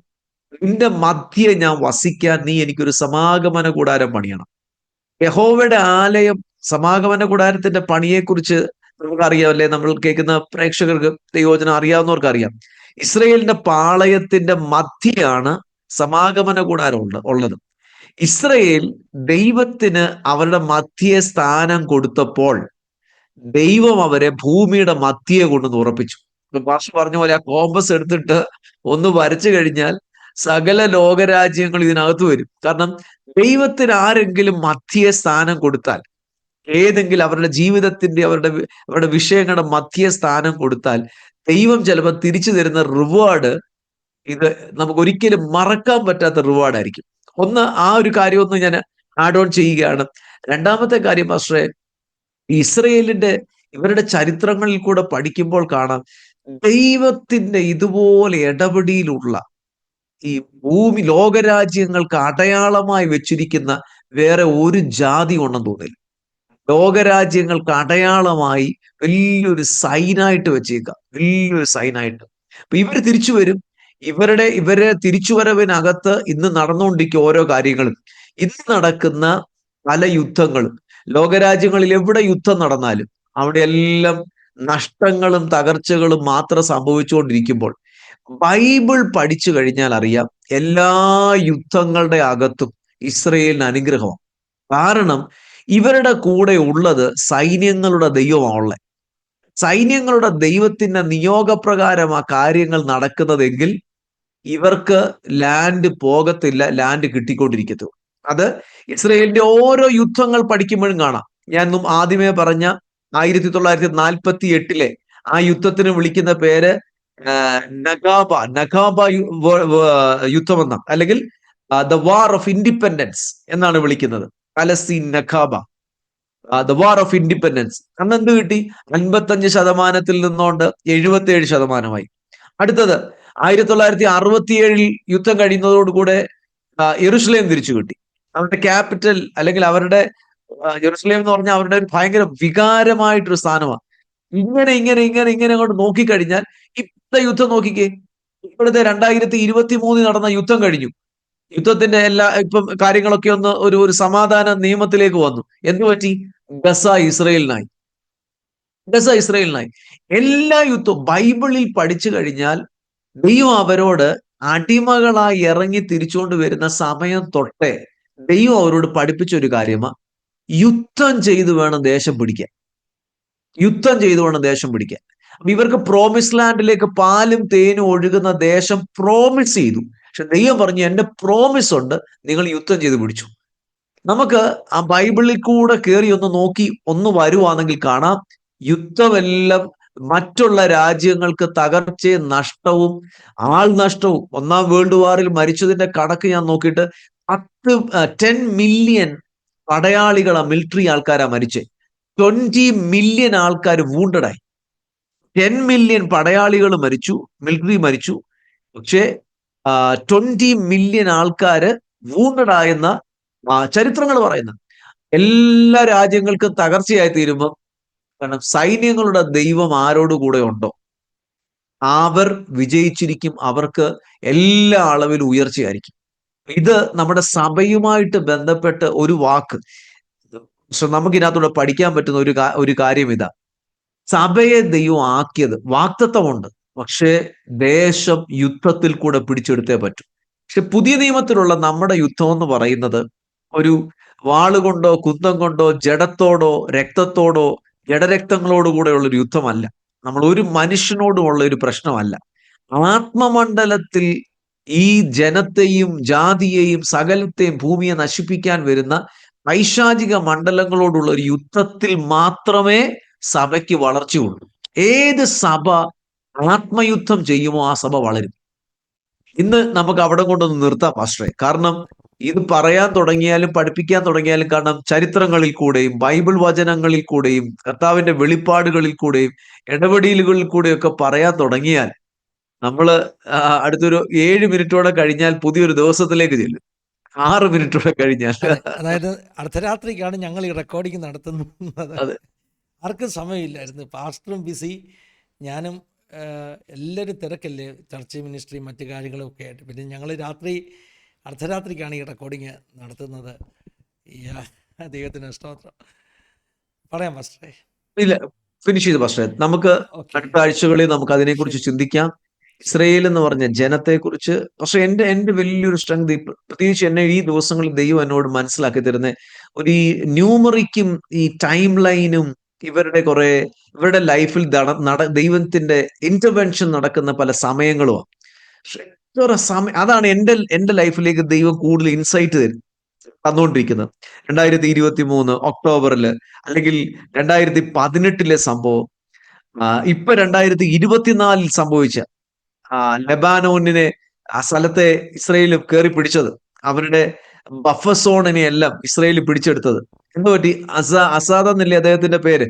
നിന്റെ മധ്യേ ഞാൻ വസിക്കാൻ നീ എനിക്കൊരു സമാഗമന കൂടാരം പണിയണം. യഹോവയുടെ ആലയം, സമാഗമന കൂടാരത്തിന്റെ പണിയെക്കുറിച്ച് നമുക്കറിയാമല്ലേ, നമ്മൾ കേൾക്കുന്ന പ്രേക്ഷകർക്ക് ദൈവവചനം അറിയാവുന്നവർക്ക് അറിയാം. ഇസ്രായേലിന്റെ പാളയത്തിന്റെ മധ്യയാണ് സമാഗമന കൂടാരം ഉള്ളത്. ഇസ്രായേൽ ദൈവത്തിന് അവരുടെ മധ്യേ സ്ഥാനം കൊടുത്തപ്പോൾ ദൈവം അവരെ ഭൂമിയുടെ മധ്യേ കൊണ്ടുവന്ന് ഉറപ്പിച്ചു. പാസ്റ്റർ പറഞ്ഞ പോലെ ആ കോമ്പസ് എടുത്തിട്ട് ഒന്ന് വരച്ചു കഴിഞ്ഞാൽ സകല ലോകരാജ്യങ്ങൾ ഇതിനകത്ത് വരും. കാരണം ദൈവത്തിന് ആരെങ്കിലും മധ്യേ സ്ഥാനം കൊടുത്താൽ, ഏതെങ്കിലും അവരുടെ ജീവിതത്തിന്റെ അവരുടെ വിഷയങ്ങളുടെ മധ്യേ സ്ഥാനം കൊടുത്താൽ, ദൈവം ചിലപ്പോൾ തിരിച്ചു തരുന്ന റിവാർഡ് ഇത് നമുക്ക് ഒരിക്കലും മറക്കാൻ പറ്റാത്ത റിവാർഡായിരിക്കും. ഒന്ന്, ആ ഒരു കാര്യം ഒന്ന് ഞാൻ ആഡ് ഓൺ ചെയ്യുകയാണ്. രണ്ടാമത്തെ കാര്യം പാസ്റ്ററെ, ഇസ്രയേലിന്റെ ഇവരുടെ ചരിത്രങ്ങളിൽ കൂടെ പഠിക്കുമ്പോൾ കാണാം, ദൈവത്തിന്റെ ഇതുപോലെ ഇടപെടിയിലുള്ള ഈ ഭൂമി ലോകരാജ്യങ്ങൾക്ക് അടയാളമായി വെച്ചിരിക്കുന്ന വേറെ ഒരു ജാതി ഉണ്ടെന്ന് തോന്നില്ല. ലോകരാജ്യങ്ങൾക്ക് അടയാളമായി വലിയൊരു സൈനായിട്ട് വെച്ചേക്കാം, വലിയൊരു സൈനായിട്ട്. അപ്പൊ ഇവര് തിരിച്ചു വരും. ഇവരെ തിരിച്ചുവരവിനകത്ത് ഇന്ന് നടന്നുകൊണ്ടിരിക്കുക ഓരോ കാര്യങ്ങളും. ഇന്ന് നടക്കുന്ന പല യുദ്ധങ്ങളും, ലോകരാജ്യങ്ങളിൽ എവിടെ യുദ്ധം നടന്നാലും അവിടെയെല്ലാം നഷ്ടങ്ങളും തകർച്ചകളും മാത്രം സംഭവിച്ചുകൊണ്ടിരിക്കുമ്പോൾ ബൈബിൾ പഠിച്ചു കഴിഞ്ഞാൽ അറിയാം, എല്ലാ യുദ്ധങ്ങളുടെ അകത്തും ഇസ്രയേലിന് അനുഗ്രഹമാണ്. കാരണം ഇവരുടെ കൂടെ ഉള്ളത് സൈന്യങ്ങളുടെ ദൈവമാണുള്ളത്. സൈന്യങ്ങളുടെ ദൈവത്തിന്റെ നിയോഗപ്രകാരം ആ കാര്യങ്ങൾ നടക്കുന്നതെങ്കിൽ ഇവർക്ക് ലാൻഡ് പോകത്തില്ല, ലാൻഡ് കിട്ടിക്കൊണ്ടിരിക്കത്തുള്ളൂ. അത് ഇസ്രയേലിന്റെ ഓരോ യുദ്ധങ്ങൾ പഠിക്കുമ്പോഴും കാണാം. ഞാൻ ആദ്യമേ പറഞ്ഞ 1948 ആ യുദ്ധത്തിന് വിളിക്കുന്ന പേര് നഗാബ യുദ്ധമെന്ന, അല്ലെങ്കിൽ ദ വാർ ഓഫ് ഇൻഡിപെൻഡൻസ് എന്നാണ് വിളിക്കുന്നത്. പലസ്തീൻ നഗാബ, ദ വാർ ഓഫ് ഇൻഡിപെൻഡൻസ്. അന്ന് എന്ത് കിട്ടി? 55% നിന്നുകൊണ്ട് 77%. അടുത്തത് 1967 യുദ്ധം കഴിയുന്നതോടുകൂടെ യെരുശലേം തിരിച്ചു കിട്ടി. അവരുടെ ക്യാപിറ്റൽ, അല്ലെങ്കിൽ അവരുടെ യെരുശലേം എന്ന് പറഞ്ഞാൽ അവരുടെ ഒരു ഭയങ്കര വികാരമായിട്ടൊരു സ്ഥാനമാണ്. ഇങ്ങനെ ഇങ്ങനെ ഇങ്ങനെ ഇങ്ങനെ അങ്ങോട്ട് നോക്കിക്കഴിഞ്ഞാൽ ഇപ്പോഴത്തെ യുദ്ധം നോക്കിക്കേ. ഇപ്പോഴത്തെ 2023 നടന്ന യുദ്ധം കഴിഞ്ഞു. യുദ്ധത്തിന്റെ ഇപ്പം കാര്യങ്ങളൊക്കെ ഒന്ന് ഒരു സമാധാന നിയമത്തിലേക്ക് വന്നു. എന്ത് പറ്റി? ഗസ ഇസ്രയേലിനായി. ഗസ ഇസ്രയേലിനായി. എല്ലാ യുദ്ധവും ബൈബിളിൽ പഠിച്ചു കഴിഞ്ഞാൽ ദൈവം അവരോട് അടിമകളായി ഇറങ്ങി തിരിച്ചുകൊണ്ട് വരുന്ന സമയം തൊട്ടേ ദൈവം അവരോട് പഠിപ്പിച്ച ഒരു കാര്യമാ, യുദ്ധം ചെയ്ത് വേണം ദേശം പിടിക്കാൻ. യുദ്ധം ചെയ്ത് വേണം ദേശം പിടിക്കാൻ. അപ്പൊ ഇവർക്ക് പ്രോമിസ് ലാൻഡിലേക്ക് പാലും തേനും ഒഴുകുന്ന ദേശം പ്രോമിസ് ചെയ്തു. പക്ഷെ ദൈവം പറഞ്ഞു, എന്റെ പ്രോമിസ് ഉണ്ട്, നിങ്ങൾ യുദ്ധം ചെയ്ത് പിടിച്ചു. നമുക്ക് ആ ബൈബിളിൽ കൂടെ കയറി ഒന്ന് നോക്കി ഒന്ന് വരുവാണെങ്കിൽ കാണാം, യുദ്ധമെല്ലാം മറ്റുള്ള രാജ്യങ്ങൾക്ക് തകർച്ചയും നഷ്ടവും ആൾനഷ്ടവും. ഒന്നാം വേൾഡ് വാറിൽ മരിച്ചതിന്റെ കണക്ക് ഞാൻ നോക്കിയിട്ട് 10 മില്യൺ പടയാളികളാ, മിലിറ്ററി ആൾക്കാരാ മരിച്ചേ. 20 മില്യൺ ആൾക്കാർ വൂണ്ടഡായി. 10 മില്യൺ പടയാളികൾ മരിച്ചു, മിലിറ്ററി മരിച്ചു. പക്ഷേ 20 മില്യൺ ആൾക്കാര് വൂണ്ടഡായെന്ന ചരിത്രങ്ങൾ പറയുന്നു. എല്ലാ രാജ്യങ്ങൾക്കും തകർച്ചയായി തീരുമ്പോൾ, കാരണം സൈന്യങ്ങളുടെ ദൈവം ആരോട് കൂടെ ഉണ്ടോ അവർ വിജയിച്ചിരിക്കും. അവർക്ക് എല്ലാ അളവിലും ഉയർച്ചയായിരിക്കും. ഇത് നമ്മുടെ സഭയുമായിട്ട് ബന്ധപ്പെട്ട് ഒരു വാക്ക് നമുക്കിതിനകത്തൂടെ പഠിക്കാൻ പറ്റുന്ന ഒരു കാര്യം ഇതാ. സഭയെ ദൈവം ആക്കിയത് വാക്തത്വമുണ്ട്, പക്ഷേ ദേശം യുദ്ധത്തിൽ കൂടെ പിടിച്ചെടുത്തേ പറ്റൂ. പക്ഷെ പുതിയ നിയമത്തിലുള്ള നമ്മുടെ യുദ്ധം എന്ന് പറയുന്നത് ഒരു വാളുകൊണ്ടോ കുന്തം കൊണ്ടോ ജഡത്തോടോ രക്തത്തോടോ ജഡരക്തങ്ങളോടോ കൂടെയുള്ള ഒരു യുദ്ധമല്ല. നമ്മൾ ഒരു മനുഷ്യനോടുമുള്ള ഒരു പ്രശ്നമല്ല. ആത്മമണ്ഡലത്തിൽ ഈ ജനത്തെയും ജാതിയെയും സകലത്തെയും ഭൂമിയെ നശിപ്പിക്കാൻ വരുന്ന പൈശാചിക മണ്ഡലങ്ങളോടുള്ള ഒരു യുദ്ധത്തിൽ മാത്രമേ സഭയ്ക്ക് വളർച്ചയുള്ളൂ. ഏത് സഭ ആത്മയുദ്ധം ചെയ്യുമോ ആ സഭ വളരും. ഇന്ന് നമുക്ക് അവിടെ കൊണ്ടൊന്ന് നിർത്താം പാസ്റ്ററെ. കാരണം ഇത് പറയാൻ തുടങ്ങിയാലും പഠിപ്പിക്കാൻ തുടങ്ങിയാലും, കാരണം ചരിത്രങ്ങളിൽ കൂടെയും ബൈബിൾ വചനങ്ങളിൽ കൂടെയും കർത്താവിന്റെ വെളിപ്പാടുകളിൽ കൂടെയും ഇടപെടലുകളിൽ കൂടെയൊക്കെ പറയാൻ തുടങ്ങിയാൽ നമ്മള് അടുത്തൊരു 7 മിനിറ്റോടെ കഴിഞ്ഞാൽ പുതിയൊരു ദിവസത്തിലേക്ക് ചെല്ലും. 6 മിനിറ്റോടെ കഴിഞ്ഞാൽ. അതായത് അർദ്ധരാത്രിക്കാണ് ഞങ്ങൾ ഈ റെക്കോർഡിംഗ് നടത്തുന്നത്. അതെ. ആർക്കും സമയമില്ലായിരുന്നു. പാസ്റ്ററും ബിസി, ഞാനും എല്ലാവരും തിരക്കല്ലേ, ചർച്ച് മിനിസ്ട്രി മറ്റു കാര്യങ്ങളും ഒക്കെ ആയിട്ട്. പിന്നെ ഞങ്ങൾ അർദ്ധരാത്രിക്കാണ് ഈ റെക്കോർഡിങ് നടത്തുന്നത്. ഈ ദൈവത്തിന് സ്തോത്രം. പറയാം പാസ്റ്ററെ. ഇല്ല, ഫിനിഷ് ചെയ്ത് പാസ്റ്ററെ. നമുക്ക് അടുത്ത ആഴ്ചകളിൽ നമുക്ക് അതിനെക്കുറിച്ച് ചിന്തിക്കാം. ഇസ്രയേൽ എന്ന് പറഞ്ഞ ജനത്തെക്കുറിച്ച്. പക്ഷെ എന്റെ വലിയൊരു സ്ട്രെങ്ത്, പ്രത്യേകിച്ച് എന്നെ ഈ ദിവസങ്ങളിൽ ദൈവം എന്നോട് മനസ്സിലാക്കി തരുന്ന ഒരു ഈ ന്യൂമറിക്കും ഈ ടൈം ലൈനും ഇവരുടെ ലൈഫിൽ ദൈവത്തിന്റെ ഇന്റർവെൻഷൻ നടക്കുന്ന പല സമയങ്ങളുമാണ്. പക്ഷെ അതാണ് എന്റെ ലൈഫിലേക്ക് ദൈവം കൂടുതൽ ഇൻസൈറ്റ് തന്നുകൊണ്ടിരിക്കുന്നത്. 2023 ഒക്ടോബറിൽ, അല്ലെങ്കിൽ 2018 സംഭവം, ഇപ്പൊ 2024 സംഭവിച്ച ലെബാനോനിനെ, ആ സ്ഥലത്തെ ഇസ്രയേൽ കയറി പിടിച്ചത്, അവരുടെ ബഫർ സോണിനെ എല്ലാം ഇസ്രയേൽ പിടിച്ചെടുത്തത്. എന്തുപറ്റി? അസാദ് എന്നല്ലേ അദ്ദേഹത്തിന്റെ പേര്.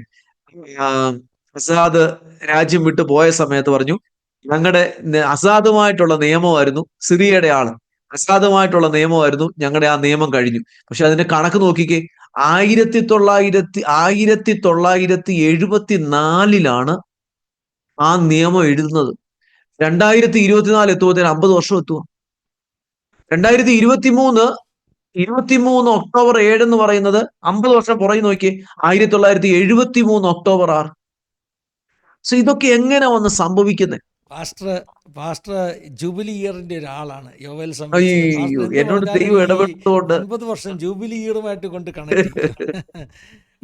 അസാദ് രാജ്യം വിട്ടു പോയ സമയത്ത് പറഞ്ഞു, ഞങ്ങളുടെ അസാദുമായിട്ടുള്ള നിയമമായിരുന്നു, സിറിയയുടെ ആള് അസാദുമായിട്ടുള്ള നിയമമായിരുന്നു, ഞങ്ങളുടെ ആ നിയമം കഴിഞ്ഞു. പക്ഷെ അതിന്റെ കണക്ക് നോക്കിക്കേ, 1974 ആ നിയമം എഴുതുന്നത്. 2024 എത്തുമ്പോഴത്തേന് 50 വർഷം എത്തുക. 2023 ഒക്ടോബർ 7 എന്ന് പറയുന്നത് 50 വർഷം പുറകെ നോക്കി, 1973 ഒക്ടോബർ 6. സോ ഇതൊക്കെ എങ്ങനെ വന്ന് സംഭവിക്കുന്നത്? പാസ്റ്റർ ജൂബിലി ഇയറിന്റെ ഒരാളാണ്. യോവേൽ എന്നോട് ദൈവം ഇടപെട്ടുകൊണ്ട് 50 വർഷം ജൂബിലി ഇയറുമായിട്ട് കൊണ്ട് കണക്ട്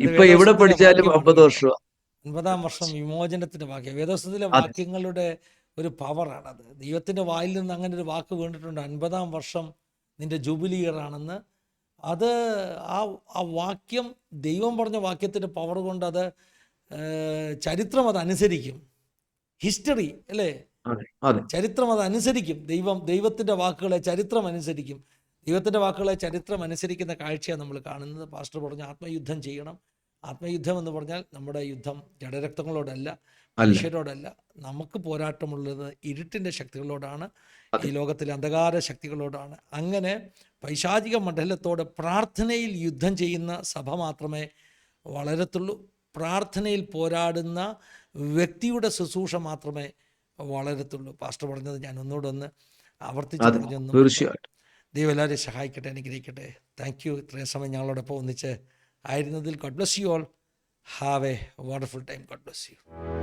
ഇപ്പൊ എവിടെ പഠിച്ചാലും 50 വർഷം. 50-ാം വർഷം വിമോചനത്തിന്റെ വാക്യം, വേദോസ്തത്തിലെ വാക്യങ്ങളുടെ ഒരു പവറാണത്. ദൈവത്തിന്റെ വായിൽ നിന്ന് അങ്ങനെ ഒരു വാക്ക് വീണിട്ടുണ്ട്, 50-ാം വർഷം നിന്റെ ജൂബിലി ഇയർ ആണെന്ന്. അത് ആ വാക്യം, ദൈവം പറഞ്ഞ വാക്യത്തിന്റെ പവർ കൊണ്ട് അത് ചരിത്രം അതനുസരിക്കും. ഹിസ്റ്ററി അല്ലേ, ചരിത്രം അതനുസരിക്കും. ദൈവത്തിന്റെ വാക്കുകളെ ചരിത്രം അനുസരിക്കും. ദൈവത്തിന്റെ വാക്കുകളെ ചരിത്രം അനുസരിക്കുന്ന കാഴ്ചയാണ് നമ്മൾ കാണുന്നത്. പാസ്റ്റർ പറഞ്ഞു ആത്മയുദ്ധം ചെയ്യണം. ആത്മയുദ്ധം എന്ന് പറഞ്ഞാൽ നമ്മുടെ യുദ്ധം ജഡരക്തങ്ങളോടല്ല, മനുഷ്യരോടല്ല. നമുക്ക് പോരാട്ടമുള്ളത് ഇരുട്ടിൻ്റെ ശക്തികളോടാണ്, ഈ ലോകത്തിലെ അന്ധകാര ശക്തികളോടാണ്. അങ്ങനെ പൈശാചിക മണ്ഡലത്തോട് പ്രാർത്ഥനയിൽ യുദ്ധം ചെയ്യുന്ന സഭ മാത്രമേ വളരത്തുള്ളൂ. പ്രാർത്ഥനയിൽ പോരാടുന്ന വ്യക്തിയുടെ ശുശ്രൂഷ മാത്രമേ വളരത്തുള്ളൂ. പാസ്റ്റർ പറഞ്ഞത് ഞാൻ ഒന്നുകൂടെ ഒന്ന് ആവർത്തിച്ച് അതെ, പറഞ്ഞൊന്നും തീർച്ചയായിട്ടും. ദൈവം എല്ലാവരെയും സഹായിക്കട്ടെ, അനുഗ്രഹിക്കട്ടെ. താങ്ക് യു, ഇത്രയും സമയം ഞങ്ങളോടൊപ്പം ഒന്നിച്ച് ആയിരുന്നതിൽ. God bless you all. Have a wonderful time. God bless U.